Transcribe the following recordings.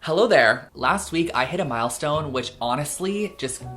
Hello there. Last week I hit a milestone which honestly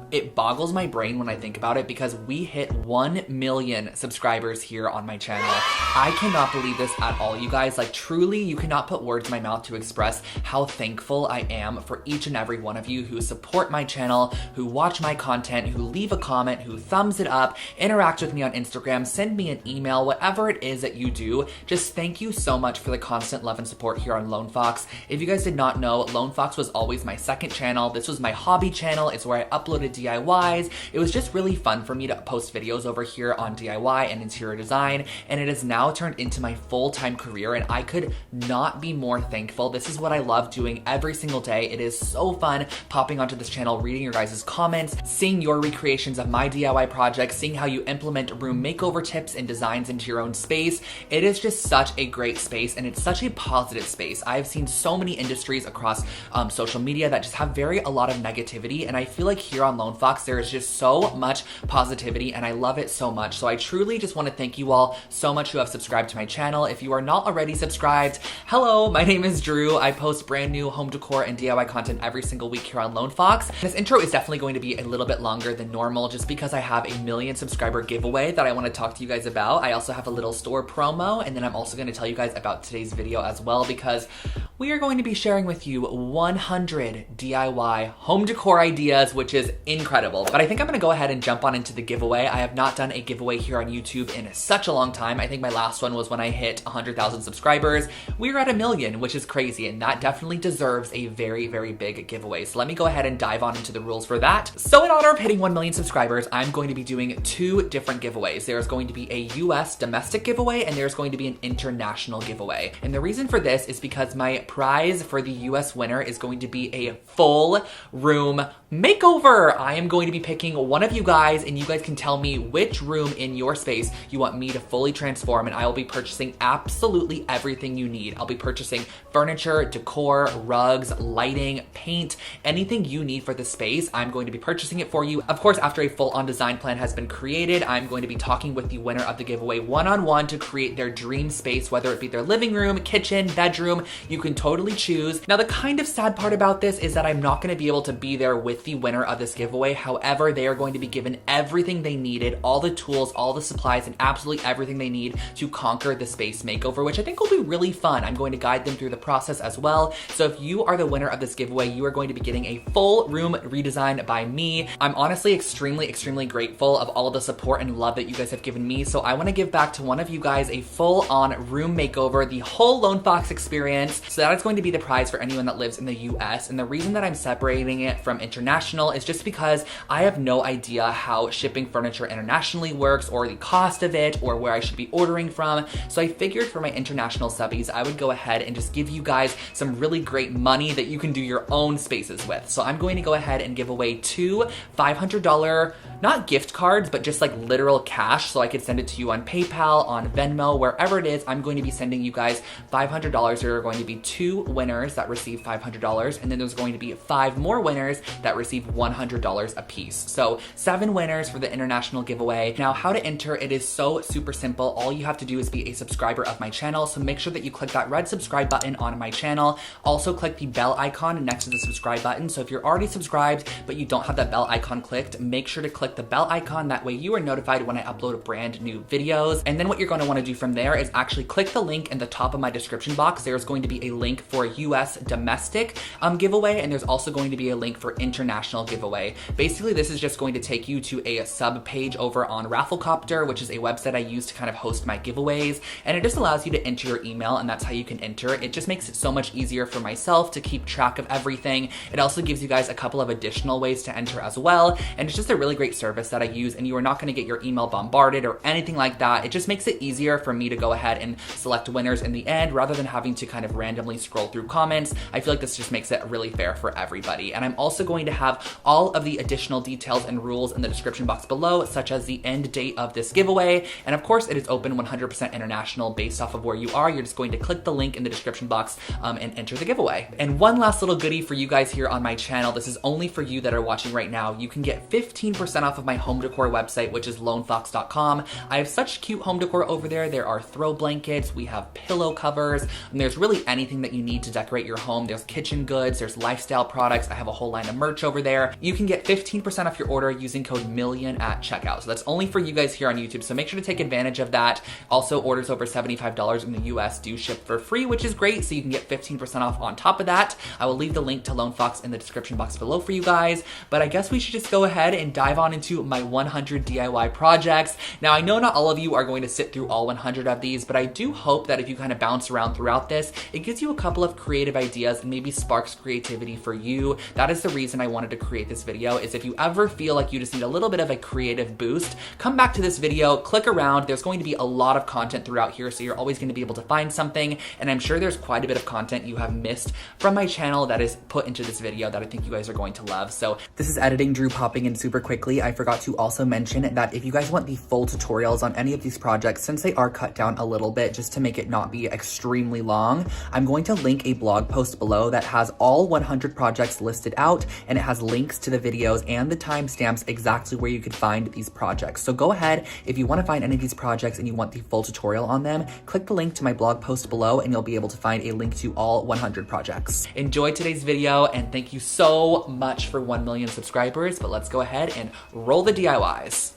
it boggles my brain when I think about it because we hit 1 million subscribers here on my channel. I cannot believe this at all, you guys. Like truly, you cannot put words in my mouth to express how thankful I am for each and every one of you who support my channel, who watch my content, who leave a comment, who thumbs it up, interact with me on Instagram, send me an email, whatever it is that you do. Just thank you so much for the constant love and support here on Lone Fox. If you guys did not know, Lone Fox was always my second channel. This was my hobby channel. It's where I uploaded DIYs. It was just really fun for me to post videos over here on DIY and interior design, and it has now turned into my full-time career, and I could not be more thankful. This is what I love doing every single day. It is so fun popping onto this channel, reading your guys' comments, seeing your recreations of my DIY projects, seeing how you implement room makeover tips and designs into your own space. It is just such a great space, and it's such a positive space. I've seen so many industries across social media that just have a lot of negativity, and I feel like here on Lone Fox there is just so much positivity, and I love it so much. So I truly just want to thank you all so much who have subscribed to my channel. If you are not already subscribed, hello, my name is Drew. I post brand new home decor and DIY content every single week here on Lone Fox. This intro is definitely going to be a little bit longer than normal just because I have a 1 million subscriber giveaway that I want to talk to you guys about. I also have a little store promo, and then I'm also going to tell you guys about today's video as well because we are going to be sharing with you 100 DIY home decor ideas, which is incredible. But I think I'm gonna go ahead and jump on into the giveaway. I have not done a giveaway here on YouTube in such a long time. I think my last one was when I hit 100,000 subscribers. We're at 1 million, which is crazy, and that definitely deserves a very, very big giveaway. So let me go ahead and dive on into the rules for that. So in honor of hitting 1 million subscribers, I'm going to be doing 2 different giveaways. There's going to be a US domestic giveaway, and there's going to be an international giveaway. And the reason for this is because my prize for the US winner is going to be a full room makeover. I am going to be picking one of you guys, and you guys can tell me which room in your space you want me to fully transform, and I will be purchasing absolutely everything you need. I'll be purchasing furniture, decor, rugs, lighting, paint, anything you need for the space. I'm going to be purchasing it for you. Of course, after a full-on design plan has been created, I'm going to be talking with the winner of the giveaway one-on-one to create their dream space, whether it be their living room, kitchen, bedroom. You can totally choose. Now, the kind of sad part about this is that I'm not going to be able to be there with the winner of this giveaway. However, they are going to be given everything they needed, all the tools, all the supplies, and absolutely everything they need to conquer the space makeover, which I think will be really fun. I'm going to guide them through the process as well. So if you are the winner of this giveaway, you are going to be getting a full room redesign by me. I'm honestly extremely, extremely grateful of all of the support and love that you guys have given me. So I want to give back to one of you guys a full-on room makeover, the whole Lone Fox experience. So that is going to be the prize for anyone that lives in the US. And the reason that I'm separating it from international is just because I have no idea how shipping furniture internationally works, or the cost of it, or where I should be ordering from. So I figured for my international subbies, I would go ahead and just give you guys some really great money that you can do your own spaces with. So I'm going to go ahead and give away 2 $500, not gift cards, but just like literal cash. So I could send it to you on PayPal, on Venmo, wherever it is. I'm going to be sending you guys $500. There are going to be 2 winners that receive $500, and then there's going to be 5 more winners that receive $100 a piece. So 7 winners for the international giveaway. Now, how to enter, it is so super simple. All you have to do is be a subscriber of my channel. So make sure that you click that red subscribe button on my channel. Also click the bell icon next to the subscribe button. So if you're already subscribed, but you don't have that bell icon clicked, make sure to click the bell icon. That way you are notified when I upload brand new videos. And then what you're going to want to do from there is actually click the link in the top of my description box. There's going to be a link for US domestic giveaway, and there's also going to be a link for international giveaway. Basically, this is just going to take you to a sub page over on Rafflecopter, which is a website I use to kind of host my giveaways, and it just allows you to enter your email, and that's how you can enter. It just makes it so much easier for myself to keep track of everything. It also gives you guys a couple of additional ways to enter as well, and it's just a really great service that I use, and you are not going to get your email bombarded or anything like that. It just makes it easier for me to go ahead and select winners in the end rather than having to kind of randomly scroll through comments. I feel like this just makes it really fair for everybody. And I'm also going to have all of the additional details and rules in the description box below, such as the end date of this giveaway. And of course, it is open 100% international based off of where you are. You're just going to click the link in the description box and enter the giveaway. And one last little goodie for you guys here on my channel. This is only for you that are watching right now. You can get 15% off of my home decor website, which is lonefox.com. I have such cute home decor over there. There are throw blankets, we have pillow covers, and there's really anything that you need to decorate your home. there's kitchen goods, there's lifestyle products. I have a whole line of merch over there. You can get 15% off your order using code MILLION at checkout. So that's only for you guys here on YouTube. So make sure to take advantage of that. Also, orders over $75 in the US do ship for free, which is great. So you can get 15% off on top of that. I will leave the link to Lone Fox in the description box below for you guys. But I guess we should just go ahead and dive on into my 100 DIY projects. Now, I know not all of you are going to sit through all 100 of these, but I do hope that if you kind of bounce around throughout this, it gives you a couple of creative ideas and maybe sparks creativity for you. That is the reason I wanted to create this video, is if you ever feel like you just need a little bit of a creative boost, come back to this video, click around. There's going to be a lot of content throughout here, so you're always going to be able to find something. And I'm sure there's quite a bit of content you have missed from my channel that is put into this video that I think you guys are going to love. So this is Editing Drew popping in super quickly. I forgot to also mention that if you guys want the full tutorials on any of these projects, since they are cut down a little bit just to make it not be extremely long, I'm going to link a blog post below that has all 100 projects listed out, and it has links to the videos and the timestamps exactly where you could find these projects. So go ahead, if you want to find any of these projects and you want the full tutorial on them, click the link to my blog post below and you'll be able to find a link to all 100 projects. Enjoy today's video and thank you so much for 1 million subscribers, but let's go ahead and roll the DIYs.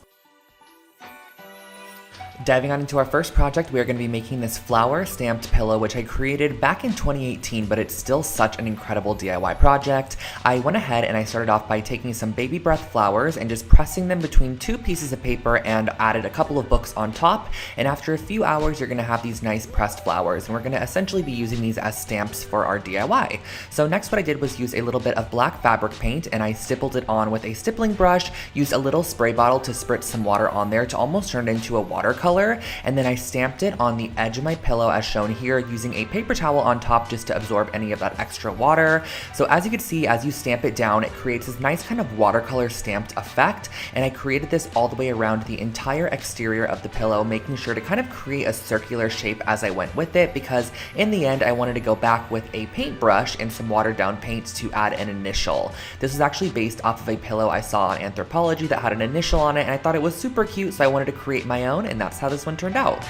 Diving on into our first project, we are going to be making this flower stamped pillow, which I created back in 2018, but it's still such an incredible DIY project. I went ahead and I started off by taking some baby breath flowers and just pressing them between 2 pieces of paper and added a couple of books on top. And after a few hours, you're going to have these nice pressed flowers, and we're going to essentially be using these as stamps for our DIY. So next what I did was use a little bit of black fabric paint and I stippled it on with a stippling brush, used a little spray bottle to spritz some water on there to almost turn it into a watercolor. And then I stamped it on the edge of my pillow as shown here using a paper towel on top just to absorb any of that extra water. So as you can see, as you stamp it down, it creates this nice kind of watercolor stamped effect. And I created this all the way around the entire exterior of the pillow, making sure to kind of create a circular shape as I went with it, because in the end I wanted to go back with a paintbrush and some watered down paints to add an initial. This is actually based off of a pillow I saw on Anthropology that had an initial on it, and I thought it was super cute, so I wanted to create my own, and that's how this one turned out.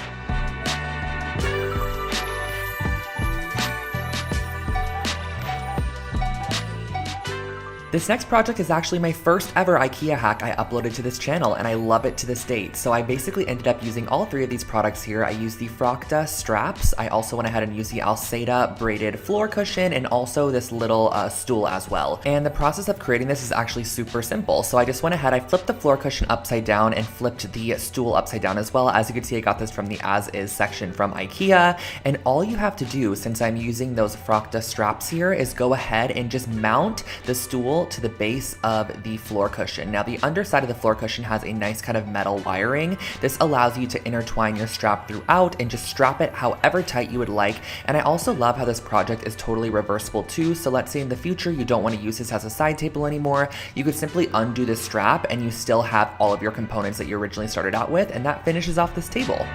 This next project is actually my first ever IKEA hack I uploaded to this channel, and I love it to this date. So I basically ended up using all 3 of these products here. I used the Frocta straps. I also went ahead and used the Alceda braided floor cushion, and also this little stool as well. And the process of creating this is actually super simple. So I just went ahead, I flipped the floor cushion upside down and flipped the stool upside down as well. As you can see, I got this from the As Is section from IKEA. And all you have to do, since I'm using those Frocta straps here, is go ahead and just mount the stool to the base of the floor cushion. Now the underside of the floor cushion has a nice kind of metal wiring. This allows you to intertwine your strap throughout and just strap it however tight you would like. And I also love how this project is totally reversible too. So let's say in the future you don't want to use this as a side table anymore, you could simply undo the strap and you still have all of your components that you originally started out with, and that finishes off this table.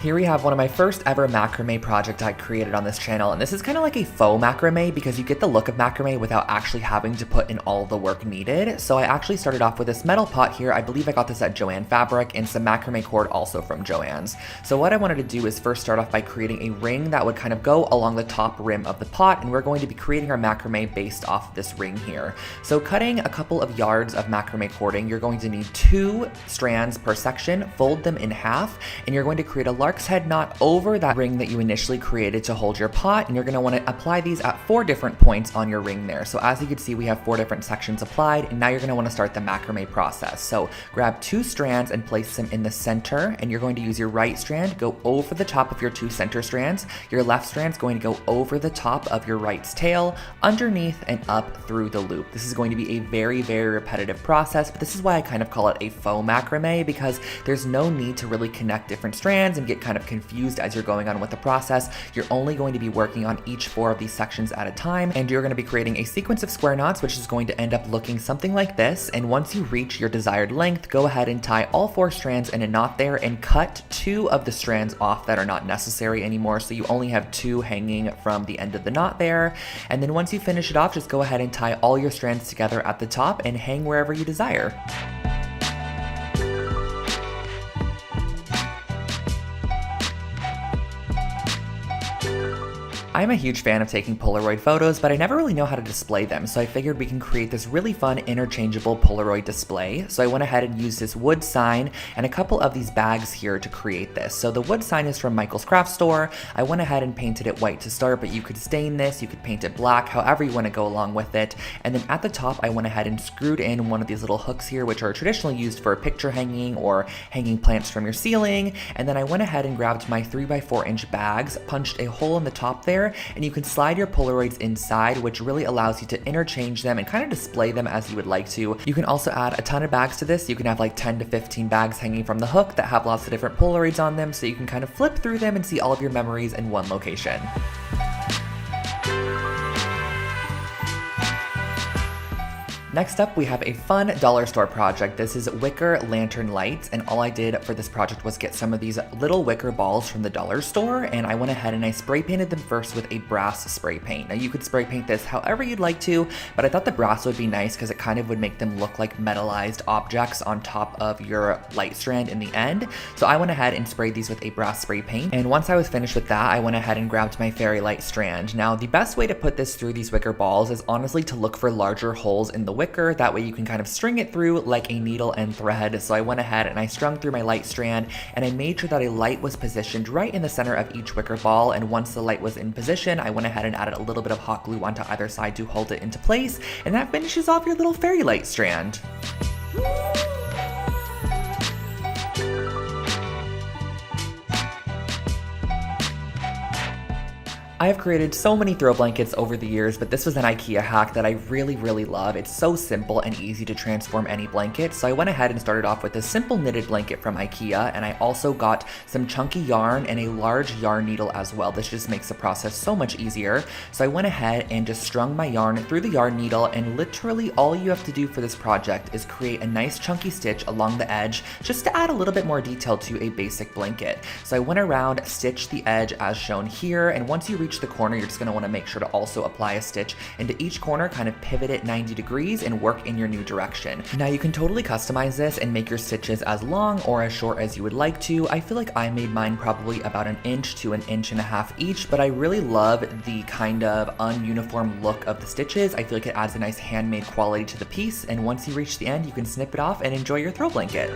Here we have one of my first ever macrame project I created on this channel, and this is kind of like a faux macrame because you get the look of macrame without actually having to put in all the work needed. So I actually started off with this metal pot here. I believe I got this at Joann Fabric, and some macrame cord also from Joann's. So what I wanted to do is first start off by creating a ring that would kind of go along the top rim of the pot, and we're going to be creating our macrame based off this ring here. So cutting a couple of yards of macrame cording, you're going to need 2 strands per section, fold them in half, and you're going to create a lark's head knot over that ring that you initially created to hold your pot, and you're going to want to apply these at 4 different points on your ring there. So as you can see, we have 4 different sections applied, and now you're going to want to start the macrame process. So grab 2 strands and place them in the center, and you're going to use your right strand, go over the top of your 2 center strands. Your left strand's going to go over the top of your right's tail, underneath and up through the loop. This is going to be a very, very repetitive process, but this is why I kind of call it a faux macrame, because there's no need to really connect different strands and get kind of confused as you're going on with the process. You're only going to be working on each 4 of these sections at a time, and you're going to be creating a sequence of square knots, which is going to end up looking something like this. And once you reach your desired length, go ahead and tie all 4 strands in a knot there and cut 2 of the strands off that are not necessary anymore, so you only have 2 hanging from the end of the knot there. And then once you finish it off, just go ahead and tie all your strands together at the top and hang wherever you desire. I'm a huge fan of taking Polaroid photos, but I never really know how to display them, so I figured we can create this really fun interchangeable Polaroid display. So I went ahead and used this wood sign and a couple of these bags here to create this. So the wood sign is from Michael's Craft Store. I went ahead and painted it white to start, but you could stain this, you could paint it black, however you want to go along with it. And then at the top, I went ahead and screwed in one of these little hooks here, which are traditionally used for picture hanging or hanging plants from your ceiling. And then I went ahead and grabbed my 3x4 inch bags, punched a hole in the top there, and you can slide your Polaroids inside, which really allows you to interchange them and kind of display them as you would like to. You can also add a ton of bags to this. You can have like 10 to 15 bags hanging from the hook that have lots of different Polaroids on them, so you can kind of flip through them and see all of your memories in one location. Next up, we have a fun dollar store project. This is wicker lantern lights, and all I did for this project was get some of these little wicker balls from the dollar store, and I went ahead and I spray painted them first with a brass spray paint. Now you could spray paint this however you'd like to, but I thought the brass would be nice because it kind of would make them look like metallized objects on top of your light strand in the end. So I went ahead and sprayed these with a brass spray paint, and once I was finished with that, I went ahead and grabbed my fairy light strand. Now the best way to put this through these wicker balls is honestly to look for larger holes in the wicker. That way you can kind of string it through like a needle and thread. So I went ahead and I strung through my light strand, and I made sure that a light was positioned right in the center of each wicker ball. And once the light was in position, I went ahead and added a little bit of hot glue onto either side to hold it into place, and that finishes off your little fairy light strand. I have created so many throw blankets over the years, but this was an IKEA hack that I really love. It's so simple and easy to transform any blanket. So I went ahead and started off with a simple knitted blanket from IKEA, and I also got some chunky yarn and a large yarn needle as well. This just makes the process so much easier. So I went ahead and just strung my yarn through the yarn needle, and literally all you have to do for this project is create a nice chunky stitch along the edge just to add a little bit more detail to a basic blanket. So I went around, stitched the edge as shown here, and once you reach the corner, you're just going to want to make sure to also apply a stitch into each corner, kind of pivot it 90 degrees and work in your new direction. Now you can totally customize this and make your stitches as long or as short as you would like to. I feel like I made mine probably about 1 inch to 1.5 inches each, but I really love the kind of ununiform look of the stitches. I feel like it adds a nice handmade quality to the piece, and once you reach the end, you can snip it off and enjoy your throw blanket.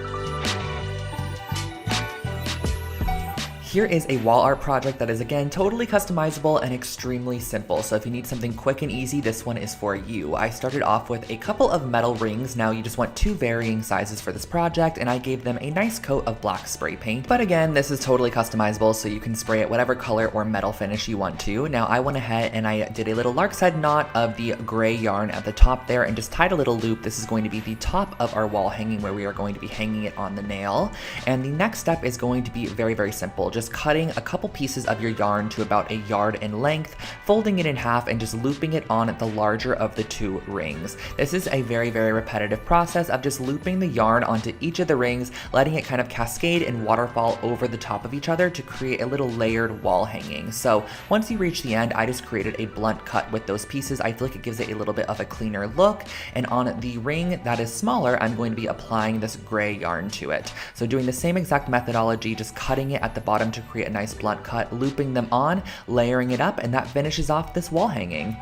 Here is a wall art project that is, again, totally customizable and extremely simple. So if you need something quick and easy, this one is for you. I started off with a couple of metal rings. Now you just want 2 varying sizes for this project, and I gave them a nice coat of black spray paint. But again, this is totally customizable, so you can spray it whatever color or metal finish you want to. Now I went ahead and I did a little lark's head knot of the gray yarn at the top there and just tied a little loop. This is going to be the top of our wall hanging where we are going to be hanging it on the nail. And the next step is going to be very simple. Just cutting a couple pieces of your yarn to about 1 yard in length, folding it in half, and just looping it on the larger of the 2 rings. This is a very repetitive process of just looping the yarn onto each of the rings, letting it kind of cascade and waterfall over the top of each other to create a little layered wall hanging. So once you reach the end, I just created a blunt cut with those pieces. I feel like it gives it a little bit of a cleaner look, and on the ring that is smaller, I'm going to be applying this gray yarn to it. So doing the same exact methodology, just cutting it at the bottom to create a nice blunt cut, looping them on, layering it up, and that finishes off this wall hanging.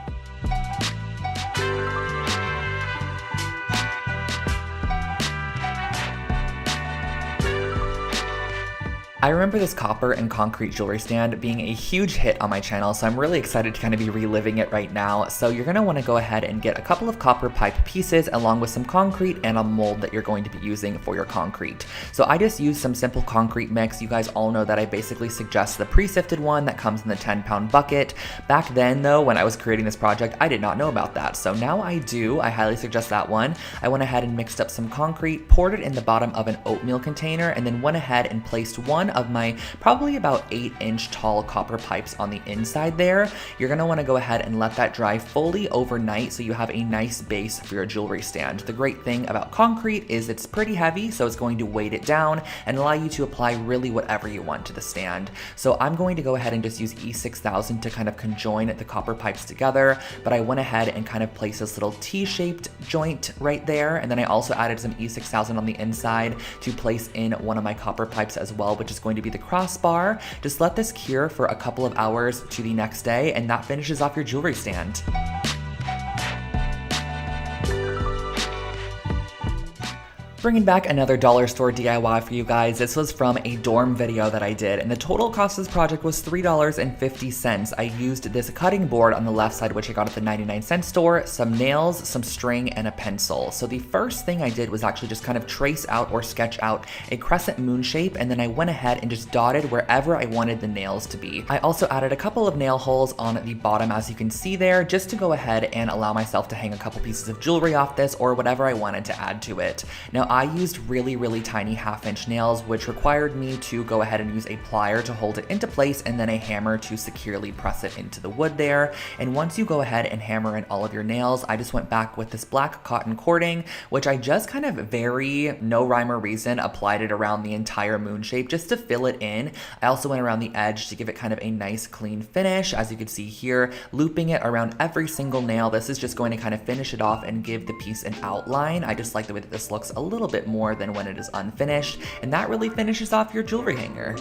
I remember this copper and concrete jewelry stand being a huge hit on my channel, so I'm really excited to kind of be reliving it right now. So you're going to want to go ahead and get a couple of copper pipe pieces along with some concrete and a mold that you're going to be using for your concrete. So I just used some simple concrete mix. You guys all know that I basically suggest the pre-sifted one that comes in the 10-pound bucket. Back then though, when I was creating this project, I did not know about that. So now I do. I highly suggest that one. I went ahead and mixed up some concrete, poured it in the bottom of an oatmeal container, and then went ahead and placed one of my probably about 8-inch tall copper pipes on the inside there. You're going to want to go ahead and let that dry fully overnight so you have a nice base for your jewelry stand. The great thing about concrete is it's pretty heavy, so it's going to weight it down and allow you to apply really whatever you want to the stand. So I'm going to go ahead and just use E6000 to kind of conjoin the copper pipes together, but I went ahead and kind of placed this little T-shaped joint right there, and then I also added some E6000 on the inside to place in one of my copper pipes as well, which is is going to be the crossbar. Just let this cure for a couple of hours to the next day, and that finishes off your jewelry stand. Bringing back another dollar store DIY for you guys. This was from a dorm video that I did, and the total cost of this project was $3.50. I used this cutting board on the left side, which I got at the 99-cent store, some nails, some string, and a pencil. So the first thing I did was actually just kind of trace out or sketch out a crescent moon shape, and then I went ahead and just dotted wherever I wanted the nails to be. I also added a couple of nail holes on the bottom, as you can see there, just to go ahead and allow myself to hang a couple pieces of jewelry off this or whatever I wanted to add to it. Now, I used really tiny half-inch nails, which required me to go ahead and use a plier to hold it into place and then a hammer to securely press it into the wood there. And once you go ahead and hammer in all of your nails, I just went back with this black cotton cording, which I just kind of very no rhyme or reason applied it around the entire moon shape just to fill it in. I also went around the edge to give it kind of a nice clean finish, as you can see here, looping it around every single nail. This is just going to kind of finish it off and give the piece an outline. I just like the way that this looks a little bit more than when it is unfinished, and that really finishes off your jewelry hanger.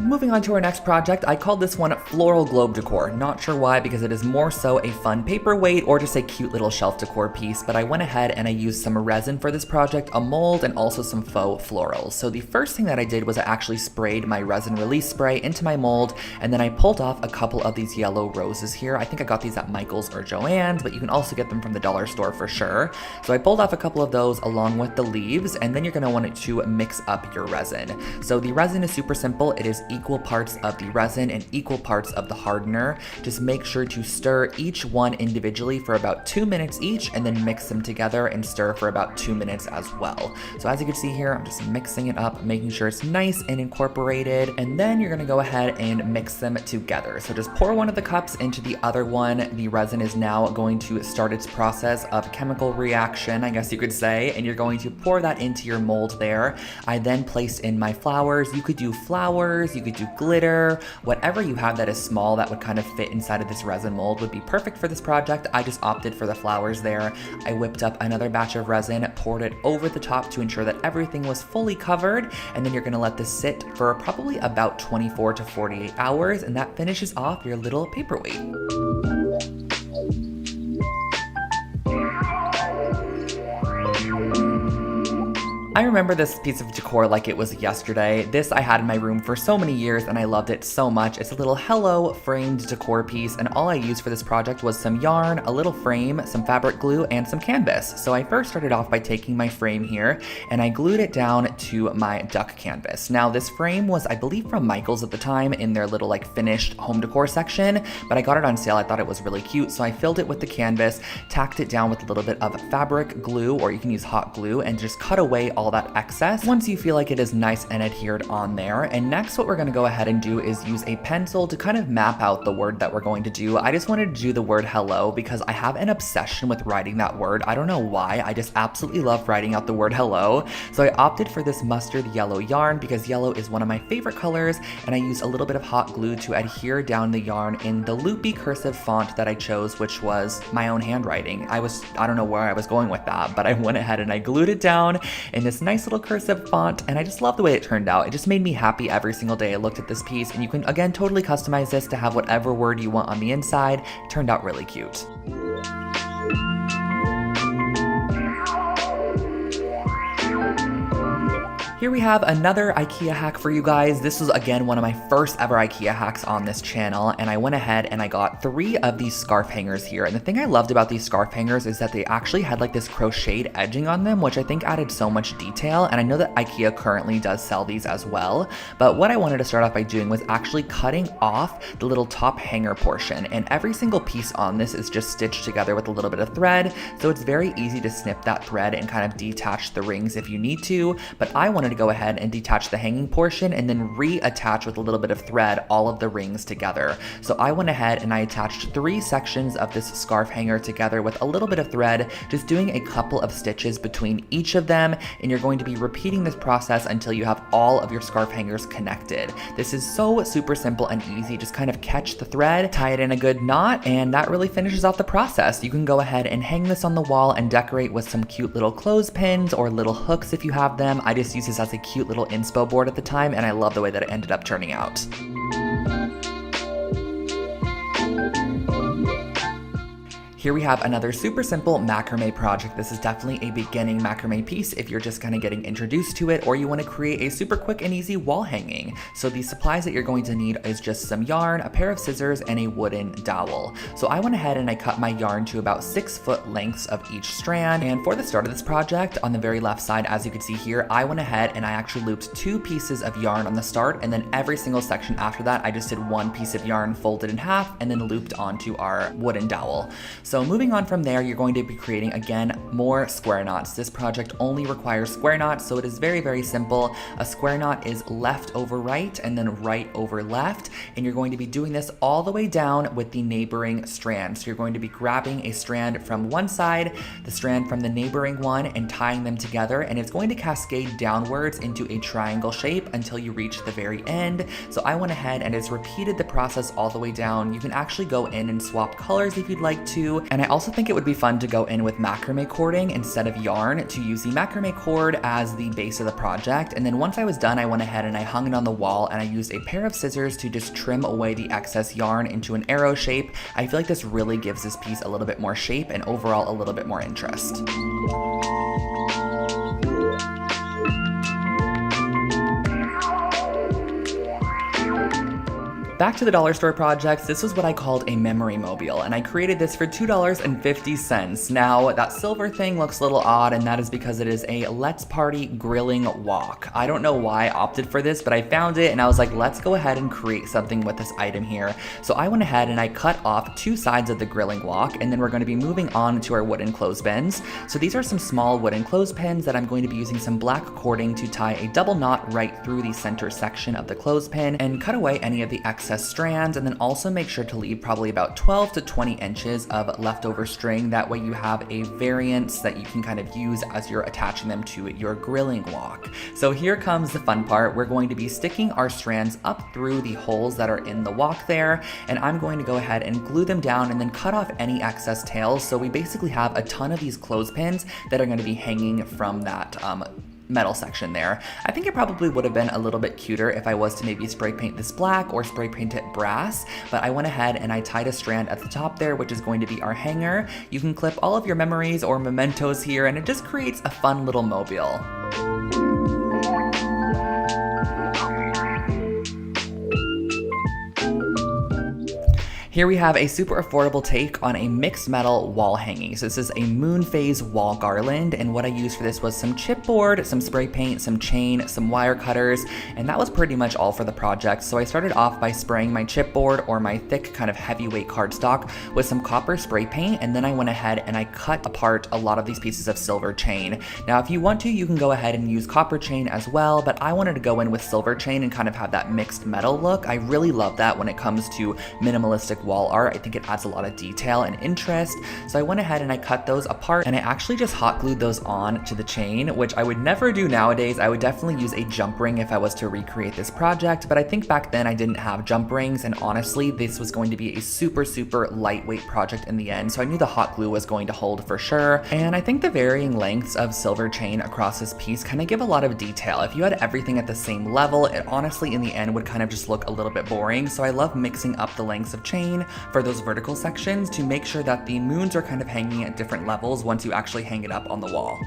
Moving on to our next project, I called this one Floral Globe Decor. Not sure why, because it is more so a fun paperweight or just a cute little shelf decor piece, but I went ahead and I used some resin for this project, a mold, and also some faux florals. So the first thing that I did was I actually sprayed my resin release spray into my mold, and then I pulled off a couple of these yellow roses here. I think I got these at Michael's or Joann's, but you can also get them from the dollar store for sure. So I pulled off a couple of those along with the leaves, and then you're gonna want it to mix up your resin. So the resin is super simple. It is equal parts of the resin and equal parts of the hardener. Just make sure to stir each one individually for about 2 minutes each, and then mix them together and stir for about 2 minutes as well. So as you can see here, I'm just mixing it up, making sure it's nice and incorporated, and then you're gonna go ahead and mix them together. So just pour one of the cups into the other one. The resin is now going to start its process of chemical reaction, I guess you could say, and you're going to pour that into your mold there. I then placed in my flowers. You could do flowers, you could do glitter, whatever you have that is small that would kind of fit inside of this resin mold would be perfect for this project. I just opted for the flowers there. I whipped up another batch of resin, poured it over the top to ensure that everything was fully covered, and then you're gonna let this sit for probably about 24 to 48 hours, and that finishes off your little paperweight. I remember this piece of decor like it was yesterday. This I had in my room for so many years and I loved it so much. It's a little hello framed decor piece, and all I used for this project was some yarn, a little frame, some fabric glue, and some canvas. So I first started off by taking my frame here and I glued it down to my duck canvas. Now this frame was, I believe, from Michael's at the time in their little like finished home decor section, but I got it on sale. I thought it was really cute, so I filled it with the canvas, tacked it down with a little bit of fabric glue, or you can use hot glue, and just cut away all that excess once you feel like it is nice and adhered on there. And next what we're going to go ahead and do is use a pencil to kind of map out the word that we're going to do. I just wanted to do the word hello because I have an obsession with writing that word. I don't know why, I just absolutely love writing out the word hello. So I opted for this mustard yellow yarn because yellow is one of my favorite colors, and I used a little bit of hot glue to adhere down the yarn in the loopy cursive font that I chose, which was my own handwriting. I don't know where I was going with that, but I went ahead and I glued it down in this nice little cursive font, and I just love the way it turned out. It just made me happy every single day I looked at this piece, and you can again totally customize this to have whatever word you want on the inside. It turned out really cute. Here we have another IKEA hack for you guys. This was again one of my first ever IKEA hacks on this channel, and I went ahead and I got 3 of these scarf hangers here. And the thing I loved about these scarf hangers is that they actually had like this crocheted edging on them, which I think added so much detail. And I know that IKEA currently does sell these as well, but what I wanted to start off by doing was actually cutting off the little top hanger portion, and every single piece on this is just stitched together with a little bit of thread, so it's very easy to snip that thread and kind of detach the rings if you need to. But I wanted wanted to go ahead and detach the hanging portion and then reattach with a little bit of thread all of the rings together. So I went ahead and I attached 3 sections of this scarf hanger together with a little bit of thread, just doing a couple of stitches between each of them, and you're going to be repeating this process until you have all of your scarf hangers connected. This is so super simple and easy. Just kind of catch the thread, tie it in a good knot, and that really finishes off the process. You can go ahead and hang this on the wall and decorate with some cute little clothespins or little hooks if you have them. I just used this as a cute little inspo board at the time, and I love the way that it ended up turning out. Here we have another super simple macrame project. This is definitely a beginning macrame piece if you're just kind of getting introduced to it, or you want to create a super quick and easy wall hanging. So the supplies that you're going to need is just some yarn, a pair of scissors, and a wooden dowel. So I went ahead and I cut my yarn to about 6 foot lengths of each strand. And for the start of this project, on the very left side, as you can see here, I went ahead and I actually looped 2 pieces of yarn on the start, and then every single section after that, I just did 1 piece of yarn folded in half and then looped onto our wooden dowel. So moving on from there, you're going to be creating, again, more square knots. This project only requires square knots, so it is very, very simple. A square knot is left over right and then right over left, and you're going to be doing this all the way down with the neighboring strand. So you're going to be grabbing a strand from one side, the strand from the neighboring one, and tying them together, and it's going to cascade downwards into a triangle shape until you reach the very end. So I went ahead and just repeated the process all the way down. You can actually go in and swap colors if you'd like to, and I also think it would be fun to go in with macrame cording instead of yarn, to use the macrame cord as the base of the project. And then once I was done, I went ahead and I hung it on the wall, and I used a pair of scissors to just trim away the excess yarn into an arrow shape. I feel like this really gives this piece a little bit more shape and overall a little bit more interest. Back to the dollar store projects, this was what I called a memory mobile, and I created this for $2.50. Now, that silver thing looks a little odd, and that is because it is a Let's Party grilling wok. I don't know why I opted for this, but I found it, and I was like, let's go ahead and create something with this item here. So I went ahead and I cut off 2 sides of the grilling wok, and then we're going to be moving on to our wooden clothespins. So these are some small wooden clothespins that I'm going to be using some black cording to tie a double knot right through the center section of the clothespin and cut away any of the excess strands, and then also make sure to leave probably about 12 to 20 inches of leftover string. That way you have a variance that you can kind of use as you're attaching them to your grilling wok. So here comes the fun part. We're going to be sticking our strands up through the holes that are in the wok there, and I'm going to go ahead and glue them down and then cut off any excess tails. So we basically have a ton of these clothespins that are going to be hanging from that metal section there. I think it probably would have been a little bit cuter if I was to maybe spray paint this black or spray paint it brass, but I went ahead and I tied a strand at the top there, which is going to be our hanger. You can clip all of your memories or mementos here, and it just creates a fun little mobile. Here we have a super affordable take on a mixed metal wall hanging. So this is a moon phase wall garland, and what I used for this was some chipboard, some spray paint, some chain, some wire cutters, and that was pretty much all for the project. So I started off by spraying my chipboard, or my thick kind of heavyweight cardstock, with some copper spray paint, and then I went ahead and I cut apart a lot of these pieces of silver chain. Now if you want to, you can go ahead and use copper chain as well, but I wanted to go in with silver chain and kind of have that mixed metal look. I really love that when it comes to minimalistic wall art. I think it adds a lot of detail and interest. So I went ahead and I cut those apart, and I actually just hot glued those on to the chain, which I would never do nowadays. I would definitely use a jump ring if I was to recreate this project, but I think back then I didn't have jump rings, and honestly this was going to be a super lightweight project in the end, so I knew the hot glue was going to hold for sure. And I think the varying lengths of silver chain across this piece kind of give a lot of detail. If you had everything at the same level, it honestly in the end would kind of just look a little bit boring. So I love mixing up the lengths of chain for those vertical sections to make sure that the moons are kind of hanging at different levels once you actually hang it up on the wall.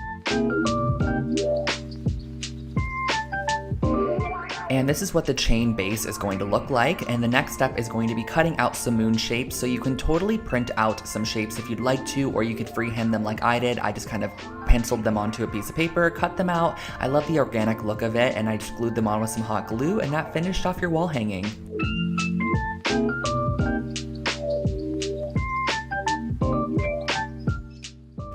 And this is what the chain base is going to look like. And the next step is going to be cutting out some moon shapes. So you can totally print out some shapes if you'd like to, or you could freehand them like I did. I just kind of penciled them onto a piece of paper, cut them out. I love the organic look of it, and I just glued them on with some hot glue, and that finished off your wall hanging.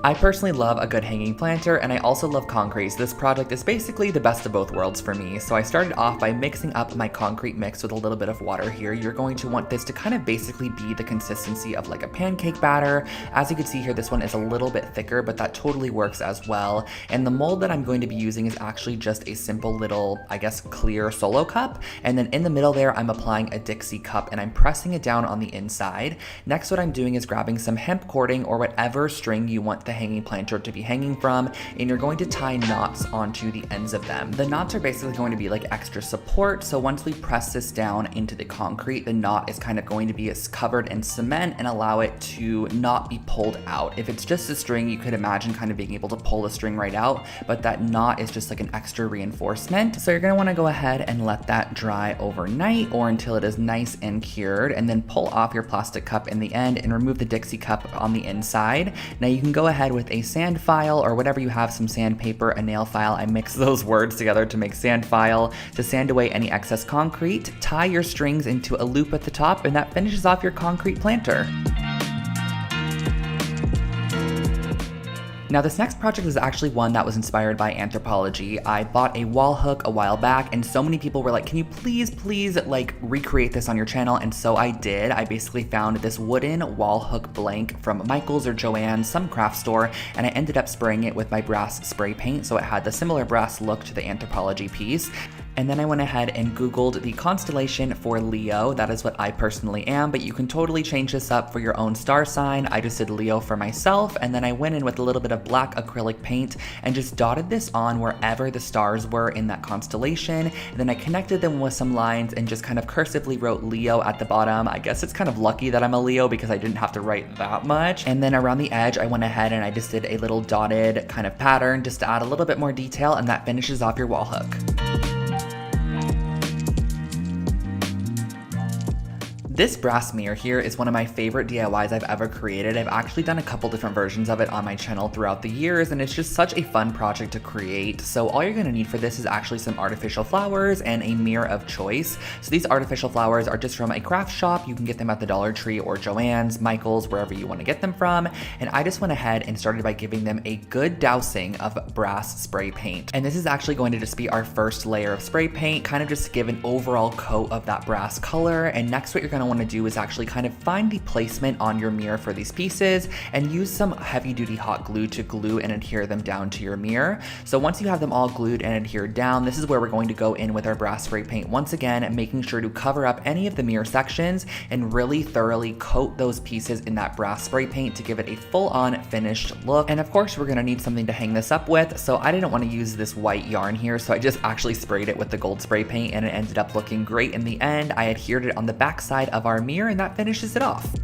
I personally love a good hanging planter, and I also love concrete, so this project is basically the best of both worlds for me. So I started off by mixing up my concrete mix with a little bit of water here. You're going to want this to kind of basically be the consistency of like a pancake batter. As you can see here, this one is a little bit thicker, but that totally works as well. And the mold that I'm going to be using is actually just a simple little, I guess, clear solo cup. And then in the middle there, I'm applying a Dixie cup and I'm pressing it down on the inside. Next, what I'm doing is grabbing some hemp cording or whatever string you want the hanging planter to be hanging from, and you're going to tie knots onto the ends of them. The knots are basically going to be like extra support, so once we press this down into the concrete, the knot is kind of going to be covered in cement and allow it to not be pulled out. If it's just a string, you could imagine kind of being able to pull the string right out, but that knot is just like an extra reinforcement. So you're going to want to go ahead and let that dry overnight or until it is nice and cured, and then pull off your plastic cup in the end and remove the Dixie cup on the inside. Now you can go ahead with a sand file or whatever you have, some sandpaper, a nail file. I mix those words together to make sand file to sand away any excess concrete. Tie your strings into a loop at the top, and that finishes off your concrete planter. Now this next project is actually one that was inspired by anthropology. I bought a wall hook a while back and so many people were like, can you please like recreate this on your channel? And so I did. I basically found this wooden wall hook blank from Michael's or Joann's, some craft store, and I ended up spraying it with my brass spray paint so it had the similar brass look to the anthropology piece. And then I went ahead and Googled the constellation for Leo. That is what I personally am, but you can totally change this up for your own star sign. I just did Leo for myself, and then I went in with a little bit of black acrylic paint and just dotted this on wherever the stars were in that constellation. And then I connected them with some lines and just kind of cursively wrote Leo at the bottom. I guess it's kind of lucky that I'm a Leo because I didn't have to write that much. And then around the edge, I went ahead and I just did a little dotted kind of pattern just to add a little bit more detail, and that finishes off your wall hook. This brass mirror here is one of my favorite DIYs I've ever created. I've actually done a couple different versions of it on my channel throughout the years, and it's just such a fun project to create. So all you're gonna need for this is actually some artificial flowers and a mirror of choice. So these artificial flowers are just from a craft shop. You can get them at the Dollar Tree or Joann's, Michael's, wherever you wanna get them from. And I just went ahead and started by giving them a good dousing of brass spray paint. And this is actually going to just be our first layer of spray paint, kind of just to give an overall coat of that brass color. And next what you're gonna want to do is actually kind of find the placement on your mirror for these pieces and use some heavy duty hot glue to glue and adhere them down to your mirror. So once you have them all glued and adhered down, this is where we're going to go in with our brass spray paint once again, making sure to cover up any of the mirror sections and really thoroughly coat those pieces in that brass spray paint to give it a full-on finished look. And of course we're going to need something to hang this up with, so I didn't want to use this white yarn here, so I just actually sprayed it with the gold spray paint and it ended up looking great in the end. I adhered it on the back side of our mirror and that finishes it off.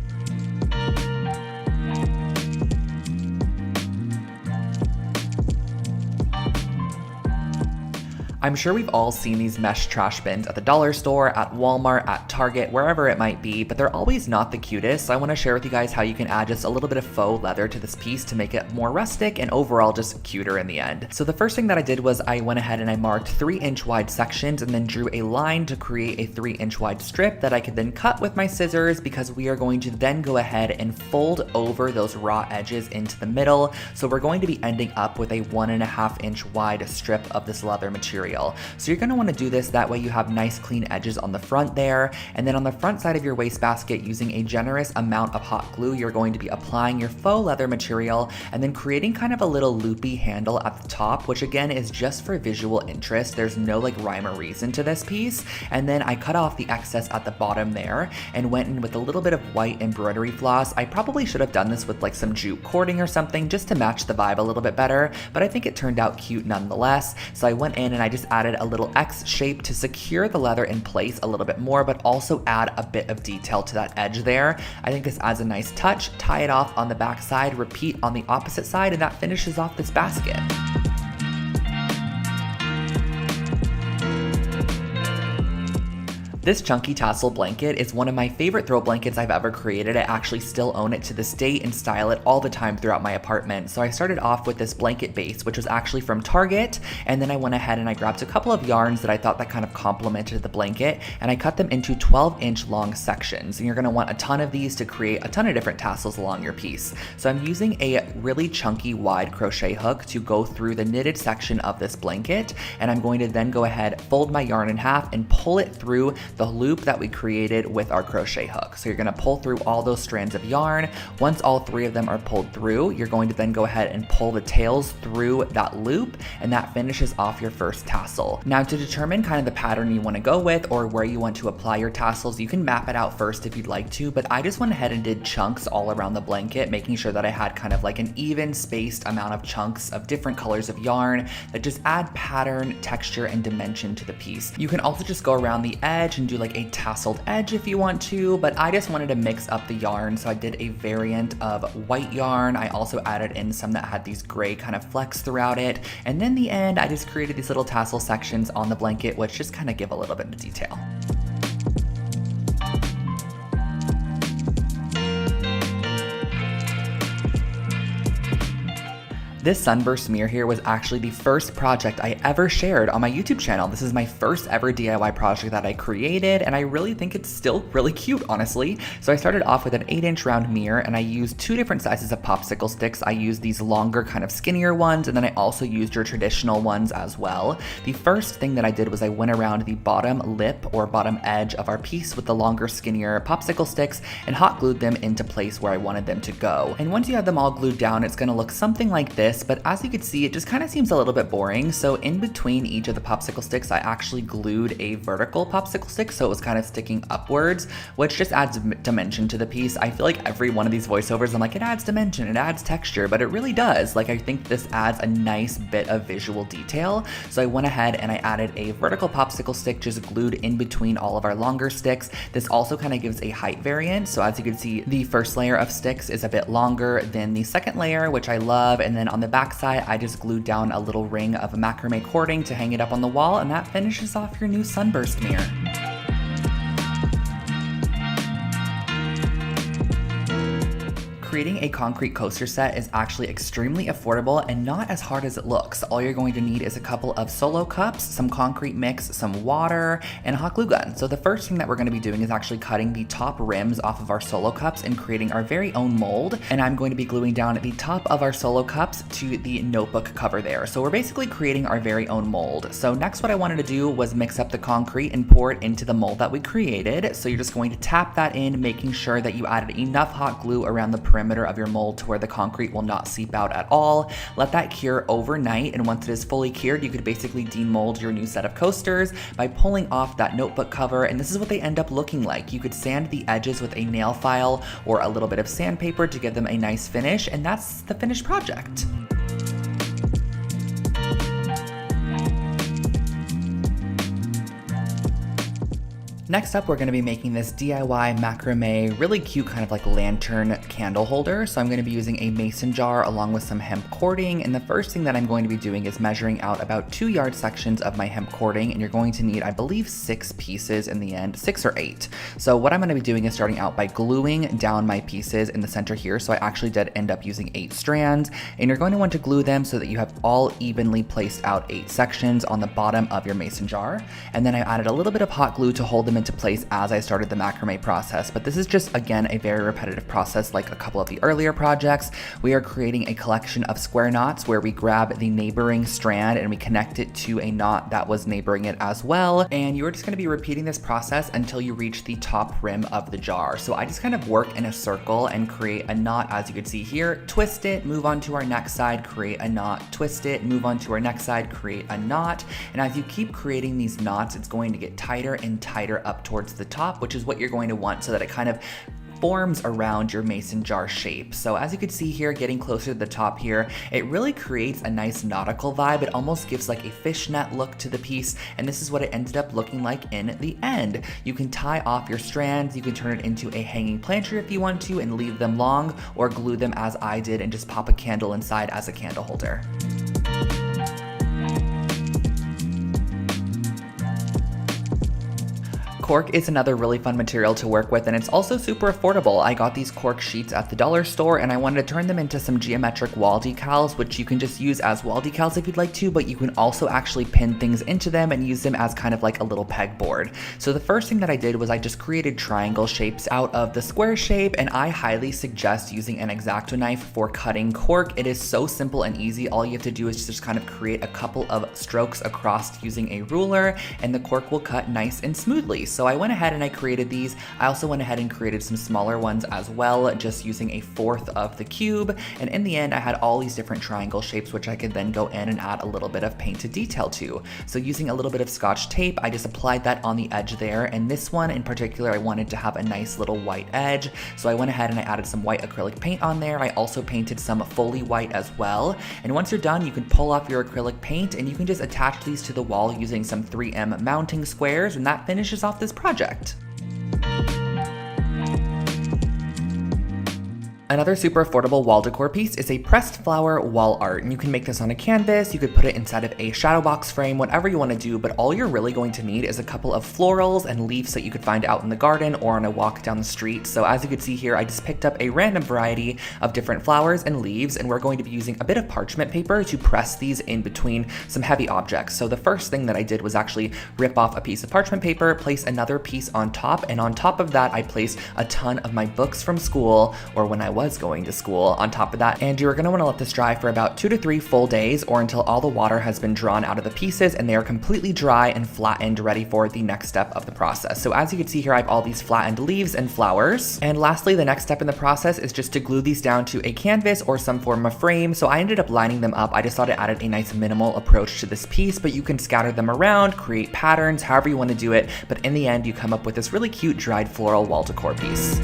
I'm sure we've all seen these mesh trash bins at the dollar store, at Walmart, at Target, wherever it might be, but they're always not the cutest. So I want to share with you guys how you can add just a little bit of faux leather to this piece to make it more rustic and overall just cuter in the end. So the first thing that I did was I went ahead and I marked 3-inch wide sections and then drew a line to create a 3-inch wide strip that I could then cut with my scissors, because we are going to then go ahead and fold over those raw edges into the middle. So we're going to be ending up with a 1.5-inch wide strip of this leather material. So you're going to want to do this, that way you have nice clean edges on the front there, and then on the front side of your wastebasket, using a generous amount of hot glue, you're going to be applying your faux leather material and then creating kind of a little loopy handle at the top, which again is just for visual interest. There's no like rhyme or reason to this piece. And then I cut off the excess at the bottom there and went in with a little bit of white embroidery floss. I probably should have done this with like some jute cording or something just to match the vibe a little bit better, but I think it turned out cute nonetheless. So I went in and I just added a little X shape to secure the leather in place a little bit more, but also add a bit of detail to that edge there. I think this adds a nice touch. Tie it off on the back side, repeat on the opposite side, and that finishes off this basket. This chunky tassel blanket is one of my favorite throw blankets I've ever created. I actually still own it to this date and style it all the time throughout my apartment. So I started off with this blanket base, which was actually from Target, and then I went ahead and I grabbed a couple of yarns that I thought that kind of complemented the blanket, and I cut them into 12-inch long sections. And you're gonna want a ton of these to create a ton of different tassels along your piece. So I'm using a really chunky wide crochet hook to go through the knitted section of this blanket, and I'm going to then go ahead, fold my yarn in half, and pull it through the loop that we created with our crochet hook. So you're gonna pull through all those strands of yarn. Once all 3 of them are pulled through, you're going to then go ahead and pull the tails through that loop, and that finishes off your first tassel. Now, to determine kind of the pattern you wanna go with or where you want to apply your tassels, you can map it out first if you'd like to, but I just went ahead and did chunks all around the blanket, making sure that I had kind of like an even spaced amount of chunks of different colors of yarn that just add pattern, texture, and dimension to the piece. You can also just go around the edge and do like a tasseled edge if you want to, but I just wanted to mix up the yarn, so I did a variant of white yarn. I also added in some that had these gray kind of flecks throughout it, and then in the end I just created these little tassel sections on the blanket, which just kind of give a little bit of detail. This sunburst mirror here was actually the first project I ever shared on my YouTube channel. This is my first ever DIY project that I created, and I really think it's still really cute, honestly. So I started off with an 8-inch round mirror, and I used 2 different sizes of popsicle sticks. I used these longer, kind of skinnier ones, and then I also used your traditional ones as well. The first thing that I did was I went around the bottom lip or bottom edge of our piece with the longer, skinnier popsicle sticks and hot glued them into place where I wanted them to go. And once you have them all glued down, it's gonna look something like this. But as you can see, it just kind of seems a little bit boring. So in between each of the popsicle sticks, I actually glued a vertical popsicle stick, so it was kind of sticking upwards, which just adds dimension to the piece. I feel like every one of these voiceovers, I'm like, it adds dimension, it adds texture, but it really does. Like, I think this adds a nice bit of visual detail. So I went ahead and I added a vertical popsicle stick just glued in between all of our longer sticks. This also kind of gives a height variant. So as you can see, the first layer of sticks is a bit longer than the second layer, which I love. And then on the back side, I just glued down a little ring of macrame cording to hang it up on the wall, and that finishes off your new sunburst mirror. Creating a concrete coaster set is actually extremely affordable and not as hard as it looks. All you're going to need is a couple of solo cups, some concrete mix, some water, and a hot glue gun. So the first thing that we're going to be doing is actually cutting the top rims off of our solo cups and creating our very own mold. And I'm going to be gluing down the top of our solo cups to the notebook cover there. So we're basically creating our very own mold. So next, what I wanted to do was mix up the concrete and pour it into the mold that we created. So you're just going to tap that in, making sure that you added enough hot glue around the perimeter of your mold to where the concrete will not seep out at all. Let that cure overnight, and once it is fully cured, you could basically demold your new set of coasters by pulling off that notebook cover, and this is what they end up looking like. You could sand the edges with a nail file or a little bit of sandpaper to give them a nice finish, and that's the finished project. Next up, we're going to be making this DIY macrame, really cute kind of like lantern candle holder. So I'm going to be using a mason jar along with some hemp cording. And the first thing that I'm going to be doing is measuring out about 2 yard sections of my hemp cording. And you're going to need, I believe, 6 pieces in the end, 6 or 8. So what I'm going to be doing is starting out by gluing down my pieces in the center here. So I actually did end up using 8 strands. And you're going to want to glue them so that you have all evenly placed out 8 sections on the bottom of your mason jar. And then I added a little bit of hot glue to hold them into place as I started the macrame process. But this is just, again, a very repetitive process like a couple of the earlier projects. We are creating a collection of square knots where we grab the neighboring strand and we connect it to a knot that was neighboring it as well. And you're just going to be repeating this process until you reach the top rim of the jar. So I just kind of work in a circle and create a knot, as you can see here, twist it, move on to our next side, create a knot, twist it, move on to our next side, create a knot. And as you keep creating these knots, it's going to get tighter and tighter up towards the top, which is what you're going to want so that it kind of forms around your mason jar shape. So as you can see here, getting closer to the top here, it really creates a nice nautical vibe. It almost gives like a fishnet look to the piece, and this is what it ended up looking like in the end. You can tie off your strands, you can turn it into a hanging planter if you want to and leave them long, or glue them as I did and just pop a candle inside as a candle holder. Cork is another really fun material to work with, and it's also super affordable. I got these cork sheets at the dollar store, and I wanted to turn them into some geometric wall decals, which you can just use as wall decals if you'd like to, but you can also actually pin things into them and use them as kind of like a little pegboard. So the first thing that I did was I just created triangle shapes out of the square shape, and I highly suggest using an X-Acto knife for cutting cork. It is so simple and easy. All you have to do is just kind of create a couple of strokes across using a ruler, and the cork will cut nice and smoothly. So I went ahead and I created these. I also went ahead and created some smaller ones as well, just using 1/4 of the cube. And in the end, I had all these different triangle shapes, which I could then go in and add a little bit of painted detail to. So using a little bit of Scotch tape, I just applied that on the edge there. And this one in particular, I wanted to have a nice little white edge. So I went ahead and I added some white acrylic paint on there. I also painted some fully white as well. And once you're done, you can pull off your acrylic paint and you can just attach these to the wall using some 3M mounting squares, and that finishes off this project. Another super affordable wall decor piece is a pressed flower wall art, and you can make this on a canvas, you could put it inside of a shadow box frame, whatever you want to do, but all you're really going to need is a couple of florals and leaves that you could find out in the garden or on a walk down the street. So as you can see here, I just picked up a random variety of different flowers and leaves, and we're going to be using a bit of parchment paper to press these in between some heavy objects. So the first thing that I did was actually rip off a piece of parchment paper, place another piece on top, and on top of that, I placed a ton of my books from school, or when I was going to school, on top of that. And you're going to want to let this dry for about 2 to 3 full days, or until all the water has been drawn out of the pieces and they are completely dry and flattened, ready for the next step of the process. So as you can see here, I have all these flattened leaves and flowers. And lastly, the next step in the process is just to glue these down to a canvas or some form of frame. So I ended up lining them up. I just thought it added a nice minimal approach to this piece, but you can scatter them around, create patterns, however you want to do it. But in the end, you come up with this really cute dried floral wall decor piece.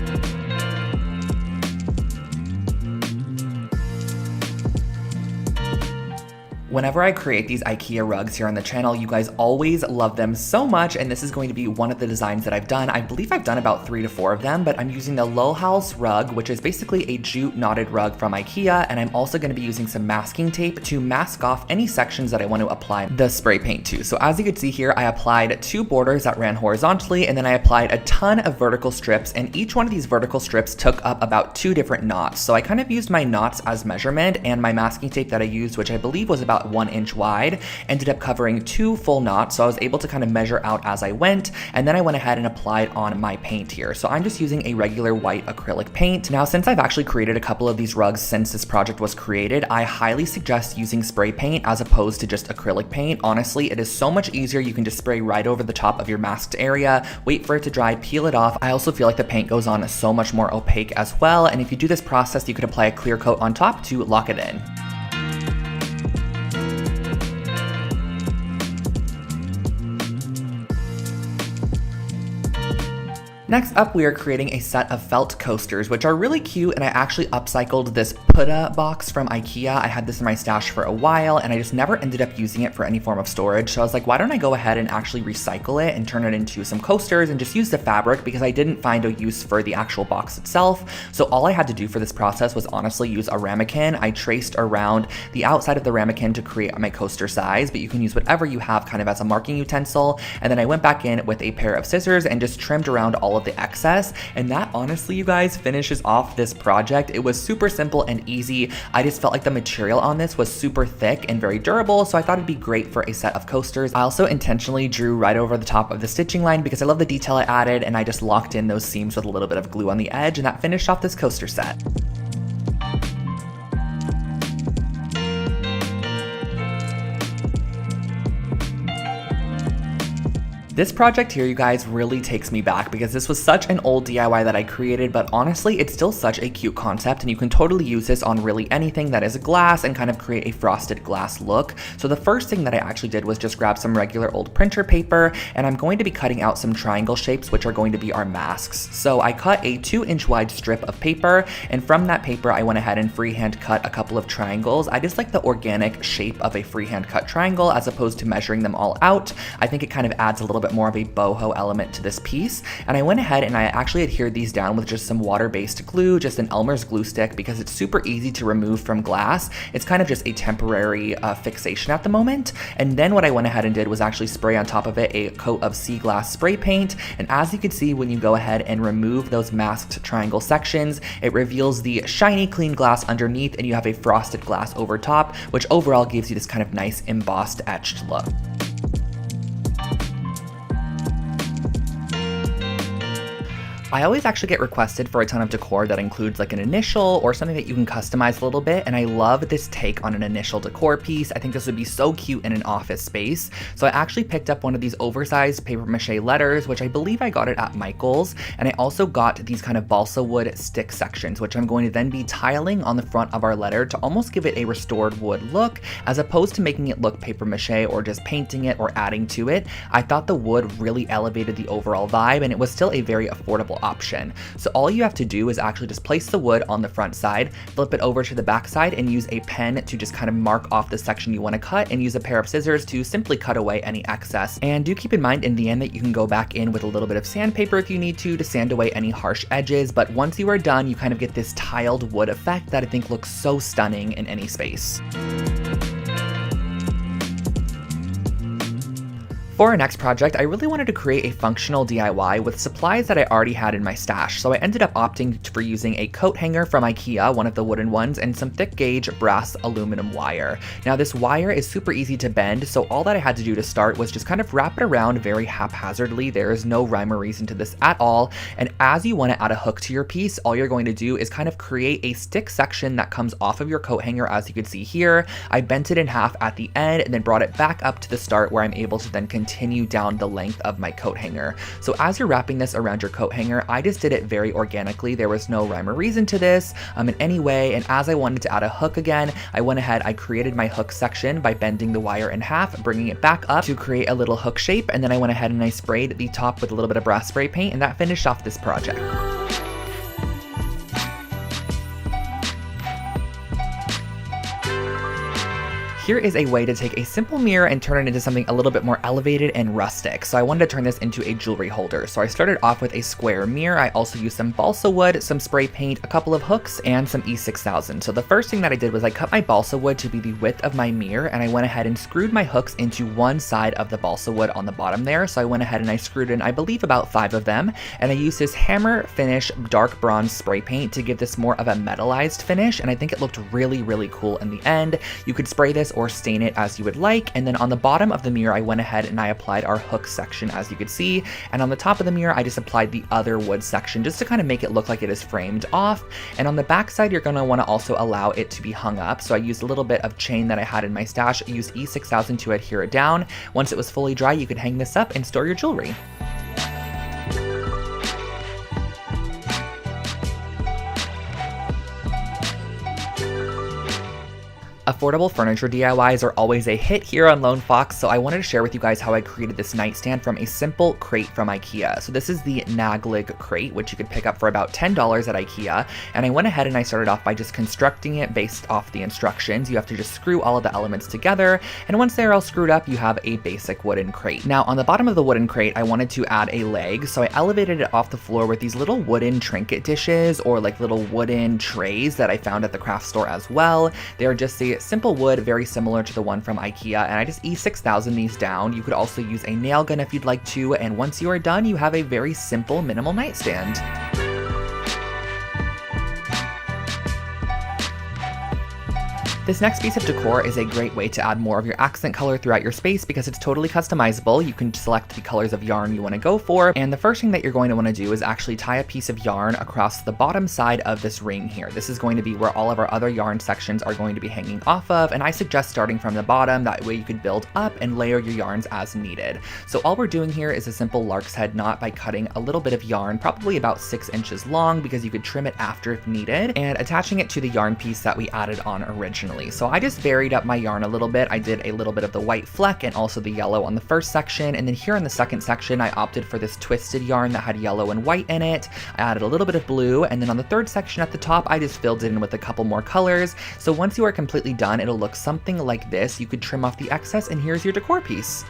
Whenever I create these IKEA rugs here on the channel, you guys always love them so much, and this is going to be one of the designs that I've done. I believe I've done about 3 to 4 of them, but I'm using the Lohals rug, which is basically a jute knotted rug from IKEA, and I'm also going to be using some masking tape to mask off any sections that I want to apply the spray paint to. So as you can see here, I applied 2 borders that ran horizontally, and then I applied a ton of vertical strips, and each one of these vertical strips took up about 2 different knots. So I kind of used my knots as measurement, and my masking tape that I used, which I believe was about 1 inch wide, ended up covering 2 full knots. So I was able to kind of measure out as I went, and then I went ahead and applied on my paint here. So I'm just using a regular white acrylic paint. Now, since I've actually created a couple of these rugs since this project was created, I highly suggest using spray paint as opposed to just acrylic paint. Honestly, it is so much easier. You can just spray right over the top of your masked area, wait for it to dry, peel it off. I also feel like the paint goes on so much more opaque as well, and if you do this process, you could apply a clear coat on top to lock it in. Next up, we are creating a set of felt coasters, which are really cute, and I actually upcycled this Putta box from IKEA. I had this in my stash for a while, and I just never ended up using it for any form of storage. So I was like, why don't I go ahead and actually recycle it and turn it into some coasters and just use the fabric, because I didn't find a use for the actual box itself. So all I had to do for this process was honestly use a ramekin. I traced around the outside of the ramekin to create my coaster size, but you can use whatever you have kind of as a marking utensil. And then I went back in with a pair of scissors and just trimmed around all of the excess, and that honestly, you guys, finishes off this project. It was super simple and easy. I just felt like the material on this was super thick and very durable, so I thought it'd be great for a set of coasters. I also intentionally drew right over the top of the stitching line because I love the detail I added, and I just locked in those seams with a little bit of glue on the edge, and that finished off this coaster set. This project here, you guys, really takes me back because this was such an old DIY that I created, but honestly, it's still such a cute concept, and you can totally use this on really anything that is glass and kind of create a frosted glass look. So the first thing that I actually did was just grab some regular old printer paper, and I'm going to be cutting out some triangle shapes, which are going to be our masks. So I cut a 2-inch wide strip of paper, and from that paper, I went ahead and freehand cut a couple of triangles. I just like the organic shape of a freehand cut triangle as opposed to measuring them all out. I think it kind of adds a little bit bit more of a boho element to this piece. And I went ahead and I actually adhered these down with just some water-based glue, just an Elmer's glue stick, because it's super easy to remove from glass. It's kind of just a temporary fixation at the moment. And then what I went ahead and did was actually spray on top of it a coat of sea glass spray paint. And as you can see, when you go ahead and remove those masked triangle sections, it reveals the shiny clean glass underneath, and you have a frosted glass over top, which overall gives you this kind of nice embossed etched look. I always actually get requested for a ton of decor that includes like an initial or something that you can customize a little bit, and I love this take on an initial decor piece. I think this would be so cute in an office space. So I actually picked up one of these oversized paper mache letters, which I believe I got it at Michael's, and I also got these kind of balsa wood stick sections, which I'm going to then be tiling on the front of our letter to almost give it a restored wood look, as opposed to making it look paper mache or just painting it or adding to it. I thought the wood really elevated the overall vibe, and it was still a very affordable option. So all you have to do is actually just place the wood on the front side, flip it over to the back side, and use a pen to just kind of mark off the section you want to cut, and use a pair of scissors to simply cut away any excess. And do keep in mind in the end that you can go back in with a little bit of sandpaper if you need to sand away any harsh edges, but once you are done, you kind of get this tiled wood effect that I think looks so stunning in any space. For our next project, I really wanted to create a functional DIY with supplies that I already had in my stash, so I ended up opting for using a coat hanger from IKEA, one of the wooden ones, and some thick gauge brass aluminum wire. Now this wire is super easy to bend, so all that I had to do to start was just kind of wrap it around very haphazardly. There is no rhyme or reason to this at all, and as you want to add a hook to your piece, all you're going to do is kind of create a stick section that comes off of your coat hanger. As you can see here, I bent it in half at the end and then brought it back up to the start, where I'm able to then continue down the length of my coat hanger. So as you're wrapping this around your coat hanger, I just did it very organically. There was no rhyme or reason to this in any way, and as I wanted to add a hook again, I went ahead, I created my hook section by bending the wire in half, bringing it back up to create a little hook shape, and then I went ahead and I sprayed the top with a little bit of brass spray paint, and that finished off this project. Here is a way to take a simple mirror and turn it into something a little bit more elevated and rustic. So I wanted to turn this into a jewelry holder. So I started off with a square mirror. I also used some balsa wood, some spray paint, a couple of hooks, and some E6000. So the first thing that I did was I cut my balsa wood to be the width of my mirror, and I went ahead and screwed my hooks into one side of the balsa wood on the bottom there. So I went ahead and I screwed in, I believe, about 5 of them, and I used this hammer finish dark bronze spray paint to give this more of a metallized finish, and I think it looked really, really cool in the end. You could spray this or stain it as you would like. And then on the bottom of the mirror, I went ahead and I applied our hook section, as you could see. And on the top of the mirror, I just applied the other wood section just to kind of make it look like it is framed off. And on the back side, you're going to want to also allow it to be hung up. So I used a little bit of chain that I had in my stash. I used E6000 to adhere it down. Once it was fully dry, you could hang this up and store your jewelry. Affordable furniture DIYs are always a hit here on Lone Fox, so I wanted to share with you guys how I created this nightstand from a simple crate from IKEA. So this is the Naglig crate, which you could pick up for about $10 at IKEA, and I went ahead and I started off by just constructing it based off the instructions. You have to just screw all of the elements together, and once they're all screwed up, you have a basic wooden crate. Now on the bottom of the wooden crate, I wanted to add a leg, so I elevated it off the floor with these little wooden trinket dishes, or like little wooden trays that I found at the craft store as well. They're just a simple wood, very similar to the one from IKEA, and I just E6000 these down. You could also use a nail gun if you'd like to, and once you are done, you have a very simple, minimal nightstand. This next piece of decor is a great way to add more of your accent color throughout your space because it's totally customizable. You can select the colors of yarn you want to go for, and the first thing that you're going to want to do is actually tie a piece of yarn across the bottom side of this ring here. This is going to be where all of our other yarn sections are going to be hanging off of, and I suggest starting from the bottom. That way you could build up and layer your yarns as needed. So all we're doing here is a simple lark's head knot by cutting a little bit of yarn, probably about 6 inches long, because you could trim it after if needed, and attaching it to the yarn piece that we added on originally. So I just varied up my yarn a little bit. I did a little bit of the white fleck and also the yellow on the first section, and then here on the second section I opted for this twisted yarn that had yellow and white in it. I added a little bit of blue, and then on the third section at the top I just filled it in with a couple more colors. So once you are completely done, it'll look something like this. You could trim off the excess, and here's your decor piece.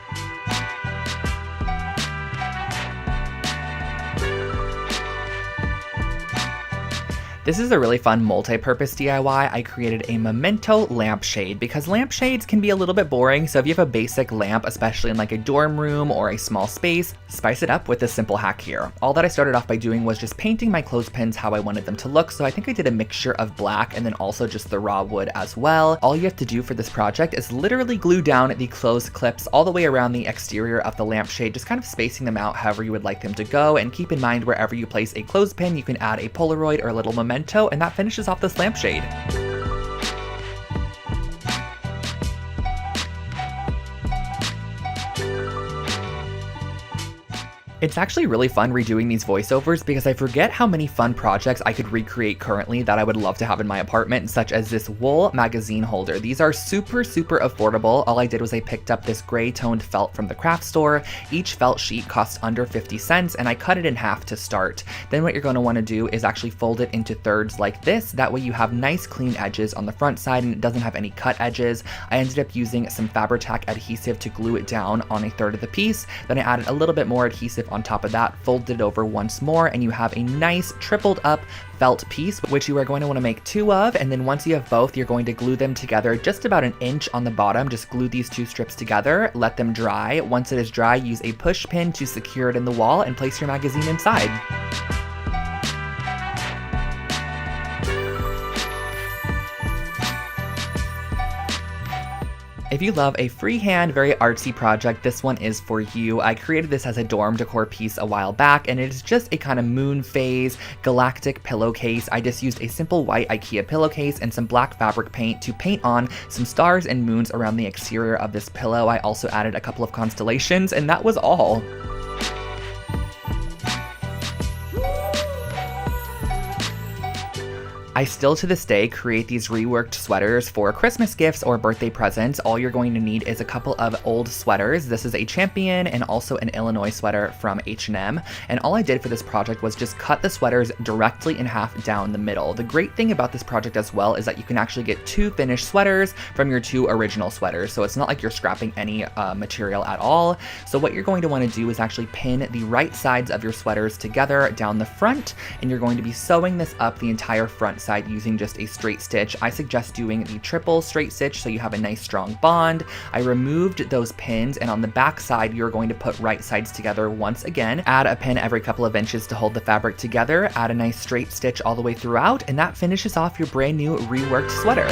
This is a really fun multi-purpose DIY. I created a memento lampshade because lampshades can be a little bit boring, so if you have a basic lamp, especially in like a dorm room or a small space, spice it up with this simple hack here. All that I started off by doing was just painting my clothespins how I wanted them to look, so I think I did a mixture of black and then also just the raw wood as well. All you have to do for this project is literally glue down the clothes clips all the way around the exterior of the lampshade, just kind of spacing them out however you would like them to go, and keep in mind wherever you place a clothespin, you can add a Polaroid or a little memento, and that finishes off this lampshade. It's actually really fun redoing these voiceovers because I forget how many fun projects I could recreate currently that I would love to have in my apartment, such as this wool magazine holder. These are super affordable. All I did was I picked up this gray toned felt from the craft store. Each felt sheet costs under 50 cents and I cut it in half to start. Then what you're going to want to do is actually fold it into thirds like this. That way you have nice clean edges on the front side and it doesn't have any cut edges. I ended up using some Fabri-Tac adhesive to glue it down on a third of the piece. Then I added a little bit more adhesive on top of that, folded it over once more, and you have a nice tripled up felt piece, which you are going to want to make 2 of. And then once you have both, you're going to glue them together just about an inch on the bottom. Just glue these 2 strips together, let them dry. Once it is dry, use a push pin to secure it in the wall and place your magazine inside. If you love a freehand, very artsy project, this one is for you. I created this as a dorm decor piece a while back, and it is just a kind of moon phase galactic pillowcase. I just used a simple white IKEA pillowcase and some black fabric paint to paint on some stars and moons around the exterior of this pillow. I also added a couple of constellations, and that was all. I still to this day create these reworked sweaters for Christmas gifts or birthday presents. All you're going to need is a couple of old sweaters. This is a Champion and also an Illinois sweater from H&M. And all I did for this project was just cut the sweaters directly in half down the middle. The great thing about this project as well is that you can actually get 2 finished sweaters from your 2 original sweaters. So it's not like you're scrapping any material at all. So what you're going to want to do is actually pin the right sides of your sweaters together down the front, and you're going to be sewing this up the entire front side using just a straight stitch. I suggest doing the triple straight stitch so you have a nice strong bond. I removed those pins, and on the back side you're going to put right sides together once again. Add a pin every couple of inches to hold the fabric together, add a nice straight stitch all the way throughout, and that finishes off your brand new reworked sweater.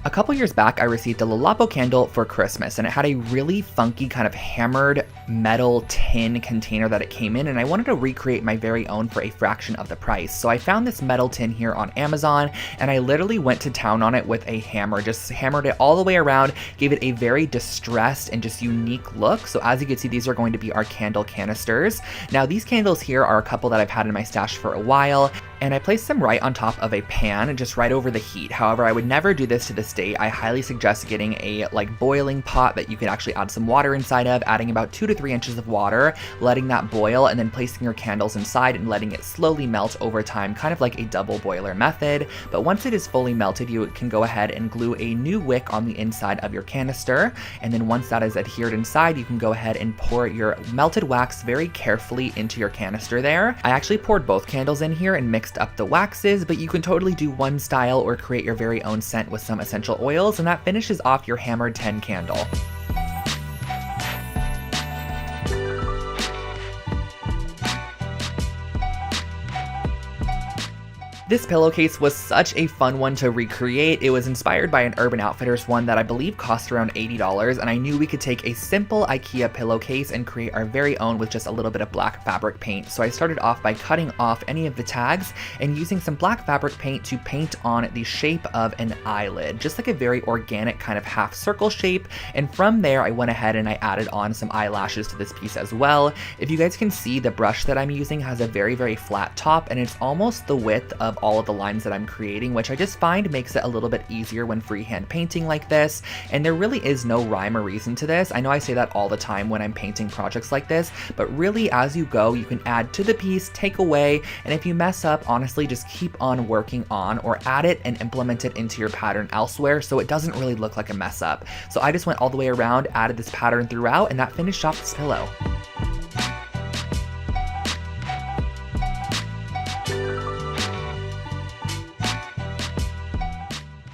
A couple years back, I received a Lalapo candle for Christmas, and it had a really funky kind of hammered metal tin container that it came in, and I wanted to recreate my very own for a fraction of the price. So I found this metal tin here on Amazon, and I literally went to town on it with a hammer, just hammered it all the way around, gave it a very distressed and just unique look. So as you can see, these are going to be our candle canisters. Now these candles here are a couple that I've had in my stash for a while, and I placed them right on top of a pan, just right over the heat. However, I would never do this to this day. I highly suggest getting a boiling pot that you could actually add some water inside of, adding about 2 to 3 inches of water, letting that boil, and then placing your candles inside and letting it slowly melt over time, kind of like a double boiler method. But once it is fully melted, you can go ahead and glue a new wick on the inside of your canister. And then once that is adhered inside, you can go ahead and pour your melted wax very carefully into your canister there. I actually poured both candles in here and mixed up the waxes, but you can totally do one style or create your very own scent with some essential oils, and that finishes off your hammered 10 candle. This pillowcase was such a fun one to recreate. It was inspired by an Urban Outfitters one that I believe cost around $80, and I knew we could take a simple IKEA pillowcase and create our very own with just a little bit of black fabric paint. So I started off by cutting off any of the tags and using some black fabric paint to paint on the shape of an eyelid, just like a very organic kind of half circle shape. And from there, I went ahead and I added on some eyelashes to this piece as well. If you guys can see, the brush that I'm using has a very flat top, and it's almost the width of of all of the lines that I'm creating, which I just find makes it a little bit easier when freehand painting like this. And there really is no rhyme or reason to this. I know I say that all the time when I'm painting projects like this, but really as you go, you can add to the piece, take away, and if you mess up, honestly, just keep on working on or add it and implement it into your pattern elsewhere so it doesn't really look like a mess up. So I just went all the way around, added this pattern throughout, and that finished off this pillow.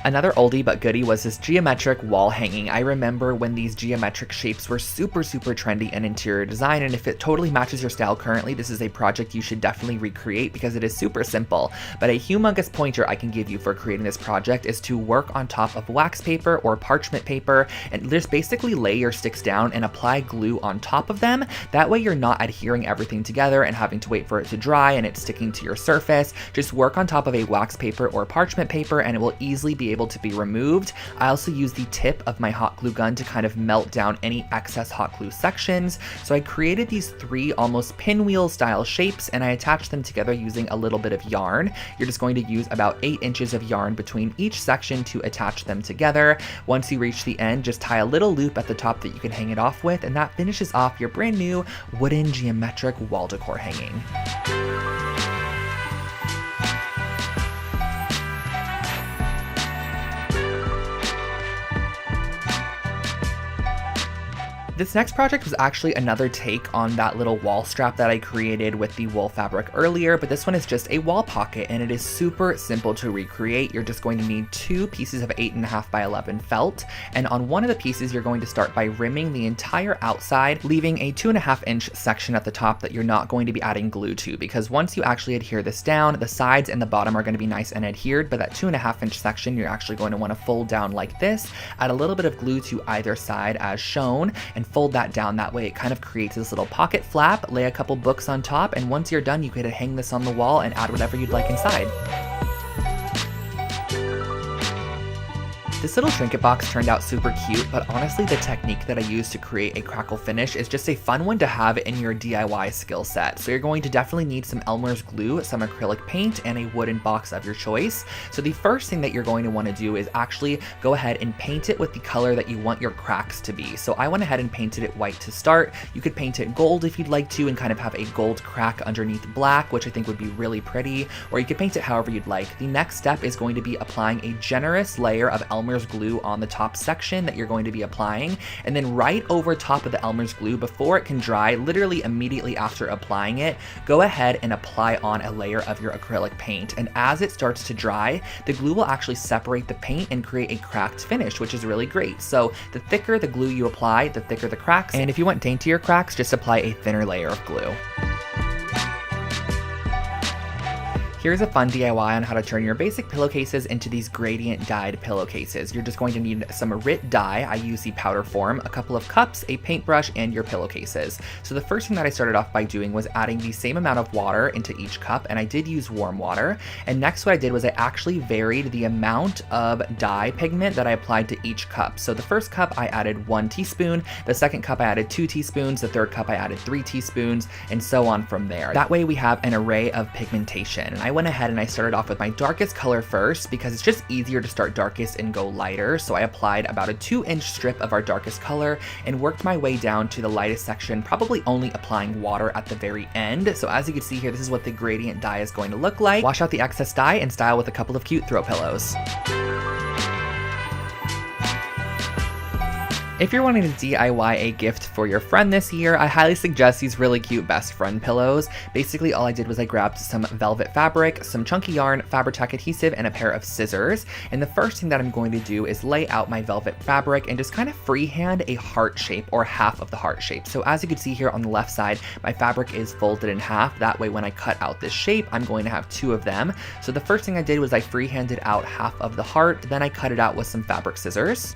Another oldie but goodie was this geometric wall hanging. I remember when these geometric shapes were super trendy in interior design, and if it totally matches your style currently, this is a project you should definitely recreate because it is super simple. But a humongous pointer I can give you for creating this project is to work on top of wax paper or parchment paper and just basically lay your sticks down and apply glue on top of them. That way you're not adhering everything together and having to wait for it to dry and it's sticking to your surface. Just work on top of a wax paper or parchment paper and it will easily be able to be removed. I also use the tip of my hot glue gun to kind of melt down any excess hot glue sections. So I created these 3 almost pinwheel style shapes and I attached them together using a little bit of yarn. You're just going to use about 8 inches of yarn between each section to attach them together. Once you reach the end, just tie a little loop at the top that you can hang it off with, and that finishes off your brand new wooden geometric wall decor hanging. This next project was actually another take on that little wall strap that I created with the wool fabric earlier, but this one is just a wall pocket and it is super simple to recreate. You're just going to need 2 pieces of 8.5 by 11 felt, and on one of the pieces you're going to start by rimming the entire outside, leaving a 2.5 inch section at the top that you're not going to be adding glue to, because once you actually adhere this down, the sides and the bottom are going to be nice and adhered, but that 2.5 inch section you're actually going to want to fold down like this, add a little bit of glue to either side as shown, and fold that down. That way it kind of creates this little pocket flap, lay a couple books on top, and once you're done you could hang this on the wall and add whatever you'd like inside. This little trinket box turned out super cute, but honestly the technique that I used to create a crackle finish is just a fun one to have in your DIY skill set. So you're going to definitely need some Elmer's glue, some acrylic paint, and a wooden box of your choice. So the first thing that you're going to want to do is actually go ahead and paint it with the color that you want your cracks to be. So I went ahead and painted it white to start. You could paint it gold if you'd like to and kind of have a gold crack underneath black, which I think would be really pretty, or you could paint it however you'd like. The next step is going to be applying a generous layer of Elmer's glue on the top section that you're going to be applying, and then right over top of the Elmer's glue before it can dry, literally immediately after applying it, go ahead and apply on a layer of your acrylic paint, and as it starts to dry, the glue will actually separate the paint and create a cracked finish, which is really great. So the thicker the glue you apply, the thicker the cracks, and if you want daintier cracks, just apply a thinner layer of glue. Here's a fun DIY on how to turn your basic pillowcases into these gradient dyed pillowcases. You're just going to need some RIT dye. I use the powder form, a couple of cups, a paintbrush, and your pillowcases. So the first thing that I started off by doing was adding the same amount of water into each cup, and I did use warm water. And next what I did was I actually varied the amount of dye pigment that I applied to each cup. So the first cup I added 1 teaspoon, the second cup I added 2 teaspoons, the third cup I added 3 teaspoons, and so on from there. That way we have an array of pigmentation. And I went ahead and I started off with my darkest color first because it's just easier to start darkest and go lighter. So I applied about a 2-inch strip of our darkest color and worked my way down to the lightest section, probably only applying water at the very end. So as you can see here, this is what the gradient dye is going to look like. Wash out the excess dye and style with a couple of cute throw pillows. If you're wanting to DIY a gift for your friend this year, I highly suggest these really cute best friend pillows. Basically, all I did was I grabbed some velvet fabric, some chunky yarn, Fabri-Tac adhesive, and a pair of scissors. And the first thing that I'm going to do is lay out my velvet fabric and just kind of freehand a heart shape or half of the heart shape. So as you can see here on the left side, my fabric is folded in half. That way when I cut out this shape, I'm going to have 2 of them. So the first thing I did was I freehanded out half of the heart, then I cut it out with some fabric scissors.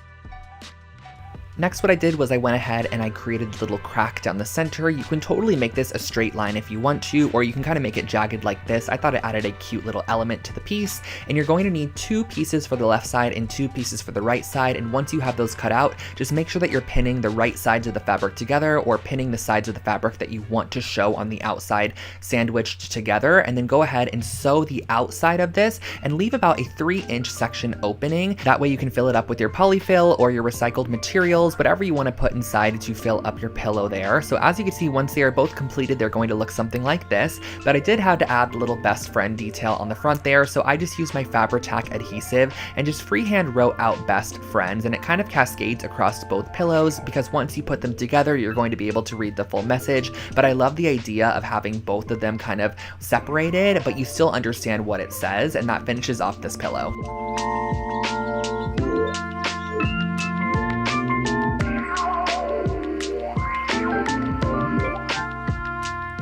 Next, what I did was I went ahead and I created a little crack down the center. You can totally make this a straight line if you want to, or you can kind of make it jagged like this. I thought it added a cute little element to the piece. And you're going to need 2 pieces for the left side and 2 pieces for the right side. And once you have those cut out, just make sure that you're pinning the right sides of the fabric together, or pinning the sides of the fabric that you want to show on the outside sandwiched together. And then go ahead and sew the outside of this and leave about a 3-inch section opening. That way you can fill it up with your polyfill or your recycled materials, whatever you want to put inside to fill up your pillow there. So as you can see, once they are both completed, they're going to look something like this, but I did have to add a little best friend detail on the front there. So I just used my Fabri-Tac adhesive and just freehand wrote out best friends, and it kind of cascades across both pillows because once you put them together, you're going to be able to read the full message. But I love the idea of having both of them kind of separated, but you still understand what it says, and that finishes off this pillow.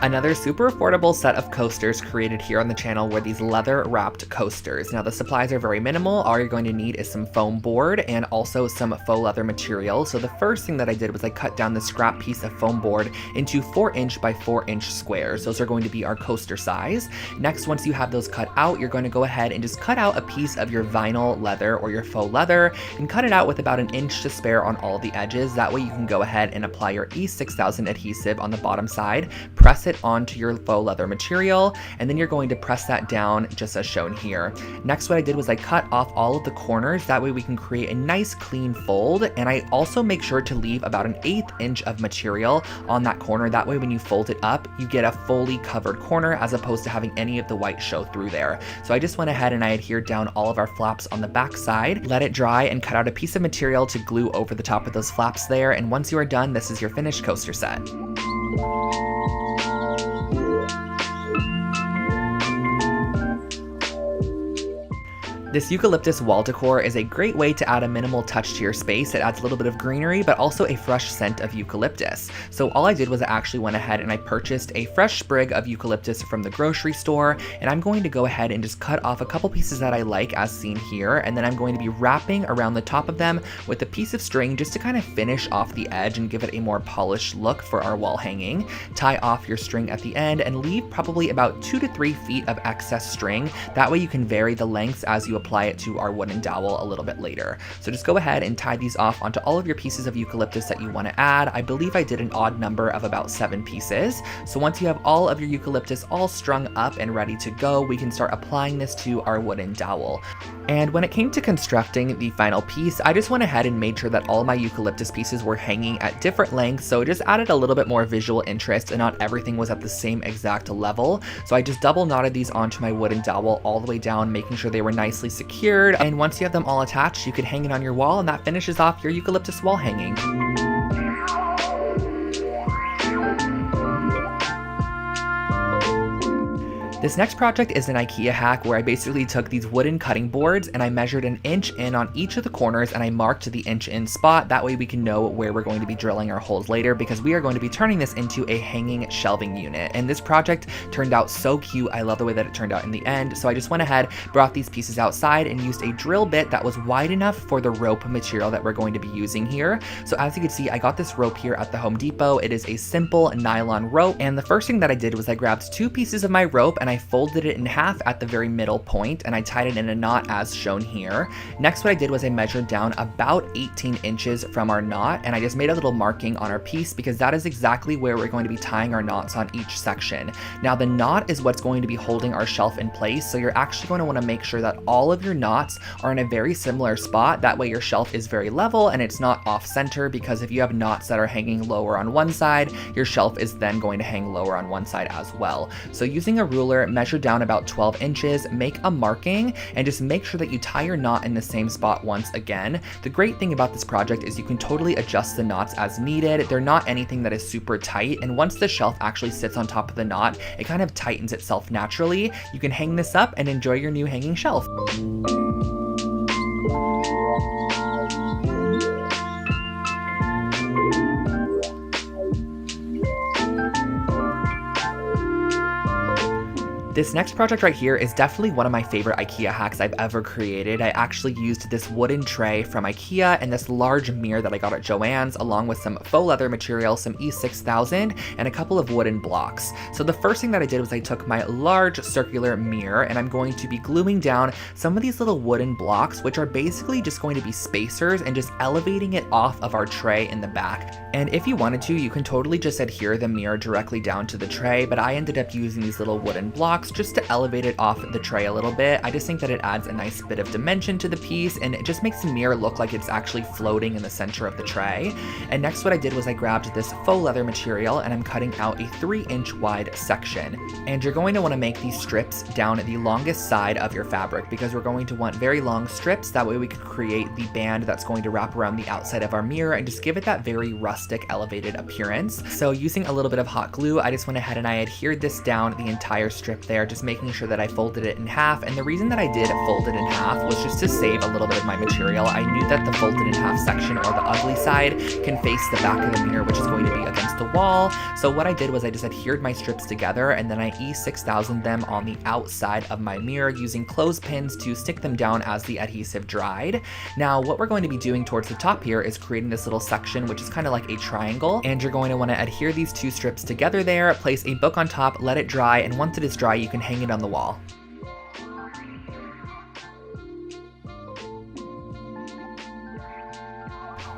Another super affordable set of coasters created here on the channel were these leather wrapped coasters. Now the supplies are very minimal. All you're going to need is some foam board and also some faux leather material. So the first thing that I did was I cut down the scrap piece of foam board into 4-inch by 4-inch squares. Those are going to be our coaster size. Next, once you have those cut out, you're going to go ahead and just cut out a piece of your vinyl leather or your faux leather and cut it out with about 1 inch to spare on all the edges. That way you can go ahead and apply your E6000 adhesive on the bottom side, press it onto your faux leather material, and then you're going to press that down just as shown here. Next, what I did was I cut off all of the corners. That way we can create a nice clean fold, and I also make sure to leave about 1/8 inch of material on that corner. That way when you fold it up, you get a fully covered corner as opposed to having any of the white show through there. So I just went ahead and I adhered down all of our flaps on the back side, let it dry, and cut out a piece of material to glue over the top of those flaps there. And once you are done, this is your finished coaster set. This eucalyptus wall decor is a great way to add a minimal touch to your space. It adds a little bit of greenery, but also a fresh scent of eucalyptus. So all I did was I actually went ahead and I purchased a fresh sprig of eucalyptus from the grocery store, and I'm going to go ahead and just cut off a couple pieces that I like as seen here, and then I'm going to be wrapping around the top of them with a piece of string just to kind of finish off the edge and give it a more polished look for our wall hanging. Tie off your string at the end and leave probably about 2 to 3 feet of excess string. That way you can vary the lengths as you apply it to our wooden dowel a little bit later. So just go ahead and tie these off onto all of your pieces of eucalyptus that you want to add. I believe I did an odd number of about 7 pieces. So once you have all of your eucalyptus all strung up and ready to go, we can start applying this to our wooden dowel. And when it came to constructing the final piece, I just went ahead and made sure that all my eucalyptus pieces were hanging at different lengths, so it just added a little bit more visual interest and not everything was at the same exact level. So I just double knotted these onto my wooden dowel all the way down, making sure they were nicely secured. And once you have them all attached, you can hang it on your wall, and that finishes off your eucalyptus wall hanging. This next project is an IKEA hack where I basically took these wooden cutting boards and I measured 1 inch in on each of the corners and I marked the inch in spot. That way we can know where we're going to be drilling our holes later, because we are going to be turning this into a hanging shelving unit. And this project turned out so cute. I love the way that it turned out in the end. So I just went ahead, brought these pieces outside and used a drill bit that was wide enough for the rope material that we're going to be using here. So as you can see, I got this rope here at the Home Depot. It is a simple nylon rope. And the first thing that I did was I grabbed 2 pieces of my rope and I folded it in half at the very middle point and I tied it in a knot as shown here. Next, what I did was I measured down about 18 inches from our knot and I just made a little marking on our piece because that is exactly where we're going to be tying our knots on each section. Now the knot is what's going to be holding our shelf in place, so you're actually going to want to make sure that all of your knots are in a very similar spot. That way your shelf is very level and it's not off center, because if you have knots that are hanging lower on one side, your shelf is then going to hang lower on one side as well. So using a ruler, measure down about 12 inches, make a marking, and just make sure that you tie your knot in the same spot once again. The great thing about this project is you can totally adjust the knots as needed. They're not anything that is super tight, and once the shelf actually sits on top of the knot, it kind of tightens itself naturally. You can hang this up and enjoy your new hanging shelf. This next project right here is definitely one of my favorite IKEA hacks I've ever created. I actually used this wooden tray from IKEA and this large mirror that I got at Joann's, along with some faux leather material, some E6000, and a couple of wooden blocks. So the first thing that I did was I took my large circular mirror and I'm going to be gluing down some of these little wooden blocks, which are basically just going to be spacers, and just elevating it off of our tray in the back. And if you wanted to, you can totally just adhere the mirror directly down to the tray, but I ended up using these little wooden blocks just to elevate it off the tray a little bit. I just think that it adds a nice bit of dimension to the piece, and it just makes the mirror look like it's actually floating in the center of the tray. And next what I did was I grabbed this faux leather material and I'm cutting out a 3-inch wide section. And you're going to want to make these strips down the longest side of your fabric, because we're going to want very long strips. That way we can create the band that's going to wrap around the outside of our mirror and just give it that very rustic, elevated appearance. So using a little bit of hot glue, I just went ahead and I adhered this down the entire strip there, just making sure that I folded it in half. And the reason that I did fold it in half was just to save a little bit of my material. I knew that the folded in half section, or the ugly side, can face the back of the mirror, which is going to be against the wall. So what I did was I just adhered my strips together, and then I E6000 them on the outside of my mirror using clothespins to stick them down as the adhesive dried. Now what we're going to be doing towards the top here is creating this little section, which is kind of like a triangle, and you're going to want to adhere these two strips together there, place a book on top, let it dry, and once it is dry you can hang it on the wall.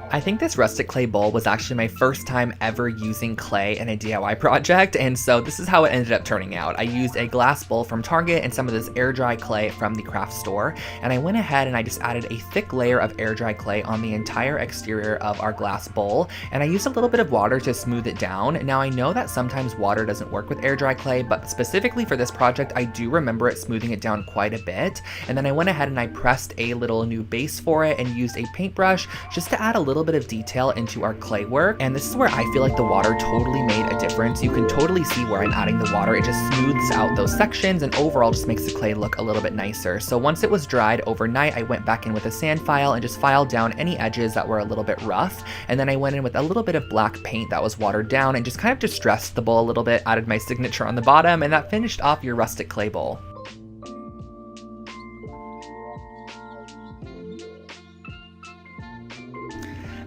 I think this rustic clay bowl was actually my first time ever using clay in a DIY project, and so this is how it ended up turning out. I used a glass bowl from Target and some of this air dry clay from the craft store, and I went ahead and I just added a thick layer of air dry clay on the entire exterior of our glass bowl, and I used a little bit of water to smooth it down. Now I know that sometimes water doesn't work with air dry clay, but specifically for this project I do remember it smoothing it down quite a bit. And then I went ahead and I pressed a little new base for it and used a paintbrush just to add a little bit of detail into our clay work. And this is where I feel like the water totally made a difference. You can totally see where I'm adding the water. It just smooths out those sections and overall just makes the clay look a little bit nicer. So once it was dried overnight, I went back in with a sand file and just filed down any edges that were a little bit rough. And then I went in with a little bit of black paint that was watered down and just kind of distressed the bowl a little bit, added my signature on the bottom, and that finished off your rustic clay bowl.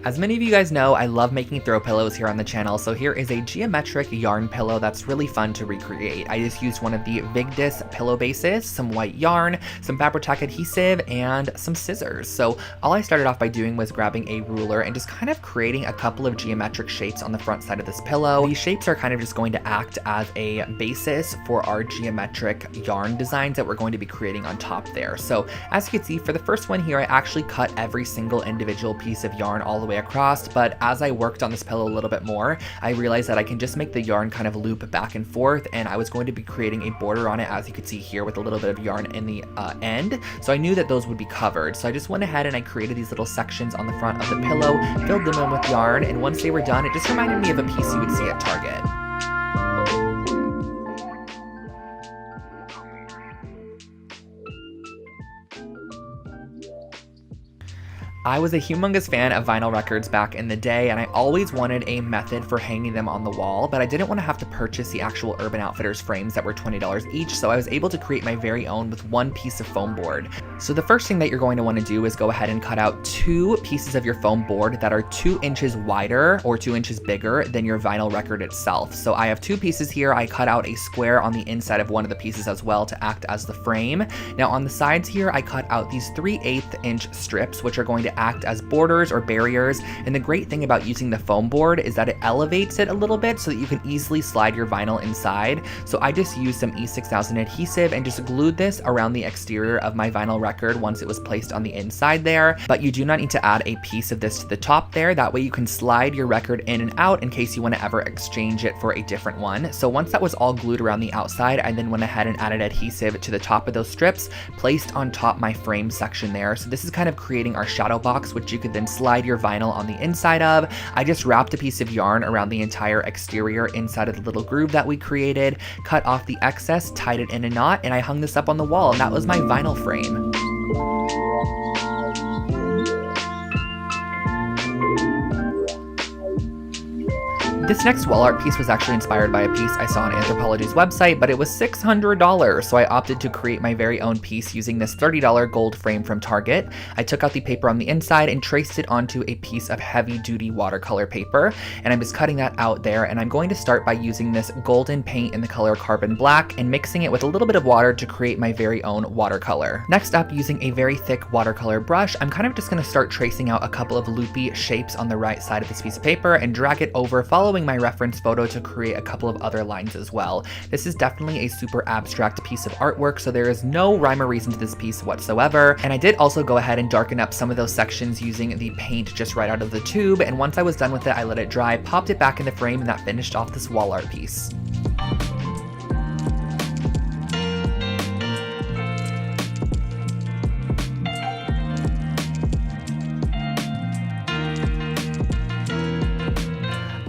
As many of you guys know, I love making throw pillows here on the channel, so here is a geometric yarn pillow that's really fun to recreate. I just used one of the Vigdis pillow bases, some white yarn, some Fabri-Tac adhesive, and some scissors. So all I started off by doing was grabbing a ruler and just kind of creating a couple of geometric shapes on the front side of this pillow. These shapes are kind of just going to act as a basis for our geometric yarn designs that we're going to be creating on top there. So as you can see, for the first one here, I actually cut every single individual piece of yarn all the way across, but as I worked on this pillow a little bit more, I realized that I can just make the yarn kind of loop back and forth, and I was going to be creating a border on it, as you can see here, with a little bit of yarn in the end. So I knew that those would be covered. So I just went ahead and I created these little sections on the front of the pillow, filled them in with yarn, and once they were done, it just reminded me of a piece you would see at Target. I was a humongous fan of vinyl records back in the day, and I always wanted a method for hanging them on the wall, but I didn't want to have to purchase the actual Urban Outfitters frames that were $20 each, so I was able to create my very own with one piece of foam board. So the first thing that you're going to want to do is go ahead and cut out 2 pieces of your foam board that are 2 inches wider or 2 inches bigger than your vinyl record itself. So I have 2 pieces here. I cut out a square on the inside of one of the pieces as well to act as the frame. Now on the sides here, I cut out these 3/8 inch strips, which are going to act as borders or barriers. And the great thing about using the foam board is that it elevates it a little bit so that you can easily slide your vinyl inside. So I just used some E6000 adhesive and just glued this around the exterior of my vinyl record once it was placed on the inside there. But you do not need to add a piece of this to the top there. That way you can slide your record in and out in case you want to ever exchange it for a different one. So once that was all glued around the outside, I then went ahead and added adhesive to the top of those strips, placed on top my frame section there. So this is kind of creating our shadow box, which you could then slide your vinyl on the inside of. I just wrapped a piece of yarn around the entire exterior inside of the little groove that we created, cut off the excess, tied it in a knot, and I hung this up on the wall, and that was my vinyl frame. This next wall art piece was actually inspired by a piece I saw on Anthropologie's website, but it was $600, so I opted to create my very own piece using this $30 gold frame from Target. I took out the paper on the inside and traced it onto a piece of heavy-duty watercolor paper, and I'm just cutting that out there, and I'm going to start by using this golden paint in the color Carbon Black and mixing it with a little bit of water to create my very own watercolor. Next up, using a very thick watercolor brush, I'm kind of just going to start tracing out a couple of loopy shapes on the right side of this piece of paper and drag it over, following my reference photo to create a couple of other lines as well. This is definitely a super abstract piece of artwork, so there is no rhyme or reason to this piece whatsoever. And I did also go ahead and darken up some of those sections using the paint just right out of the tube, and once I was done with it, I let it dry, popped it back in the frame, and that finished off this wall art piece.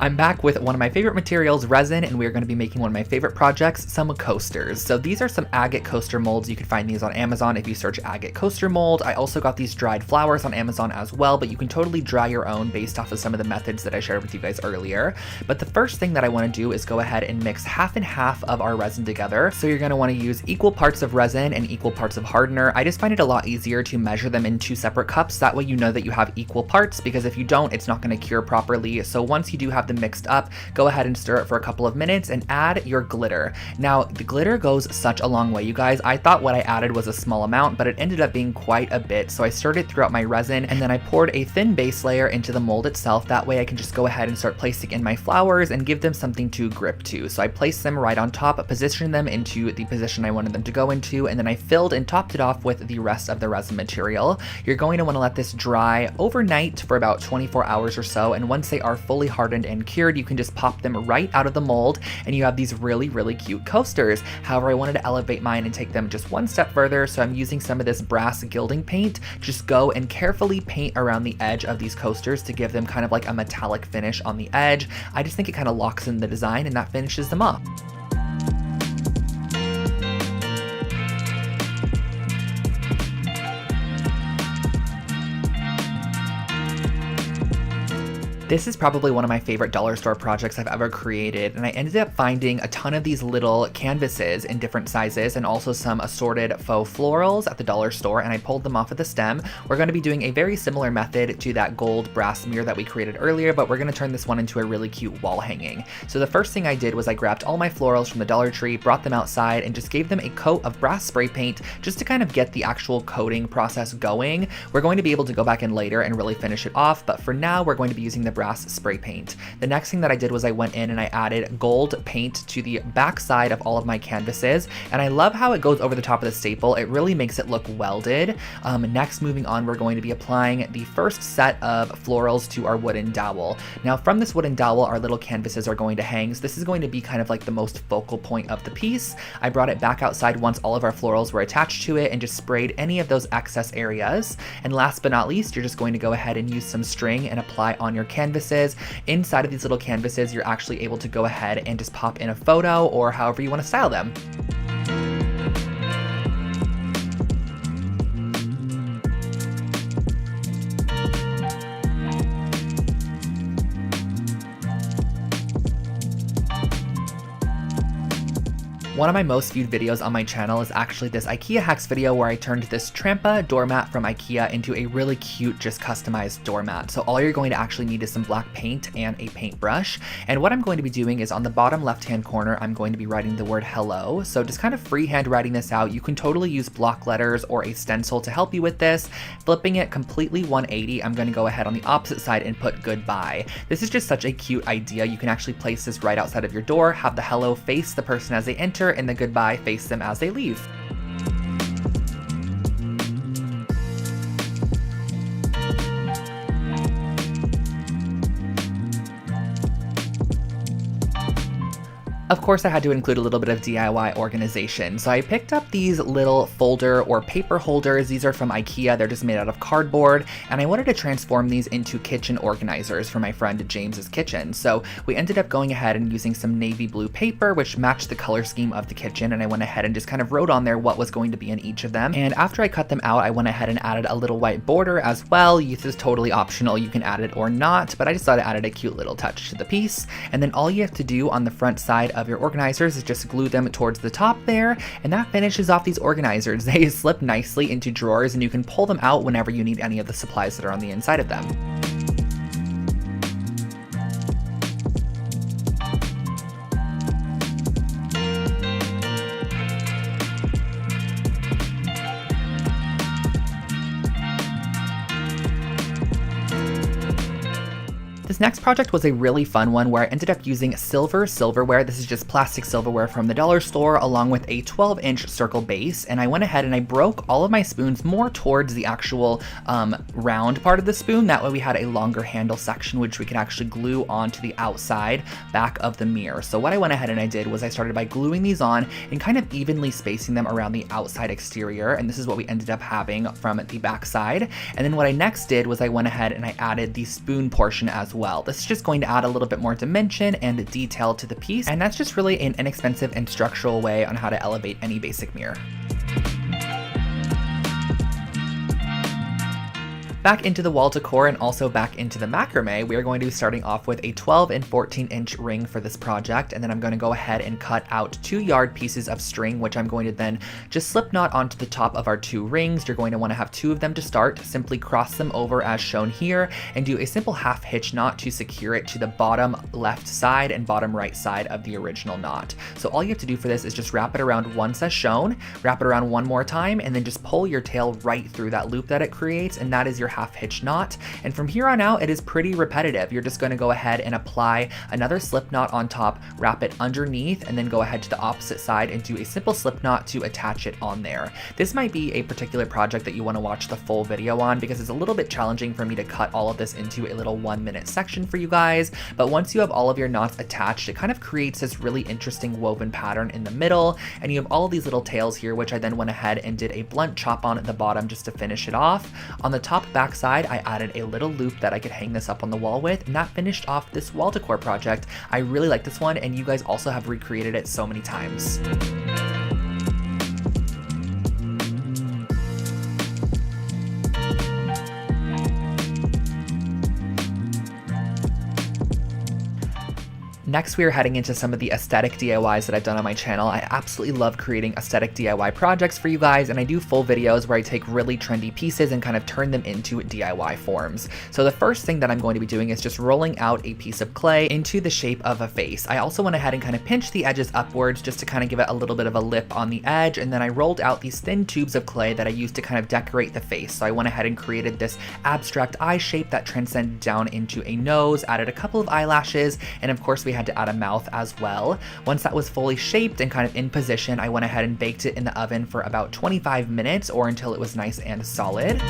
I'm back with one of my favorite materials, resin, and we're going to be making one of my favorite projects, some coasters. So these are some agate coaster molds. You can find these on Amazon if you search agate coaster mold. I also got these dried flowers on Amazon as well, but you can totally dry your own based off of some of the methods that I shared with you guys earlier. But the first thing that I want to do is go ahead and mix half and half of our resin together. So you're going to want to use equal parts of resin and equal parts of hardener. I just find it a lot easier to measure them in 2 separate cups. That way you know that you have equal parts, because if you don't, it's not going to cure properly. So once you do have them mixed up, go ahead and stir it for a couple of minutes and add your glitter. Now, the glitter goes such a long way, you guys. I thought what I added was a small amount, but it ended up being quite a bit. So I stirred it throughout my resin, and then I poured a thin base layer into the mold itself. That way I can just go ahead and start placing in my flowers and give them something to grip to. So I placed them right on top, positioned them into the position I wanted them to go into, and then I filled and topped it off with the rest of the resin material. You're going to want to let this dry overnight for about 24 hours or so, and once they are fully hardened and cured, you can just pop them right out of the mold, and you have these really, really cute coasters. However, I wanted to elevate mine and take them just one step further, so I'm using some of this brass gilding paint. Just go and carefully paint around the edge of these coasters to give them kind of like a metallic finish on the edge. I just think it kind of locks in the design, and that finishes them off. This is probably one of my favorite dollar store projects I've ever created, and I ended up finding a ton of these little canvases in different sizes and also some assorted faux florals at the dollar store, and I pulled them off of the stem. We're going to be doing a very similar method to that gold brass mirror that we created earlier, but we're going to turn this one into a really cute wall hanging. So the first thing I did was I grabbed all my florals from the Dollar Tree, brought them outside, and just gave them a coat of brass spray paint just to kind of get the actual coating process going. We're going to be able to go back in later and really finish it off, but for now we're going to be using the brass spray paint. The next thing that I did was I went in and I added gold paint to the back side of all of my canvases, and I love how it goes over the top of the staple. It really makes it look welded. Next, moving on, we're going to be applying the first set of florals to our wooden dowel. Now from this wooden dowel, our little canvases are going to hang, so this is going to be kind of like the most focal point of the piece. I brought it back outside once all of our florals were attached to it and just sprayed any of those excess areas. And last but not least, you're just going to go ahead and use some string and apply on your canvases. Inside of these little canvases, you're actually able to go ahead and just pop in a photo or however you want to style them. One of my most viewed videos on my channel is actually this IKEA hacks video where I turned this Trampa doormat from IKEA into a really cute, just customized doormat. So all you're going to actually need is some black paint and a paintbrush. And what I'm going to be doing is on the bottom left-hand corner, I'm going to be writing the word hello. So just kind of freehand writing this out. You can totally use block letters or a stencil to help you with this. Flipping it completely 180, I'm going to go ahead on the opposite side and put goodbye. This is just such a cute idea. You can actually place this right outside of your door, have the hello face the person as they enter, and the goodbye face them as they leave. Of course, I had to include a little bit of DIY organization. So I picked up these little folder or paper holders. These are from IKEA. They're just made out of cardboard. And I wanted to transform these into kitchen organizers for my friend James's kitchen. So we ended up going ahead and using some navy blue paper, which matched the color scheme of the kitchen. And I went ahead and just kind of wrote on there what was going to be in each of them. And after I cut them out, I went ahead and added a little white border as well. This is totally optional. You can add it or not, but I just thought it added a cute little touch to the piece. And then all you have to do on the front side of your organizers is just glue them towards the top there, and that finishes off these organizers. They slip nicely into drawers, and you can pull them out whenever you need any of the supplies that are on the inside of them. This next project was a really fun one where I ended up using silver silverware. This is just plastic silverware from the dollar store along with a 12-inch circle base, and I went ahead and I broke all of my spoons more towards the actual round part of the spoon. That way we had a longer handle section which we could actually glue onto the outside back of the mirror. So what I went ahead and I did was I started by gluing these on and kind of evenly spacing them around the outside exterior, and this is what we ended up having from the back side. And then what I next did was I went ahead and I added the spoon portion as well. This is just going to add a little bit more dimension and detail to the piece, and that's just really an inexpensive and structural way on how to elevate any basic mirror. Back into the wall decor and also back into the macrame, we are going to be starting off with a 12 and 14-inch ring for this project, and then I'm going to go ahead and cut out 2-yard pieces of string, which I'm going to then just slip knot onto the top of our 2 rings. You're going to want to have 2 of them to start. Simply cross them over as shown here and do a simple half hitch knot to secure it to the bottom left side and bottom right side of the original knot. So all you have to do for this is just wrap it around once as shown, wrap it around one more time, and then just pull your tail right through that loop that it creates, and that is your half hitch knot. And from here on out, it is pretty repetitive. You're just going to go ahead and apply another slip knot on top, wrap it underneath, and then go ahead to the opposite side and do a simple slip knot to attach it on there. This might be a particular project that you want to watch the full video on because it's a little bit challenging for me to cut all of this into a little 1-minute section for you guys. But once you have all of your knots attached, it kind of creates this really interesting woven pattern in the middle, and you have all of these little tails here, which I then went ahead and did a blunt chop on at the bottom just to finish it off. On the top back side, I added a little loop that I could hang this up on the wall with, and that finished off this wall decor project. I really like this one, and you guys also have recreated it so many times. Next, we are heading into some of the aesthetic DIYs that I've done on my channel. I absolutely love creating aesthetic DIY projects for you guys, and I do full videos where I take really trendy pieces and kind of turn them into DIY forms. So the first thing that I'm going to be doing is just rolling out a piece of clay into the shape of a face. I also went ahead and kind of pinched the edges upwards just to kind of give it a little bit of a lip on the edge, and then I rolled out these thin tubes of clay that I used to kind of decorate the face. So I went ahead and created this abstract eye shape that transcended down into a nose, added a couple of eyelashes, and of course we had to add a mouth as well. Once that was fully shaped and kind of in position, I went ahead and baked it in the oven for about 25 minutes or until it was nice and solid.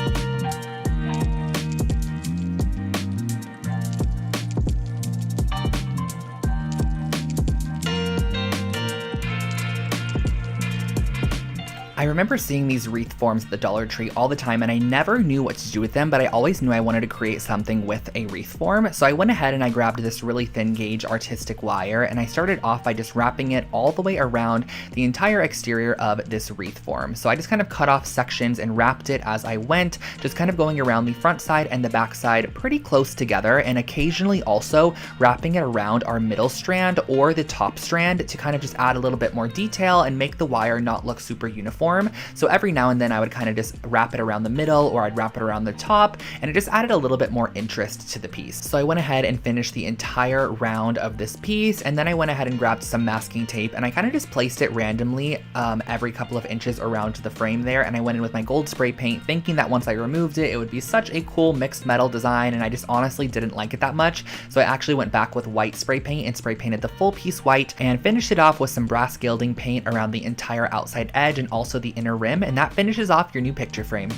I remember seeing these wreath forms at the Dollar Tree all the time, and I never knew what to do with them, but I always knew I wanted to create something with a wreath form. So I went ahead and I grabbed this really thin gauge artistic wire, and I started off by just wrapping it all the way around the entire exterior of this wreath form. So I just kind of cut off sections and wrapped it as I went, just kind of going around the front side and the back side pretty close together, and occasionally also wrapping it around our middle strand or the top strand to kind of just add a little bit more detail and make the wire not look super uniform. So every now and then I would kind of just wrap it around the middle, or I'd wrap it around the top, and it just added a little bit more interest to the piece. So I went ahead and finished the entire round of this piece, and then I went ahead and grabbed some masking tape, and I kind of just placed it randomly every couple of inches around the frame there, and I went in with my gold spray paint thinking that once I removed it, it would be such a cool mixed metal design, and I just honestly didn't like it that much. So I actually went back with white spray paint and spray painted the full piece white and finished it off with some brass gilding paint around the entire outside edge and also the inner rim, and that finishes off your new picture frame.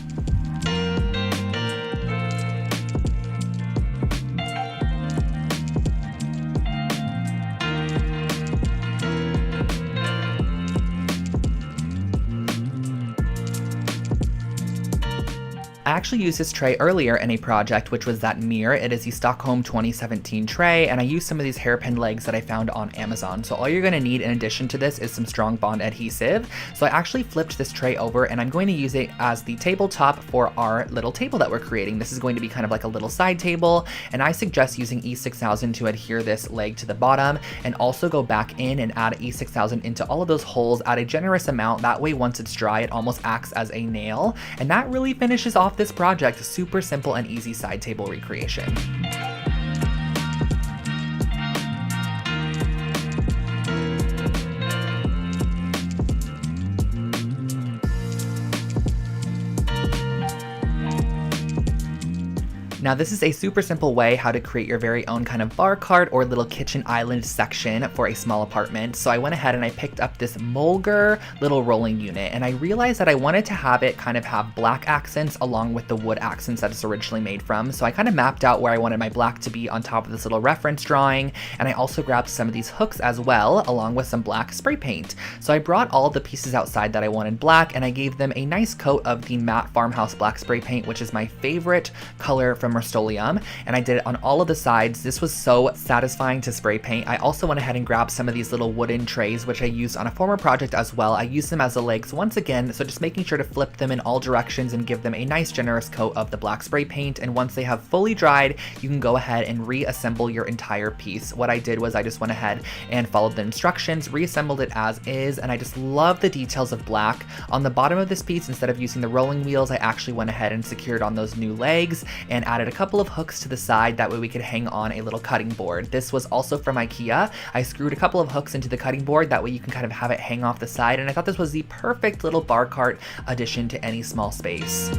I actually used this tray earlier in a project, which was that mirror. It is the Stockholm 2017 tray, and I used some of these hairpin legs that I found on Amazon. So all you're gonna need in addition to this is some strong bond adhesive. So I actually flipped this tray over, and I'm going to use it as the tabletop for our little table that we're creating. This is going to be kind of like a little side table, and I suggest using E6000 to adhere this leg to the bottom, and also go back in and add E6000 into all of those holes at a generous amount. That way, once it's dry, it almost acts as a nail, and that really finishes off this project. Super simple and easy side table recreation. Now this is a super simple way how to create your very own kind of bar cart or little kitchen island section for a small apartment. So I went ahead and I picked up this Mulger little rolling unit, and I realized that I wanted to have it kind of have black accents along with the wood accents that it's originally made from. So I kind of mapped out where I wanted my black to be on top of this little reference drawing, and I also grabbed some of these hooks as well, along with some black spray paint. So I brought all of the pieces outside that I wanted black, and I gave them a nice coat of the matte farmhouse black spray paint, which is my favorite color from Rust-Oleum, and I did it on all of the sides. This was so satisfying to spray paint. I also went ahead and grabbed some of these little wooden trays, which I used on a former project as well. I used them as the legs once again, so just making sure to flip them in all directions and give them a nice generous coat of the black spray paint. And once they have fully dried, you can go ahead and reassemble your entire piece. What I did was I just went ahead and followed the instructions, reassembled it as is, and I just love the details of black. On the bottom of this piece, instead of using the rolling wheels, I actually went ahead and secured on those new legs and added a couple of hooks to the side. That way we could hang on a little cutting board. This was also from IKEA. I screwed a couple of hooks into the cutting board. That way you can kind of have it hang off the side. And I thought this was the perfect little bar cart addition to any small space.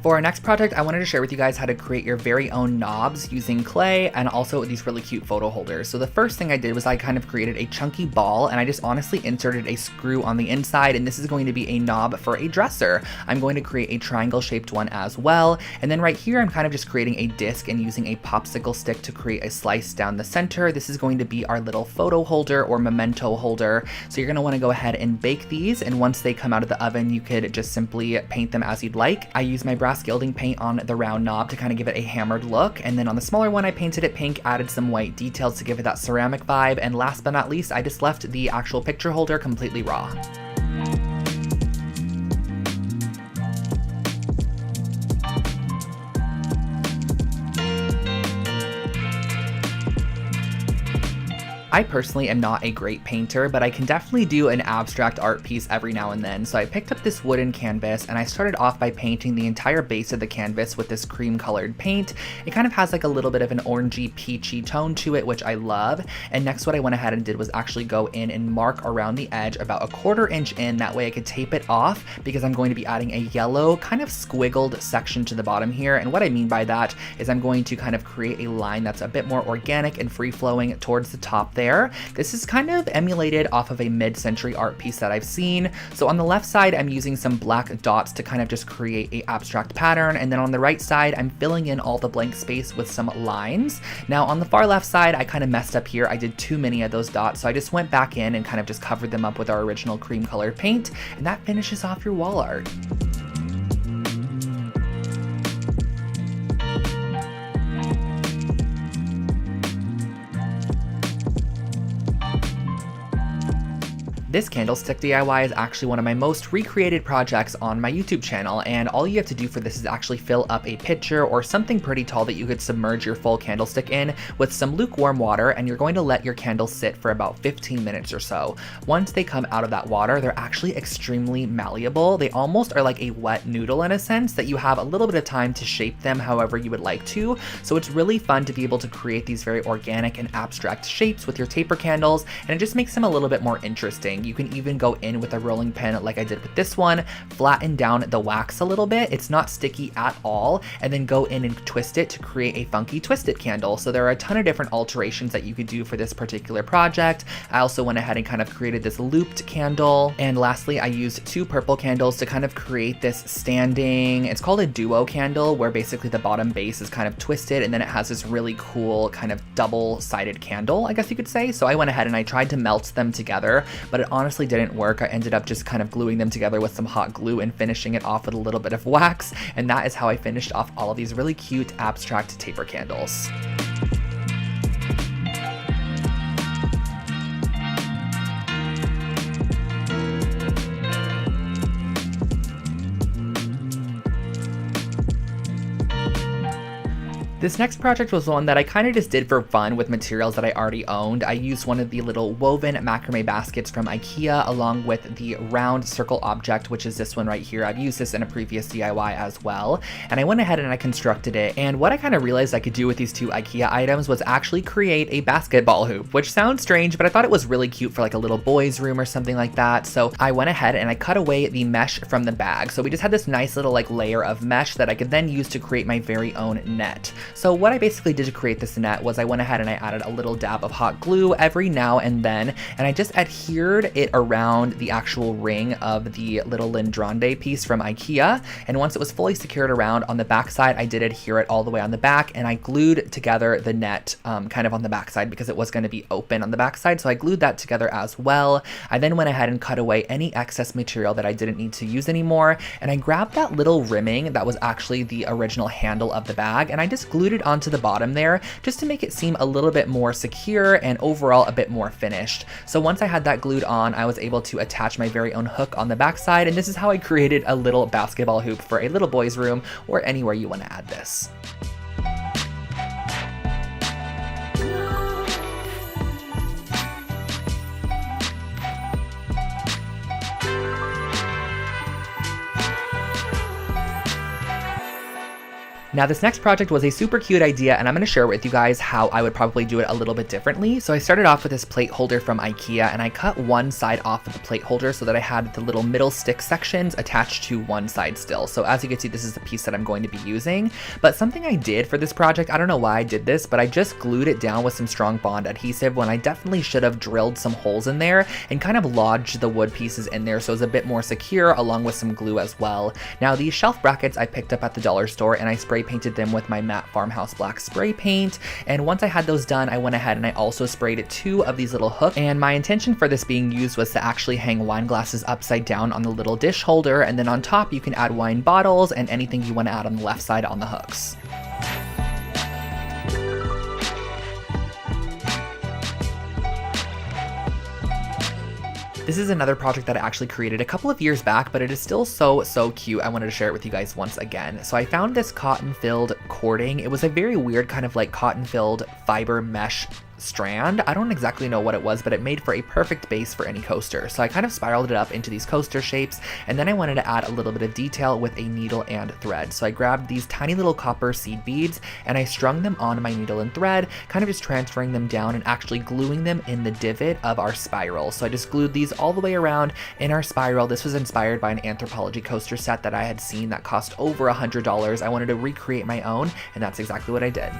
For our next project, I wanted to share with you guys how to create your very own knobs using clay and also these really cute photo holders. So the first thing I did was I kind of created a chunky ball, and I just honestly inserted a screw on the inside, and this is going to be a knob for a dresser. I'm going to create a triangle shaped one as well. And then right here, I'm kind of just creating a disc and using a popsicle stick to create a slice down the center. This is going to be our little photo holder or memento holder. So you're gonna wanna go ahead and bake these, and once they come out of the oven, you could just simply paint them as you'd like. I use my brass gilding paint on the round knob to kind of give it a hammered look, and then on the smaller one I painted it pink, added some white details to give it that ceramic vibe, and last but not least I just left the actual picture holder completely raw. I personally am not a great painter, but I can definitely do an abstract art piece every now and then. So I picked up this wooden canvas and I started off by painting the entire base of the canvas with this cream colored paint. It kind of has like a little bit of an orangey peachy tone to it, which I love. And next what I went ahead and did was actually go in and mark around the edge about a 1/4 inch in. That way I could tape it off, because I'm going to be adding a yellow kind of squiggled section to the bottom here. And what I mean by that is I'm going to kind of create a line that's a bit more organic and free flowing towards the top there. This is kind of emulated off of a mid-century art piece that I've seen. So on the left side, I'm using some black dots to kind of just create a abstract pattern. And then on the right side, I'm filling in all the blank space with some lines. Now on the far left side, I kind of messed up here. I did too many of those dots. So I just went back in and kind of just covered them up with our original cream colored paint. And that finishes off your wall art. This candlestick DIY is actually one of my most recreated projects on my YouTube channel, and all you have to do for this is actually fill up a pitcher or something pretty tall that you could submerge your full candlestick in with some lukewarm water, and you're going to let your candles sit for about 15 minutes or so. Once they come out of that water, they're actually extremely malleable. They almost are like a wet noodle in a sense that you have a little bit of time to shape them however you would like to. So it's really fun to be able to create these very organic and abstract shapes with your taper candles, and it just makes them a little bit more interesting. anything. You can even go in with a rolling pin like I did with this one, flatten down the wax a little bit, it's not sticky at all, and then go in and twist it to create a funky twisted candle. So there are a ton of different alterations that you could do for this particular project. I also went ahead and kind of created this looped candle. And lastly, I used 2 purple candles to kind of create this standing, it's called a duo candle, where basically the bottom base is kind of twisted and then it has this really cool kind of double-sided candle, I guess you could say. So I went ahead and I tried to melt them together, but it honestly didn't work. I ended up just kind of gluing them together with some hot glue and finishing it off with a little bit of wax. And that is how I finished off all of these really cute abstract taper candles. This next project was one that I kind of just did for fun with materials that I already owned. I used one of the little woven macrame baskets from IKEA along with the round circle object, which is this one right here. I've used this in a previous DIY as well. And I went ahead and I constructed it. And what I kind of realized I could do with these 2 IKEA items was actually create a basketball hoop, which sounds strange, but I thought it was really cute for like a little boy's room or something like that. So I went ahead and I cut away the mesh from the bag. So we just had this nice little like layer of mesh that I could then use to create my very own net. So what I basically did to create this net was I went ahead and I added a little dab of hot glue every now and then, and I just adhered it around the actual ring of the little Lindrande piece from IKEA. And once it was fully secured around on the back side, I did adhere it all the way on the back, and I glued together the net kind of on the back side because it was going to be open on the back side. So I glued that together as well. I then went ahead and cut away any excess material that I didn't need to use anymore. And I grabbed that little rimming that was actually the original handle of the bag, and I just glued it onto the bottom there just to make it seem a little bit more secure and overall a bit more finished. So once I had that glued on, I was able to attach my very own hook on the back side, and this is how I created a little basketball hoop for a little boy's room or anywhere you want to add this. Now this next project was a super cute idea, and I'm going to share with you guys how I would probably do it a little bit differently. So I started off with this plate holder from IKEA, and I cut one side off of the plate holder so that I had the little middle stick sections attached to one side still. So as you can see, this is the piece that I'm going to be using. But something I did for this project, I don't know why I did this, but I just glued it down with some strong bond adhesive when I definitely should have drilled some holes in there and kind of lodged the wood pieces in there so it was a bit more secure, along with some glue as well. Now these shelf brackets I picked up at the dollar store, and I spray painted them with my matte farmhouse black spray paint. And once I had those done, I went ahead and I also sprayed 2 of these little hooks. And my intention for this being used was to actually hang wine glasses upside down on the little dish holder, and then on top you can add wine bottles and anything you want to add on the left side on the hooks. This is another project that I actually created a couple of years back, but it is still so cute. I wanted to share it with you guys once again. So I found this cotton-filled cording. It was a very weird kind of like cotton-filled fiber mesh strand. I don't exactly know what it was, but it made for a perfect base for any coaster. So I kind of spiraled it up into these coaster shapes, and then I wanted to add a little bit of detail with a needle and thread. So I grabbed these tiny little copper seed beads and I strung them on my needle and thread, kind of just transferring them down and actually gluing them in the divot of our spiral. So I just glued these all the way around in our spiral. This was inspired by an Anthropology coaster set that I had seen that cost over $100. I wanted to recreate my own, and that's exactly what I did.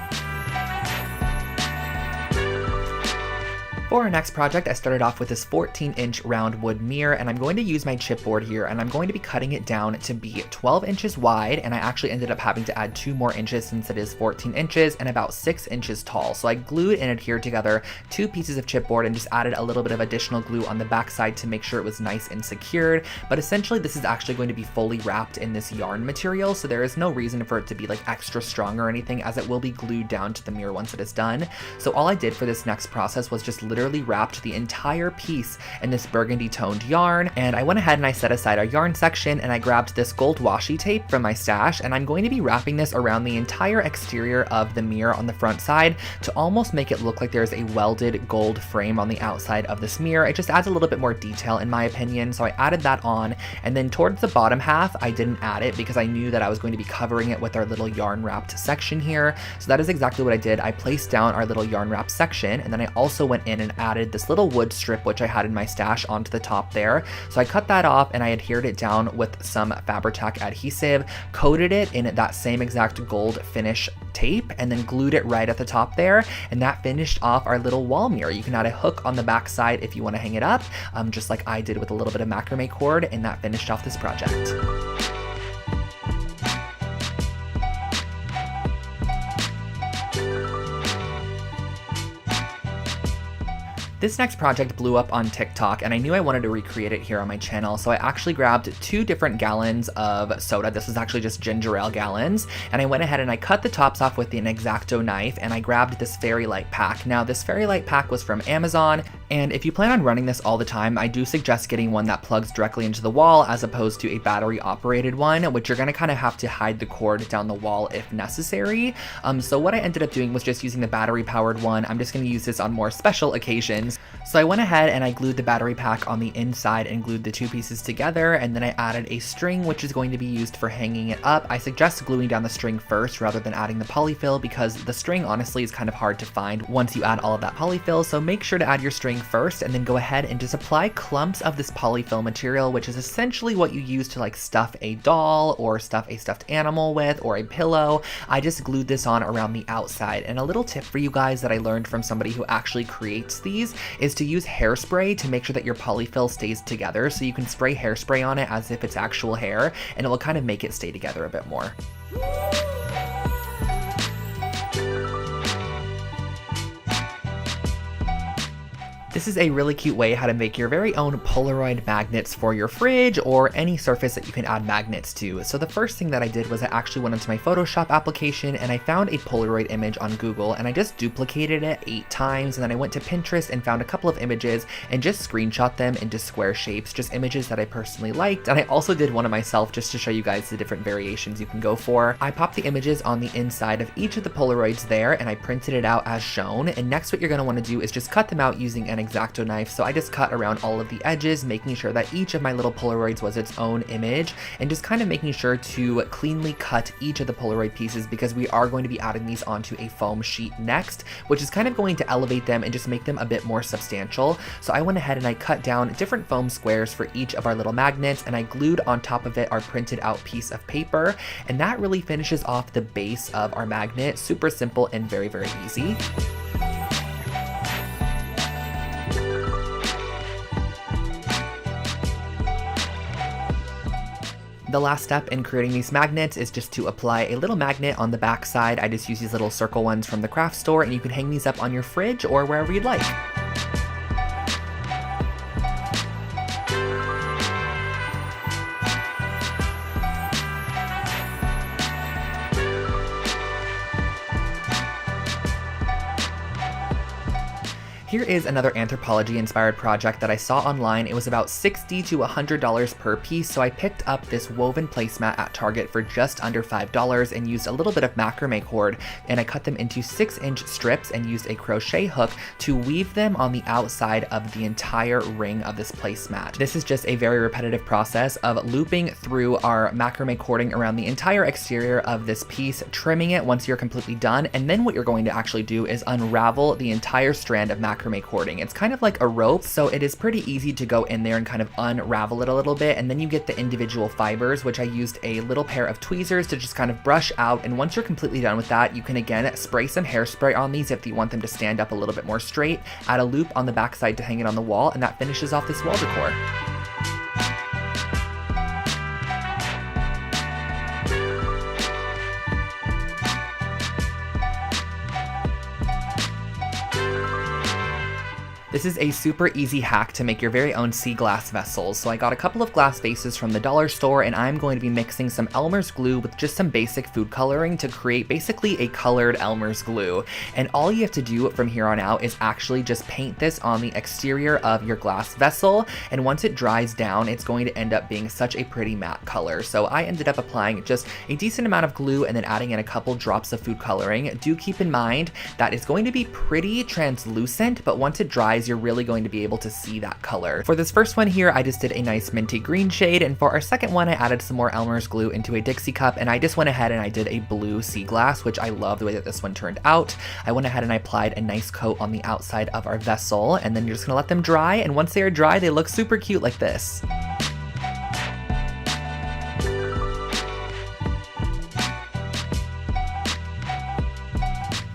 For our next project, I started off with this 14-inch round wood mirror, and I'm going to use my chipboard here, and I'm going to be cutting it down to be 12 inches wide, and I actually ended up having to add 2 more inches since it is 14 inches and about 6 inches tall. So I glued and adhered together 2 pieces of chipboard and just added a little bit of additional glue on the back side to make sure it was nice and secured. But essentially this is actually going to be fully wrapped in this yarn material, so there is no reason for it to be like extra strong or anything, as it will be glued down to the mirror once it is done. So all I did for this next process was just literally wrapped the entire piece in this burgundy toned yarn, and I went ahead and I set aside our yarn section, and I grabbed this gold washi tape from my stash, and I'm going to be wrapping this around the entire exterior of the mirror on the front side to almost make it look like there's a welded gold frame on the outside of this mirror. It just adds a little bit more detail in my opinion, so I added that on, and then towards the bottom half I didn't add it because I knew that I was going to be covering it with our little yarn wrapped section here. So that is exactly what I did. I placed down our little yarn wrap section, and then I also went in and added this little wood strip, which I had in my stash, onto the top there. So I cut that off and I adhered it down with some Fabri-Tac adhesive, coated it in that same exact gold finish tape, and then glued it right at the top there, and that finished off our little wall mirror. You can add a hook on the back side if you want to hang it up, just like I did with a little bit of macrame cord, and that finished off this project. This next project blew up on TikTok, and I knew I wanted to recreate it here on my channel, so I actually grabbed 2 different gallons of soda. This was actually just ginger ale gallons, and I went ahead and I cut the tops off with an X-Acto knife, and I grabbed this fairy light pack. Now, this fairy light pack was from Amazon, and if you plan on running this all the time, I do suggest getting one that plugs directly into the wall as opposed to a battery-operated one, which you're gonna kind of have to hide the cord down the wall if necessary. So what I ended up doing was just using the battery-powered one. I'm just gonna use this on more special occasions. So I went ahead and I glued the battery pack on the inside and glued the 2 pieces together, and then I added a string which is going to be used for hanging it up. I suggest gluing down the string first rather than adding the polyfill, because the string honestly is kind of hard to find once you add all of that polyfill, so make sure to add your string first and then go ahead and just apply clumps of this polyfill material, which is essentially what you use to like stuff a doll or stuff a stuffed animal with, or a pillow. I just glued this on around the outside. And a little tip for you guys that I learned from somebody who actually creates these is to use hairspray to make sure that your polyfill stays together. So you can spray hairspray on it as if it's actual hair, and it will kind of make it stay together a bit more. This is a really cute way how to make your very own Polaroid magnets for your fridge or any surface that you can add magnets to. So the first thing that I did was I actually went into my Photoshop application and I found a Polaroid image on Google, and I just duplicated it 8 times, and then I went to Pinterest and found a couple of images and just screenshot them into square shapes, just images that I personally liked. And I also did one of myself just to show you guys the different variations you can go for. I popped the images on the inside of each of the Polaroids there, and I printed it out as shown. And next what you're going to want to do is just cut them out using an X-Acto knife. So I just cut around all of the edges, making sure that each of my little Polaroids was its own image, and just kind of making sure to cleanly cut each of the Polaroid pieces, because we are going to be adding these onto a foam sheet next, which is kind of going to elevate them and just make them a bit more substantial. So I went ahead and I cut down different foam squares for each of our little magnets, and I glued on top of it our printed out piece of paper, and that really finishes off the base of our magnet. Super simple and very, very easy. The last step in creating these magnets is just to apply a little magnet on the back side. I just use these little circle ones from the craft store, and you can hang these up on your fridge or wherever you'd like. Here is another anthropology-inspired project that I saw online. It was about $60 to $100 per piece, so I picked up this woven placemat at Target for just under $5 and used a little bit of macrame cord, and I cut them into 6-inch strips and used a crochet hook to weave them on the outside of the entire ring of this placemat. This is just a very repetitive process of looping through our macrame cording around the entire exterior of this piece, trimming it once you're completely done, and then what you're going to actually do is unravel the entire strand of macrame cording. It's kind of like a rope, so it is pretty easy to go in there and kind of unravel it a little bit, and then you get the individual fibers, which I used a little pair of tweezers to just kind of brush out. And once you're completely done with that, you can again spray some hairspray on these if you want them to stand up a little bit more straight, add a loop on the back side to hang it on the wall, and that finishes off this wall decor. This is a super easy hack to make your very own sea glass vessels. So I got a couple of glass vases from the dollar store, and I'm going to be mixing some Elmer's glue with just some basic food coloring to create basically a colored Elmer's glue. And all you have to do from here on out is actually just paint this on the exterior of your glass vessel, and once it dries down, it's going to end up being such a pretty matte color. So I ended up applying just a decent amount of glue and then adding in a couple drops of food coloring. Do keep in mind that it's going to be pretty translucent, but once it dries eyes, you're really going to be able to see that color. For this first one here, I just did a nice minty green shade, and for our second one, I added some more Elmer's glue into a Dixie cup, and I just went ahead and I did a blue sea glass, which I love the way that this one turned out. I went ahead and I applied a nice coat on the outside of our vessel, and then you're just gonna let them dry, and once they are dry, they look super cute like this.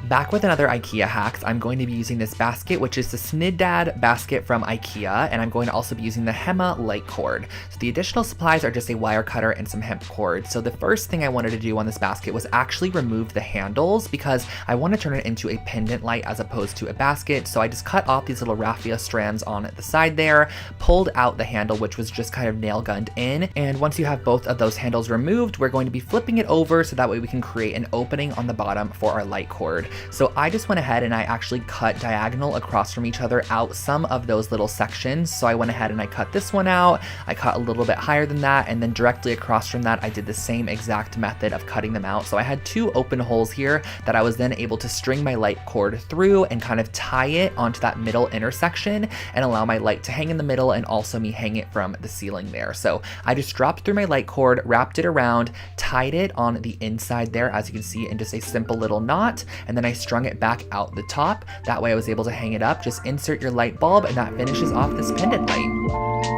Back with another IKEA hacks, I'm going to be using this basket, which is the Sniddad basket from IKEA, and I'm going to also be using the Hema light cord. So the additional supplies are just a wire cutter and some hemp cord. So the first thing I wanted to do on this basket was actually remove the handles because I want to turn it into a pendant light as opposed to a basket. So I just cut off these little raffia strands on the side there, pulled out the handle, which was just kind of nail gunned in. And once you have both of those handles removed, we're going to be flipping it over so that way we can create an opening on the bottom for our light cord. So I just went ahead and I actually cut diagonal across from each other out some of those little sections. So I went ahead and I cut this one out, I cut a little bit higher than that, and then directly across from that, I did the same exact method of cutting them out. So I had two open holes here that I was then able to string my light cord through and kind of tie it onto that middle intersection and allow my light to hang in the middle and also me hang it from the ceiling there. So I just dropped through my light cord, wrapped it around, tied it on the inside there, as you can see, in just a simple little knot, and then I strung it back out the top. That way I was able to hang it up. Just insert your light bulb and that finishes off this pendant light.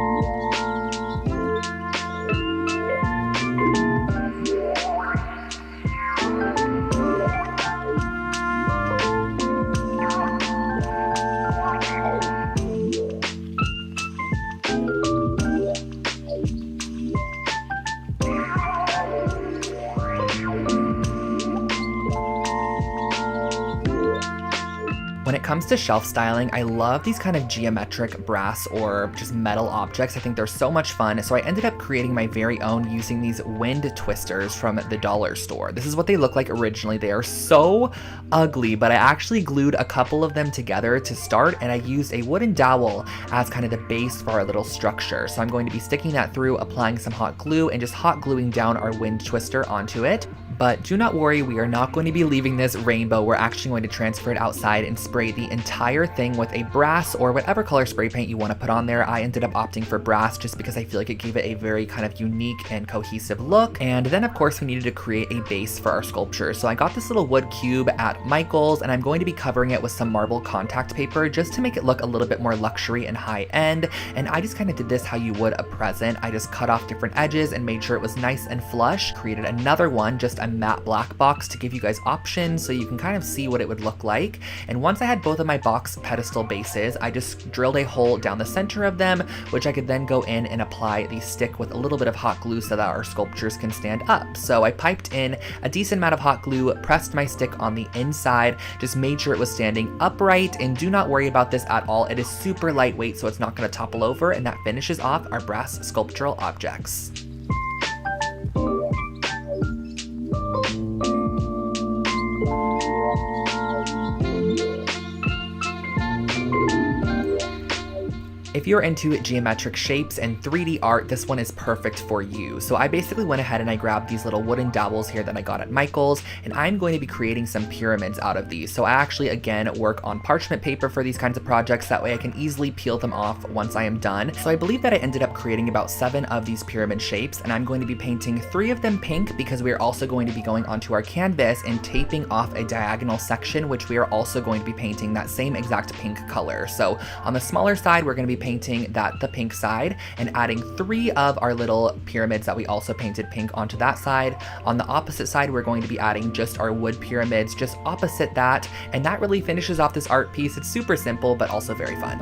When it comes to shelf styling, I love these kind of geometric brass or just metal objects. I think they're so much fun. So I ended up creating my very own using these wind twisters from the dollar store. This is what they look like originally. They are so ugly, but I actually glued a couple of them together to start, and I used a wooden dowel as kind of the base for our little structure. So I'm going to be sticking that through, applying some hot glue, and just hot gluing down our wind twister onto it. But do not worry, we are not going to be leaving this rainbow. We're actually going to transfer it outside and spray the entire thing with a brass or whatever color spray paint you want to put on there. I ended up opting for brass just because I feel like it gave it a very kind of unique and cohesive look. And then of course we needed to create a base for our sculpture. So I got this little wood cube at Michael's, and I'm going to be covering it with some marble contact paper just to make it look a little bit more luxury and high end. And I just kind of did this how you would a present. I just cut off different edges and made sure it was nice and flush. Created another one, just a matte black box to give you guys options so you can kind of see what it would look like. And once I had both of my box pedestal bases, I just drilled a hole down the center of them, which I could then go in and apply the stick with a little bit of hot glue so that our sculptures can stand up. So I piped in a decent amount of hot glue, pressed my stick on the inside, just made sure it was standing upright, and do not worry about this at all. It is super lightweight, so it's not going to topple over, and that finishes off our brass sculptural objects. If you're into geometric shapes and 3D art, this one is perfect for you. So I basically went ahead and I grabbed these little wooden dowels here that I got at Michael's, and I'm going to be creating some pyramids out of these. So I actually, again, work on parchment paper for these kinds of projects. That way I can easily peel them off once I am done. So I believe that I ended up creating about 7 of these pyramid shapes, and I'm going to be painting 3 of them pink because we are also going to be going onto our canvas and taping off a diagonal section, which we are also going to be painting that same exact pink color. So on the smaller side, we're going to be painting the pink side and adding 3 of our little pyramids that we also painted pink onto that side. On the opposite side, we're going to be adding just our wood pyramids just opposite that, and that really finishes off this art piece. It's super simple, but also very fun.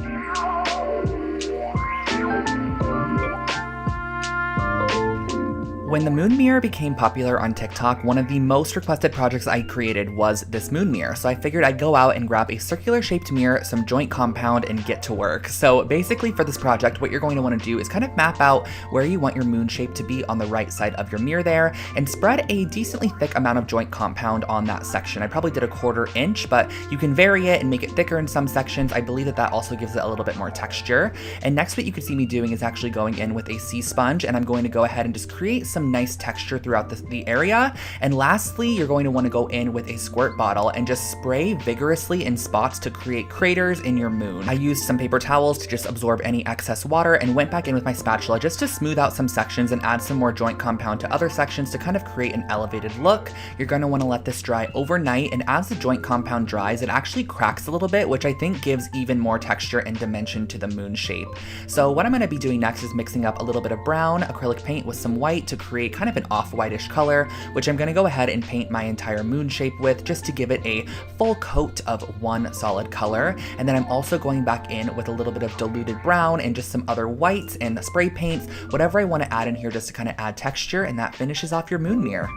When the moon mirror became popular on TikTok, one of the most requested projects I created was this moon mirror. So I figured I'd go out and grab a circular shaped mirror, some joint compound, and get to work. So basically for this project, what you're going to want to do is kind of map out where you want your moon shape to be on the right side of your mirror there, and spread a decently thick amount of joint compound on that section. I probably did a 1/4 inch, but you can vary it and make it thicker in some sections. I believe that that also gives it a little bit more texture. And next, what you could see me doing is actually going in with a sea sponge, and I'm going to go ahead and just create some some nice texture throughout the area. And lastly, you're going to want to go in with a squirt bottle and just spray vigorously in spots to create craters in your moon. I used some paper towels to just absorb any excess water and went back in with my spatula just to smooth out some sections and add some more joint compound to other sections to kind of create an elevated look. You're going to want to let this dry overnight, and as the joint compound dries, it actually cracks a little bit, which I think gives even more texture and dimension to the moon shape. So what I'm going to be doing next is mixing up a little bit of brown acrylic paint with some white to create kind of an off-whitish color, which I'm going to go ahead and paint my entire moon shape with just to give it a full coat of one solid color. And then I'm also going back in with a little bit of diluted brown and just some other whites and spray paints, whatever I want to add in here just to kind of add texture, and that finishes off your moon mirror.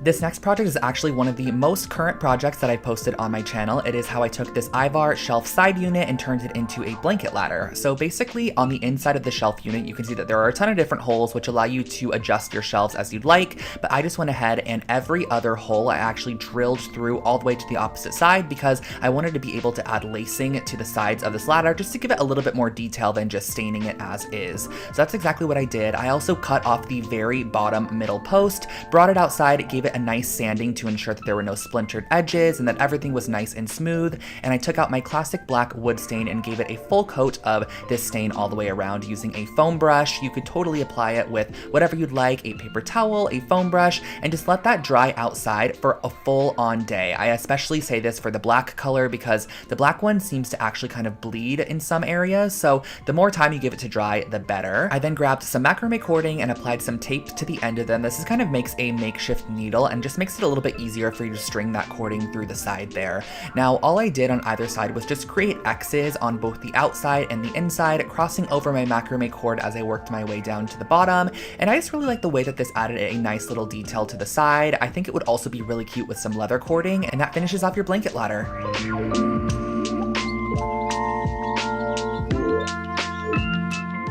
This next project is actually one of the most current projects that I posted on my channel. It is how I took this Ivar shelf side unit and turned it into a blanket ladder. So basically on the inside of the shelf unit, you can see that there are a ton of different holes which allow you to adjust your shelves as you'd like, but I just went ahead and every other hole I actually drilled through all the way to the opposite side because I wanted to be able to add lacing to the sides of this ladder just to give it a little bit more detail than just staining it as is. So that's exactly what I did. I also cut off the very bottom middle post, brought it outside, gave it a nice sanding to ensure that there were no splintered edges and that everything was nice and smooth, and I took out my classic black wood stain and gave it a full coat of this stain all the way around using a foam brush. You could totally apply it with whatever you'd like, a paper towel, a foam brush, and just let that dry outside for a full-on day. I especially say this for the black color because the black one seems to actually kind of bleed in some areas, so the more time you give it to dry, the better. I then grabbed some macrame cording and applied some tape to the end of them. This kind of makes a makeshift needle and just makes it a little bit easier for you to string that cording through the side there. Now, all I did on either side was just create X's on both the outside and the inside, crossing over my macrame cord as I worked my way down to the bottom, and I just really like the way that this added a nice little detail to the side. I think it would also be really cute with some leather cording, and that finishes off your blanket ladder.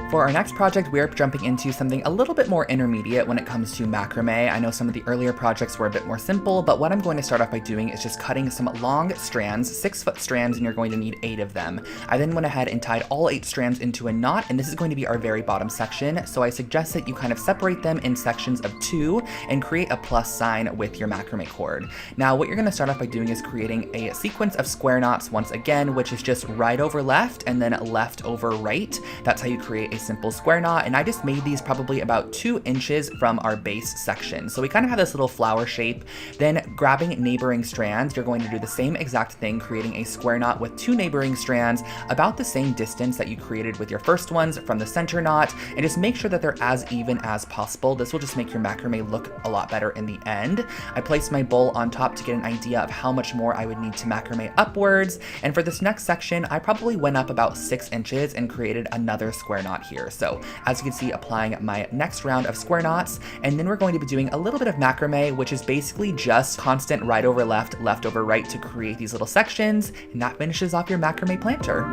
For our next project, we are jumping into something a little bit more intermediate when it comes to macrame. I know some of the earlier projects were a bit more simple, but what I'm going to start off by doing is just cutting some long strands, 6-foot strands, and you're going to need 8 of them. I then went ahead and tied all 8 strands into a knot, and this is going to be our very bottom section, so I suggest that you kind of separate them in sections of 2 and create a plus sign with your macrame cord. Now, what you're going to start off by doing is creating a sequence of square knots once again, which is just right over left and then left over right. That's how you create a simple square knot, and I just made these probably about 2 inches from our base section. So we kind of have this little flower shape. Then grabbing neighboring strands, you're going to do the same exact thing, creating a square knot with 2 neighboring strands about the same distance that you created with your first ones from the center knot, and just make sure that they're as even as possible. This will just make your macrame look a lot better in the end. I placed my bowl on top to get an idea of how much more I would need to macrame upwards, and for this next section, I probably went up about 6 inches and created another square knot here. So as you can see, applying my next round of square knots, and then we're going to be doing a little bit of macrame, which is basically just constant right over left, left over right to create these little sections, and that finishes off your macrame planter.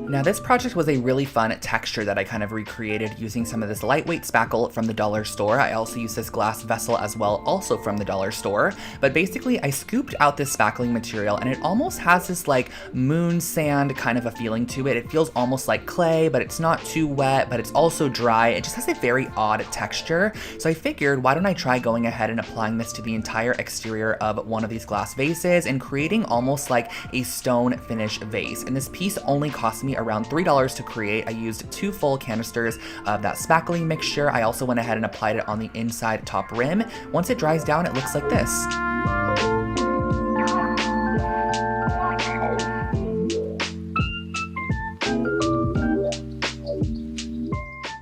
Now this project was a really fun texture that I kind of recreated using some of this lightweight spackle from the dollar store. I also used this glass vessel as well, also from the dollar store. But basically I scooped out this spackling material and it almost has this like moon sand kind of a feeling to it. It feels almost like clay, but it's not too wet, but it's also dry. It just has a very odd texture. So I figured, why don't I try going ahead and applying this to the entire exterior of one of these glass vases and creating almost like a stone finish vase. And this piece only cost me around $3 to create. I used 2 full canisters of that spackling mixture. I also went ahead and applied it on the inside top rim. Once it dries down, it looks like this.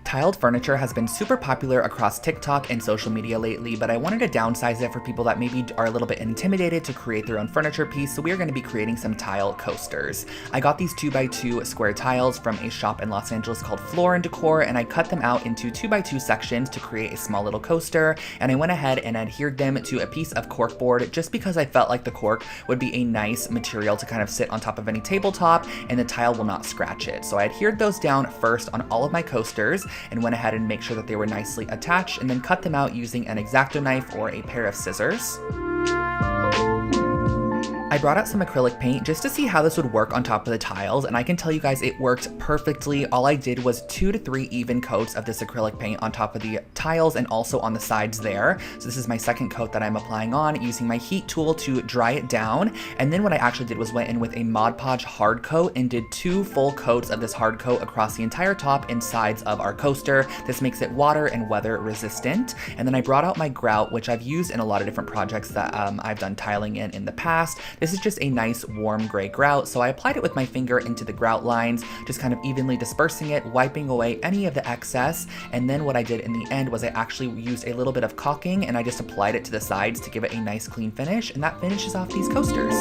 Tiled furniture has been super popular across TikTok and social media lately, but I wanted to downsize it for people that maybe are a little bit intimidated to create their own furniture piece, so we are going to be creating some tile coasters. I got these 2x2 square tiles from a shop in Los Angeles called Floor & Decor, and I cut them out into 2x2 sections to create a small little coaster, and I went ahead and adhered them to a piece of cork board just because I felt like the cork would be a nice material to kind of sit on top of any tabletop, and the tile will not scratch it. So I adhered those down first on all of my coasters, and went ahead and make sure that they were nicely attached, and then cut them out using an X-Acto knife or a pair of scissors. I brought out some acrylic paint just to see how this would work on top of the tiles, and I can tell you guys it worked perfectly. All I did was 2 to 3 even coats of this acrylic paint on top of the tiles and also on the sides there. So this is my second coat that I'm applying on, using my heat tool to dry it down. And then what I actually did was went in with a Mod Podge hard coat and did 2 full coats of this hard coat across the entire top and sides of our coaster. This makes it water and weather resistant. And then I brought out my grout, which I've used in a lot of different projects that I've done tiling in the past. This is just a nice warm gray grout, so I applied it with my finger into the grout lines, just kind of evenly dispersing it, wiping away any of the excess. And then what I did in the end was I actually used a little bit of caulking and I just applied it to the sides to give it a nice clean finish, and that finishes off these coasters.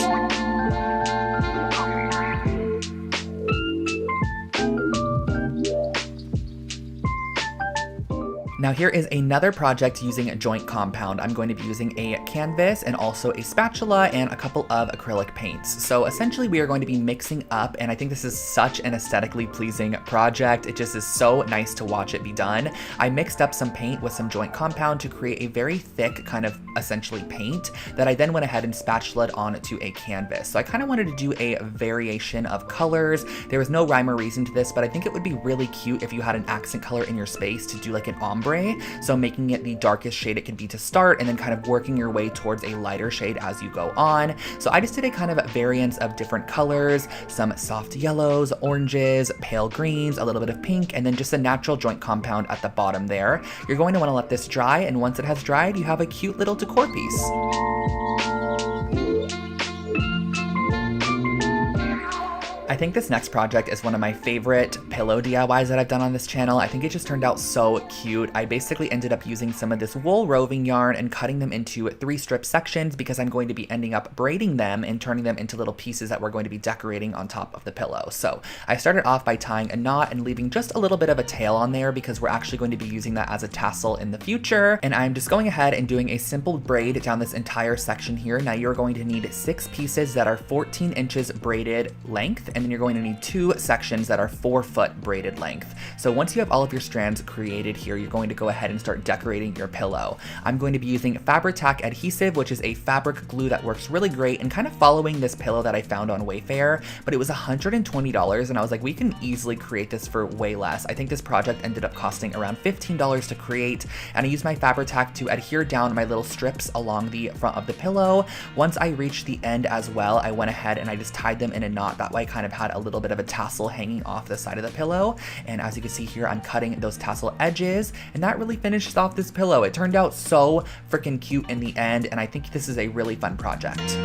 Now here is another project using a joint compound. I'm going to be using a canvas and also a spatula and a couple of acrylic paints. So essentially we are going to be mixing up, and I think this is such an aesthetically pleasing project. It just is so nice to watch it be done. I mixed up some paint with some joint compound to create a very thick kind of essentially paint that I then went ahead and spatulaed onto a canvas. So I kind of wanted to do a variation of colors. There was no rhyme or reason to this, but I think it would be really cute if you had an accent color in your space to do like an ombre. So making it the darkest shade it could be to start, and then kind of working your way towards a lighter shade as you go on. So I just did a kind of variance of different colors, some soft yellows, oranges, pale greens, a little bit of pink, and then just a natural joint compound at the bottom there. You're going to want to let this dry, and once it has dried, you have a cute little decor piece. I think this next project is one of my favorite pillow DIYs that I've done on this channel. I think it just turned out so cute. I basically ended up using some of this wool roving yarn and cutting them into 3 strip sections because I'm going to be ending up braiding them and turning them into little pieces that we're going to be decorating on top of the pillow. So I started off by tying a knot and leaving just a little bit of a tail on there because we're actually going to be using that as a tassel in the future. And I'm just going ahead and doing a simple braid down this entire section here. Now you're going to need 6 pieces that are 14 inches braided length, and then you're going to need 2 sections that are 4-foot braided length. So once you have all of your strands created here, you're going to go ahead and start decorating your pillow. I'm going to be using Fabri-Tac adhesive, which is a fabric glue that works really great, and kind of following this pillow that I found on Wayfair, but it was $120, and I was like, we can easily create this for way less. I think this project ended up costing around $15 to create, and I used my Fabri-Tac to adhere down my little strips along the front of the pillow. Once I reached the end as well, I went ahead and I just tied them in a knot. That way I kind of had a little bit of a tassel hanging off the side of the pillow. And as you can see here, I'm cutting those tassel edges, and that really finishes off this pillow. It turned out so freaking cute in the end, and I think this is a really fun project.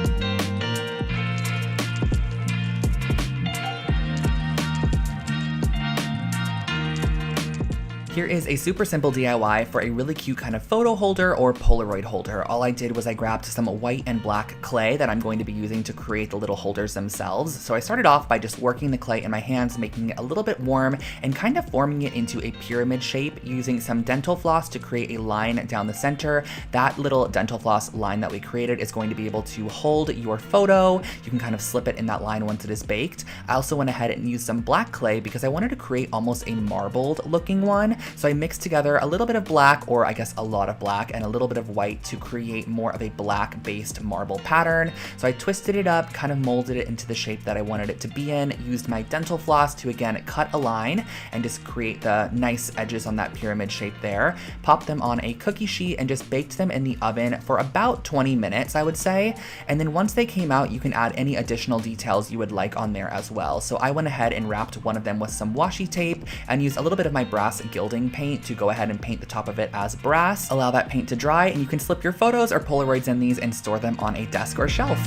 Here is a super simple DIY for a really cute kind of photo holder or Polaroid holder. All I did was I grabbed some white and black clay that I'm going to be using to create the little holders themselves. So I started off by just working the clay in my hands, making it a little bit warm and kind of forming it into a pyramid shape using some dental floss to create a line down the center. That little dental floss line that we created is going to be able to hold your photo. You can kind of slip it in that line once it is baked. I also went ahead and used some black clay because I wanted to create almost a marbled looking one. So I mixed together a little bit of black, or I guess a lot of black, and a little bit of white to create more of a black based marble pattern. So I twisted it up, kind of molded it into the shape that I wanted it to be in, used my dental floss to again cut a line and just create the nice edges on that pyramid shape there, popped them on a cookie sheet and just baked them in the oven for about 20 minutes, I would say. And then once they came out, you can add any additional details you would like on there as well. So I went ahead and wrapped one of them with some washi tape and used a little bit of my brass gilding paint to go ahead and paint the top of it as brass. Allow that paint to dry, and you can slip your photos or Polaroids in these and store them on a desk or shelf.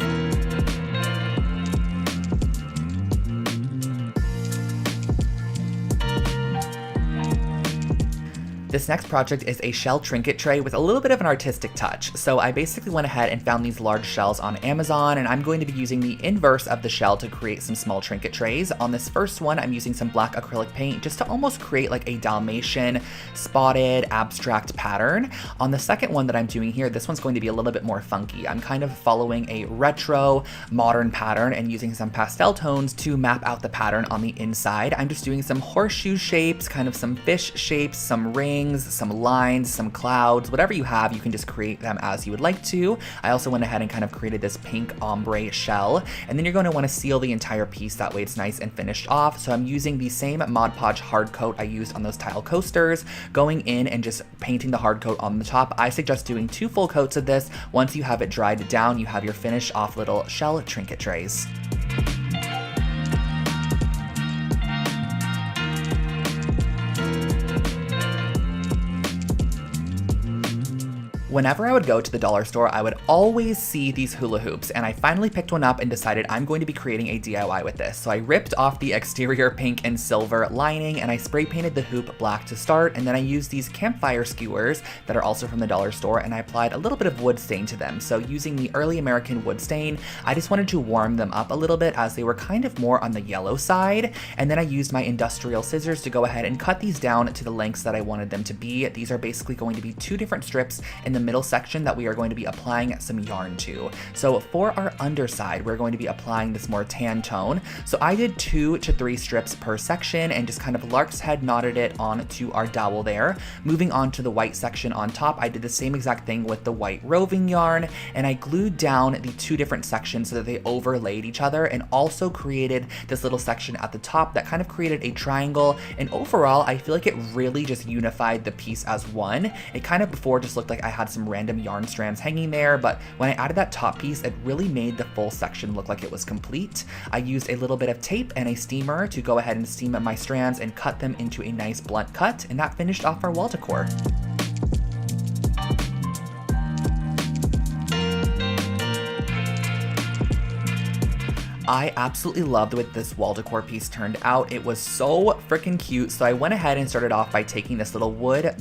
This next project is a shell trinket tray with a little bit of an artistic touch. So I basically went ahead and found these large shells on Amazon, and I'm going to be using the inverse of the shell to create some small trinket trays. On this first one, I'm using some black acrylic paint just to almost create like a Dalmatian spotted abstract pattern. On the second one that I'm doing here, this one's going to be a little bit more funky. I'm kind of following a retro modern pattern and using some pastel tones to map out the pattern on the inside. I'm just doing some horseshoe shapes, kind of some fish shapes, some rings, some lines, some clouds, whatever you have, you can just create them as you would like to. I also went ahead and kind of created this pink ombre shell, and then you're going to want to seal the entire piece, that way it's nice and finished off. So I'm using the same Mod Podge hard coat I used on those tile coasters, going in and just painting the hard coat on the top. I suggest doing 2 full coats of this. Once you have it dried down, you have your finished off little shell trinket trays. Whenever I would go to the dollar store, I would always see these hula hoops, and I finally picked one up and decided I'm going to be creating a DIY with this. So I ripped off the exterior pink and silver lining, and I spray painted the hoop black to start, and then I used these campfire skewers that are also from the dollar store, and I applied a little bit of wood stain to them. So using the early American wood stain, I just wanted to warm them up a little bit as they were kind of more on the yellow side, and then I used my industrial scissors to go ahead and cut these down to the lengths that I wanted them to be. These are basically going to be 2 different strips in the middle section that we are going to be applying some yarn to. So for our underside, we're going to be applying this more tan tone. So I did 2 to 3 strips per section and just kind of lark's head knotted it onto our dowel there. Moving on to the white section on top, I did the same exact thing with the white roving yarn, and I glued down the 2 different sections so that they overlaid each other, and also created this little section at the top that kind of created a triangle. And overall, I feel like it really just unified the piece as one. It kind of before just looked like I had some random yarn strands hanging there, but when I added that top piece, it really made the full section look like it was complete. I used a little bit of tape and a steamer to go ahead and steam my strands and cut them into a nice blunt cut, and that finished off our wall decor. I absolutely loved the way this wall decor piece turned out. It was so freaking cute. So I went ahead and started off by taking this little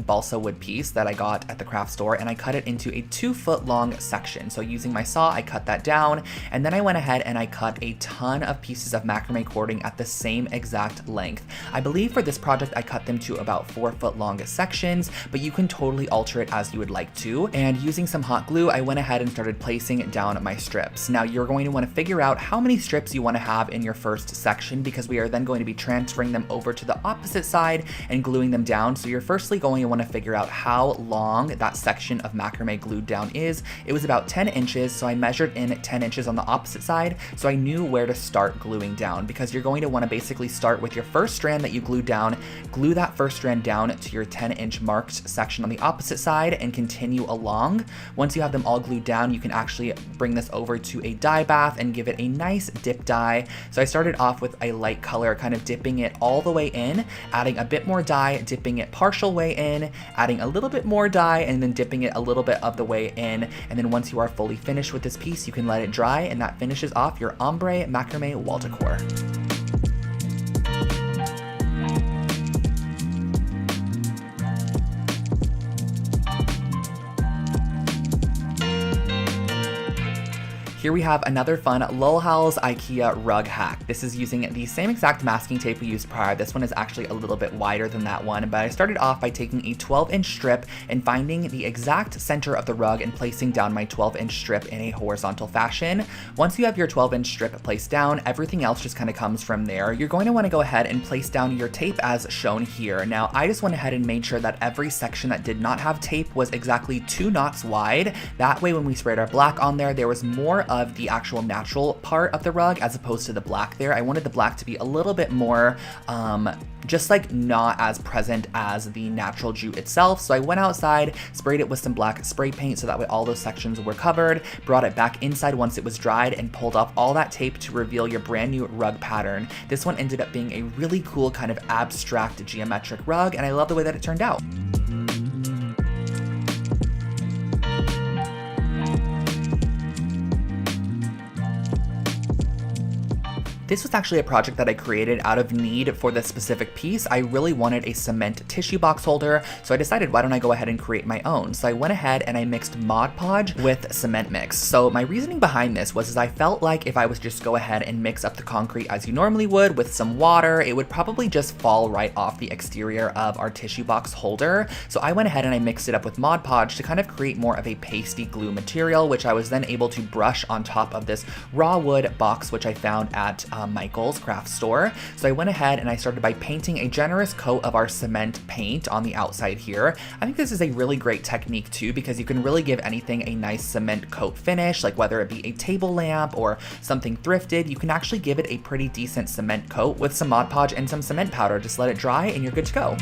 balsa wood piece that I got at the craft store, and I cut it into a 2-foot long section. So using my saw, I cut that down, and then I went ahead and I cut a ton of pieces of macrame cording at the same exact length. I believe for this project, I cut them to about 4-foot long sections, but you can totally alter it as you would like to. And using some hot glue, I went ahead and started placing down my strips. Now you're going to want to figure out how many strips you want to have in your first section, because we are then going to be transferring them over to the opposite side and gluing them down. So you're firstly going to want to figure out how long that section of macrame glued down is. It was about 10 inches, so I measured in 10 inches on the opposite side, so I knew where to start gluing down, because you're going to want to basically start with your first strand that you glued down, glue that first strand down to your 10-inch marked section on the opposite side, and continue along. Once you have them all glued down, you can actually bring this over to a dye bath and give it a nice dip dye. So I started off with a light color, kind of dipping it all the way in, adding a bit more dye, dipping it partial way in, adding a little bit more dye, and then dipping it a little bit of the way in. And then once you are fully finished with this piece, you can let it dry, and that finishes off your ombre macrame wall decor. Here we have another fun Lol Howls IKEA rug hack. This is using the same exact masking tape we used prior. This one is actually a little bit wider than that one, but I started off by taking a 12-inch strip and finding the exact center of the rug and placing down my 12-inch strip in a horizontal fashion. Once you have your 12-inch strip placed down, everything else just kind of comes from there. You're going to want to go ahead and place down your tape as shown here. Now, I just went ahead and made sure that every section that did not have tape was exactly 2 knots wide. That way, when we sprayed our black on there, there was more of the actual natural part of the rug as opposed to the black there. I wanted the black to be a little bit more just like not as present as the natural jute itself. So I went outside, sprayed it with some black spray paint so that way all those sections were covered, brought it back inside once it was dried, and pulled off all that tape to reveal your brand new rug pattern. This one ended up being a really cool kind of abstract geometric rug, and I love the way that it turned out. This was actually a project that I created out of need for this specific piece. I really wanted a cement tissue box holder, so I decided why don't I go ahead and create my own. So I went ahead and I mixed Mod Podge with cement mix. So my reasoning behind this was I felt like if I was just go ahead and mix up the concrete as you normally would with some water, it would probably just fall right off the exterior of our tissue box holder. So I went ahead and I mixed it up with Mod Podge to kind of create more of a pasty glue material, which I was then able to brush on top of this raw wood box, which I found at Michael's craft store. So I went ahead and I started by painting a generous coat of our cement paint on the outside here. I think this is a really great technique too, because you can really give anything a nice cement coat finish, like whether it be a table lamp or something thrifted, you can actually give it a pretty decent cement coat with some Mod Podge and some cement powder. Just let it dry and you're good to go.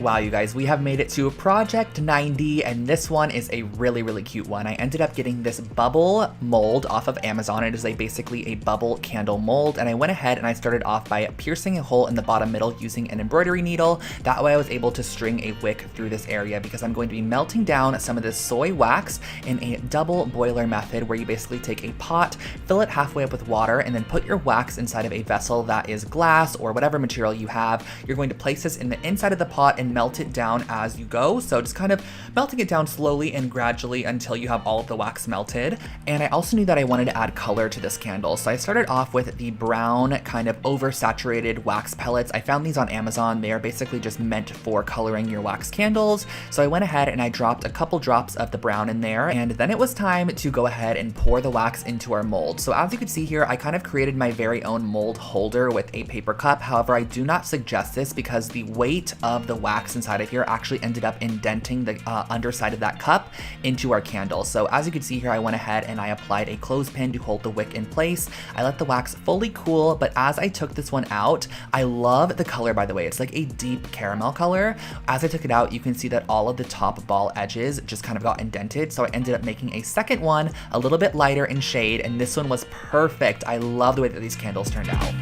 Wow, you guys, we have made it to project 90, and this one is a really, really cute one. I ended up getting this bubble mold off of Amazon. It is basically a bubble candle mold, and I went ahead and I started off by piercing a hole in the bottom middle using an embroidery needle. That way I was able to string a wick through this area because I'm going to be melting down some of this soy wax in a double boiler method where you basically take a pot, fill it halfway up with water, and then put your wax inside of a vessel that is glass or whatever material you have. You're going to place this in the inside of the pot and melt it down as you go. So just kind of melting it down slowly and gradually until you have all of the wax melted. And I also knew that I wanted to add color to this candle. So I started off with the brown kind of oversaturated wax pellets. I found these on Amazon. They are basically just meant for coloring your wax candles. So I went ahead and I dropped a couple drops of the brown in there. And then it was time to go ahead and pour the wax into our mold. So as you can see here, I kind of created my very own mold holder with a paper cup. However, I do not suggest this because the weight of the wax inside of here actually ended up indenting the underside of that cup into our candle. So as you can see here, I went ahead and I applied a clothespin to hold the wick in place. I let the wax fully cool, but as I took this one out, I love the color, by the way. It's like a deep caramel color. As I took it out, you can see that all of the top ball edges just kind of got indented. So I ended up making a second one a little bit lighter in shade, and this one was perfect. I love the way that these candles turned out.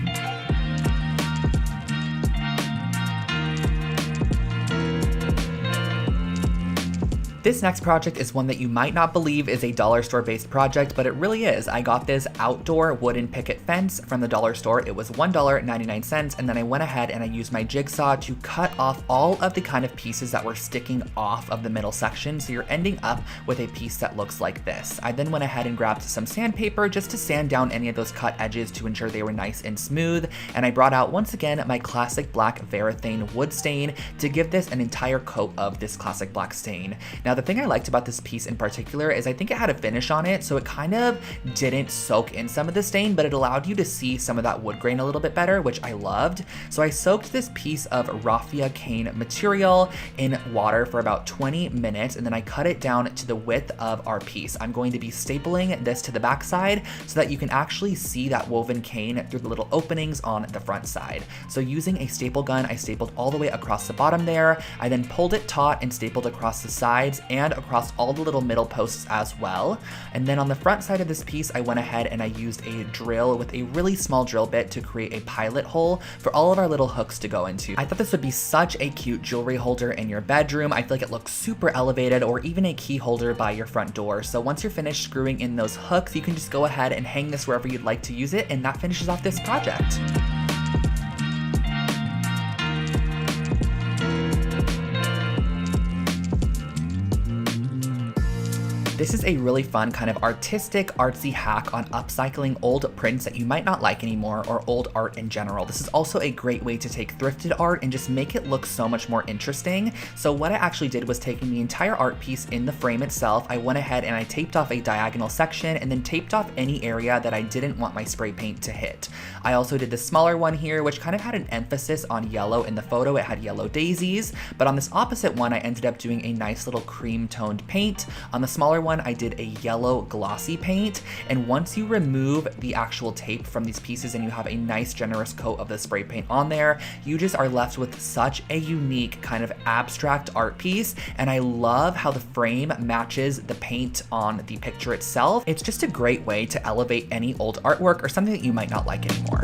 This next project is one that you might not believe is a dollar store based project, but it really is. I got this outdoor wooden picket fence from the dollar store. It was $1.99, and then I went ahead and I used my jigsaw to cut off all of the kind of pieces that were sticking off of the middle section, so you're ending up with a piece that looks like this. I then went ahead and grabbed some sandpaper just to sand down any of those cut edges to ensure they were nice and smooth, and I brought out once again my classic black Varathane wood stain to give this an entire coat of this classic black stain. Now, the thing I liked about this piece in particular is I think it had a finish on it, so it kind of didn't soak in some of the stain, but it allowed you to see some of that wood grain a little bit better, which I loved. So I soaked this piece of raffia cane material in water for about 20 minutes, and then I cut it down to the width of our piece. I'm going to be stapling this to the back side so that you can actually see that woven cane through the little openings on the front side. So using a staple gun, I stapled all the way across the bottom there. I then pulled it taut and stapled across the sides and across all the little middle posts as well. And then on the front side of this piece, I went ahead and I used a drill with a really small drill bit to create a pilot hole for all of our little hooks to go into. I thought this would be such a cute jewelry holder in your bedroom. I feel like it looks super elevated, or even a key holder by your front door. So once you're finished screwing in those hooks, you can just go ahead and hang this wherever you'd like to use it, and that finishes off this project. This is a really fun kind of artistic, artsy hack on upcycling old prints that you might not like anymore, or old art in general. This is also a great way to take thrifted art and just make it look so much more interesting. So what I actually did was taking the entire art piece in the frame itself, I went ahead and I taped off a diagonal section and then taped off any area that I didn't want my spray paint to hit. I also did the smaller one here, which kind of had an emphasis on yellow in the photo. It had yellow daisies, but on this opposite one, I ended up doing a nice little cream toned paint. On the smaller one, I did a yellow glossy paint, and once you remove the actual tape from these pieces and you have a nice generous coat of the spray paint on there, you just are left with such a unique kind of abstract art piece. And I love how the frame matches the paint on the picture itself. It's just a great way to elevate any old artwork or something that you might not like anymore.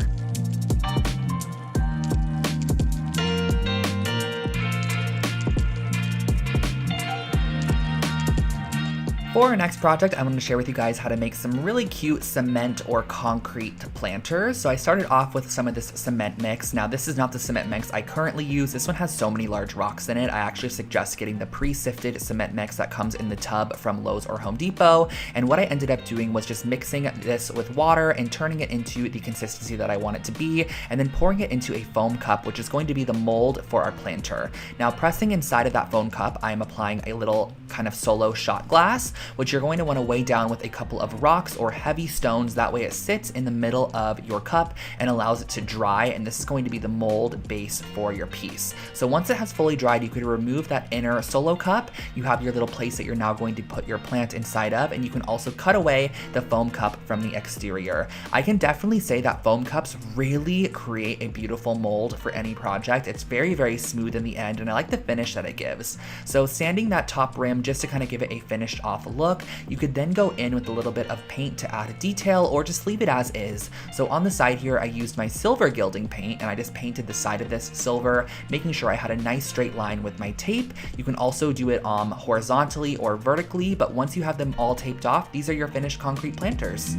For our next project, I wanted to share with you guys how to make some really cute cement or concrete planters. So I started off with some of this cement mix. Now this is not the cement mix I currently use. This one has so many large rocks in it. I actually suggest getting the pre-sifted cement mix that comes in the tub from Lowe's or Home Depot. And what I ended up doing was just mixing this with water and turning it into the consistency that I want it to be, and then pouring it into a foam cup, which is going to be the mold for our planter. Now pressing inside of that foam cup, I am applying a little kind of solo shot glass, which you're going to want to weigh down with a couple of rocks or heavy stones. That way it sits in the middle of your cup and allows it to dry, and this is going to be the mold base for your piece. So once it has fully dried, you could remove that inner solo cup. You have your little place that you're now going to put your plant inside of, and you can also cut away the foam cup from the exterior. I can definitely say that foam cups really create a beautiful mold for any project. It's very, very smooth in the end, and I like the finish that it gives. So sanding that top rim just to kind of give it a finished off look. You could then go in with a little bit of paint to add a detail, or just leave it as is. So on the side here, I used my silver gilding paint, and I just painted the side of this silver, making sure I had a nice straight line with my tape. You can also do it horizontally or vertically, but once you have them all taped off, these are your finished concrete planters.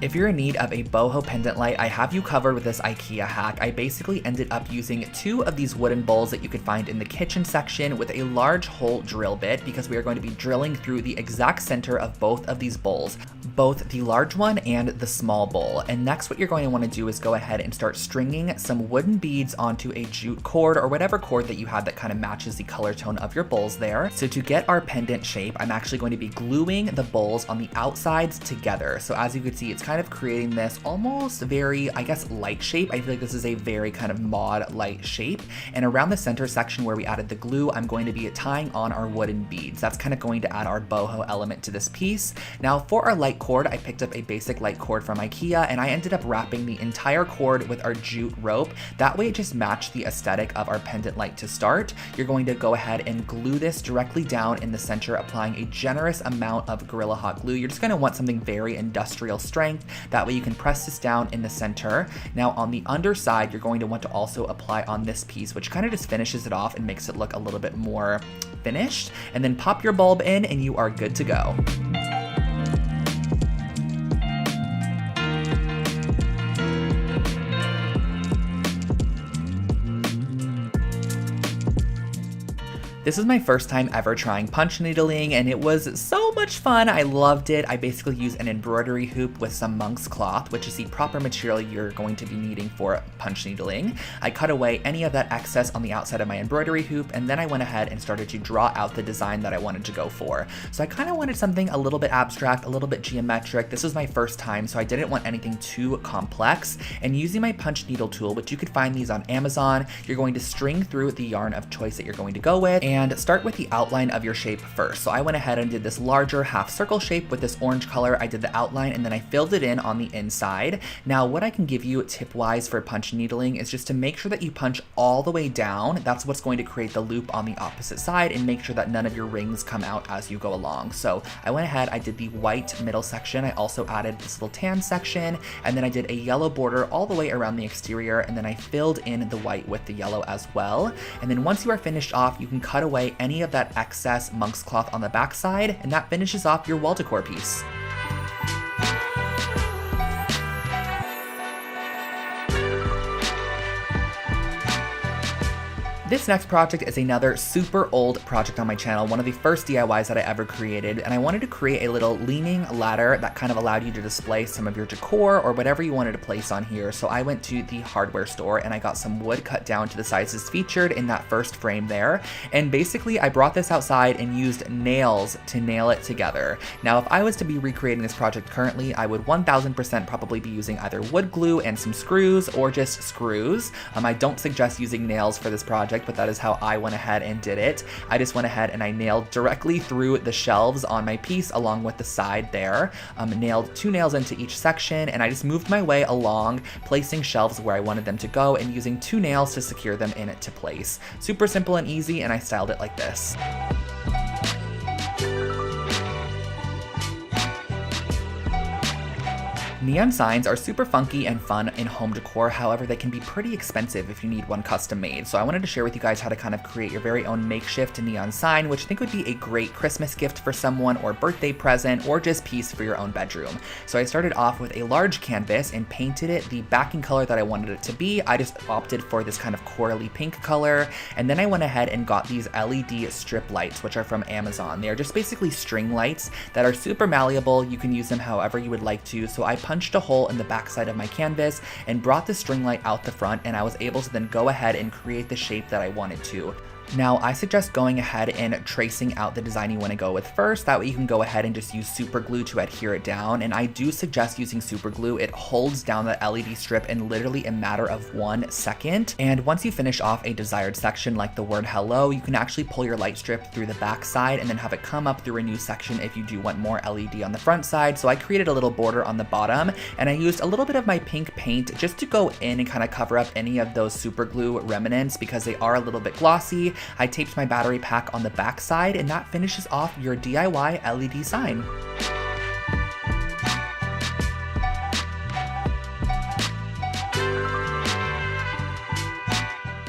If you're in need of a boho pendant light, I have you covered with this IKEA hack. I basically ended up using 2 of these wooden bowls that you could find in the kitchen section with a large hole drill bit, because we are going to be drilling through the exact center of both of these bowls, both the large one and the small bowl. And next what you're going to want to do is go ahead and start stringing some wooden beads onto a jute cord, or whatever cord that you have that kind of matches the color tone of your bowls there. So to get our pendant shape, I'm actually going to be gluing the bowls on the outsides together. So as you can see, it's kind of creating this almost very, I guess, light shape. I feel like this is a very kind of mod light shape. And around the center section where we added the glue, I'm going to be tying on our wooden beads. That's kind of going to add our boho element to this piece. Now for our light cord, I picked up a basic light cord from IKEA, and I ended up wrapping the entire cord with our jute rope. That way it just matched the aesthetic of our pendant light to start. You're going to go ahead and glue this directly down in the center, applying a generous amount of Gorilla Hot glue. You're just going to want something very industrial strength. That way you can press this down in the center. Now on the underside, you're going to want to also apply on this piece, which kind of just finishes it off and makes it look a little bit more finished. And then pop your bulb in and you are good to go. This is my first time ever trying punch needling, and it was so much fun. I loved it. I basically used an embroidery hoop with some monk's cloth, which is the proper material you're going to be needing for punch needling. I cut away any of that excess on the outside of my embroidery hoop, and then I went ahead and started to draw out the design that I wanted to go for. So I kind of wanted something a little bit abstract, a little bit geometric. This was my first time, so I didn't want anything too complex. And using my punch needle tool, which you could find these on Amazon, you're going to string through the yarn of choice that you're going to go with, and start with the outline of your shape first. So I went ahead and did this larger half circle shape with this orange color. I did the outline and then I filled it in on the inside. Now what I can give you tip wise for punch needling is just to make sure that you punch all the way down. That's what's going to create the loop on the opposite side, and make sure that none of your rings come out as you go along. So I went ahead, I did the white middle section. I also added this little tan section, and then I did a yellow border all the way around the exterior, and then I filled in the white with the yellow as well. And then once you are finished off, you can cut away any of that excess monk's cloth on the back side, and that finishes off your wall decor piece. This next project is another super old project on my channel, one of the first DIYs that I ever created, and I wanted to create a little leaning ladder that kind of allowed you to display some of your decor or whatever you wanted to place on here. So I went to the hardware store and I got some wood cut down to the sizes featured in that first frame there, and basically I brought this outside and used nails to nail it together. Now if I was to be recreating this project currently, I would 1000% probably be using either wood glue and some screws, or just screws. I don't suggest using nails for this project, but that is how I went ahead and did it. I just went ahead and I nailed directly through the shelves on my piece along with the side there. Nailed 2 nails into each section, and I just moved my way along, placing shelves where I wanted them to go and using 2 nails to secure them into place. Super simple and easy, and I styled it like this. Neon signs are super funky and fun in home decor, however they can be pretty expensive if you need one custom made. So I wanted to share with you guys how to kind of create your very own makeshift neon sign, which I think would be a great Christmas gift for someone or birthday present or just piece for your own bedroom. So I started off with a large canvas and painted it the backing color that I wanted it to be. I just opted for this kind of corally pink color, and then I went ahead and got these LED strip lights, which are from Amazon. They are just basically string lights that are super malleable. You can use them however you would like to. So I punched a hole in the back side of my canvas and brought the string light out the front, and I was able to then go ahead and create the shape that I wanted to. Now, I suggest going ahead and tracing out the design you want to go with first. That way you can go ahead and just use super glue to adhere it down. And I do suggest using super glue. It holds down the LED strip in literally a matter of 1 second. And once you finish off a desired section like the word hello, you can actually pull your light strip through the back side and then have it come up through a new section if you do want more LED on the front side. So I created a little border on the bottom, and I used a little bit of my pink paint just to go in and kind of cover up any of those super glue remnants because they are a little bit glossy. I taped my battery pack on the back side, and that finishes off your DIY LED sign.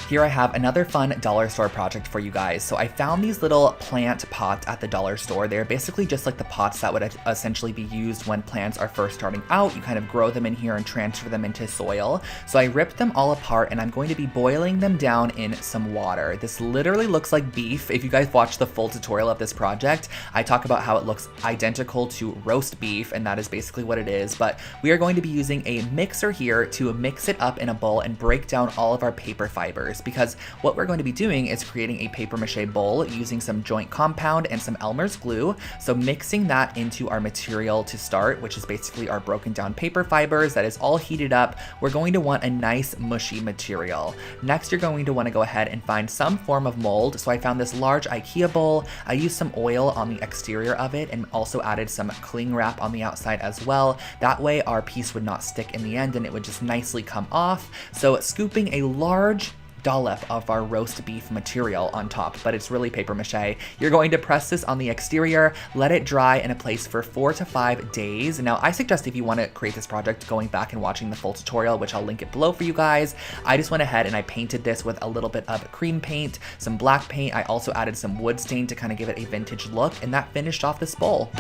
Here I have another fun dollar store project for you guys. So I found these little plant pots at the dollar store. They're basically just like the pots that would essentially be used when plants are first starting out. You kind of grow them in here and transfer them into soil. So I ripped them all apart, and I'm going to be boiling them down in some water. This literally looks like beef. If you guys watch the full tutorial of this project, I talk about how it looks identical to roast beef, and that is basically what it is. But we are going to be using a mixer here to mix it up in a bowl and break down all of our paper fibers, because what we're going to be doing is creating a paper mache bowl using some joint compound and some Elmer's glue. So mixing that into our material to start, which is basically our broken down paper fibers that is all heated up. We're going to want a nice mushy material. Next, you're going to want to go ahead and find some form of mold. So I found this large IKEA bowl. I used some oil on the exterior of it and also added some cling wrap on the outside as well. That way our piece would not stick in the end and it would just nicely come off. So scooping a large dollop of our roast beef material on top, but it's really paper mache. You're going to press this on the exterior, let it dry in a place for 4 to 5 days. Now, I suggest if you want to create this project, going back and watching the full tutorial, which I'll link it below for you guys. I just went ahead and I painted this with a little bit of cream paint, some black paint. I also added some wood stain to kind of give it a vintage look, and that finished off this bowl.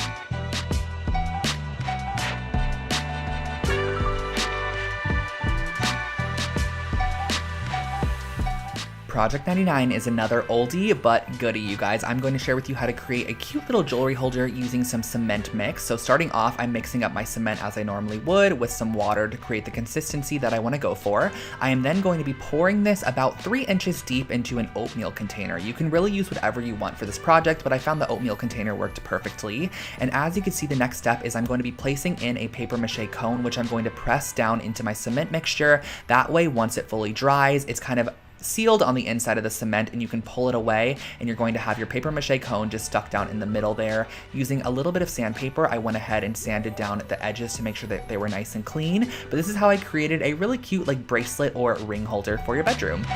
Project 99 is another oldie but goodie, you guys. I'm going to share with you how to create a cute little jewelry holder using some cement mix. So starting off, I'm mixing up my cement as I normally would with some water to create the consistency that I want to go for. I am then going to be pouring this about 3 inches deep into an oatmeal container. You can really use whatever you want for this project, but I found the oatmeal container worked perfectly. And as you can see, the next step is I'm going to be placing in a paper mache cone, which I'm going to press down into my cement mixture. That way, once it fully dries, it's kind of sealed on the inside of the cement and you can pull it away, and you're going to have your paper mache cone just stuck down in the middle there. Using a little bit of sandpaper, I went ahead and sanded down the edges to make sure that they were nice and clean. But this is how I created a really cute like bracelet or ring holder for your bedroom.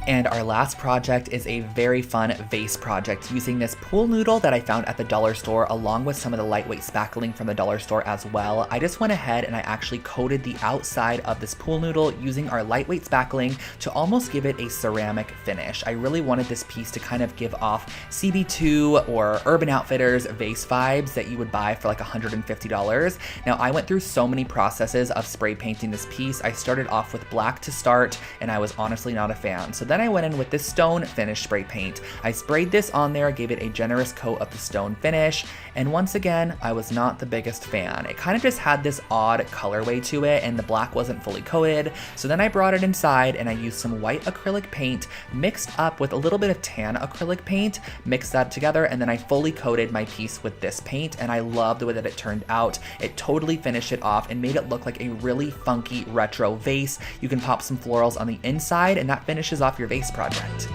And our last project is a very fun vase project using this pool noodle that I found at the dollar store, along with some of the lightweight spackling from the dollar store as well. I just went ahead and I actually coated the outside of this pool noodle using our lightweight spackling to almost give it a ceramic finish. I really wanted this piece to kind of give off CB2 or Urban Outfitters vase vibes that you would buy for like $150. Now, I went through so many processes of spray painting this piece. I started off with black to start, and I was honestly not a fan. So then I went in with this stone finish spray paint. I sprayed this on there, gave it a generous coat of the stone finish, and once again, I was not the biggest fan. It kind of just had this odd colorway to it, and the black wasn't fully coated. So then I brought it inside and I used some white acrylic paint mixed up with a little bit of tan acrylic paint, mixed that together, and then I fully coated my piece with this paint, and I loved the way that it turned out. It totally finished it off and made it look like a really funky retro vase. You can pop some florals on the inside, and that finishes off your vase project.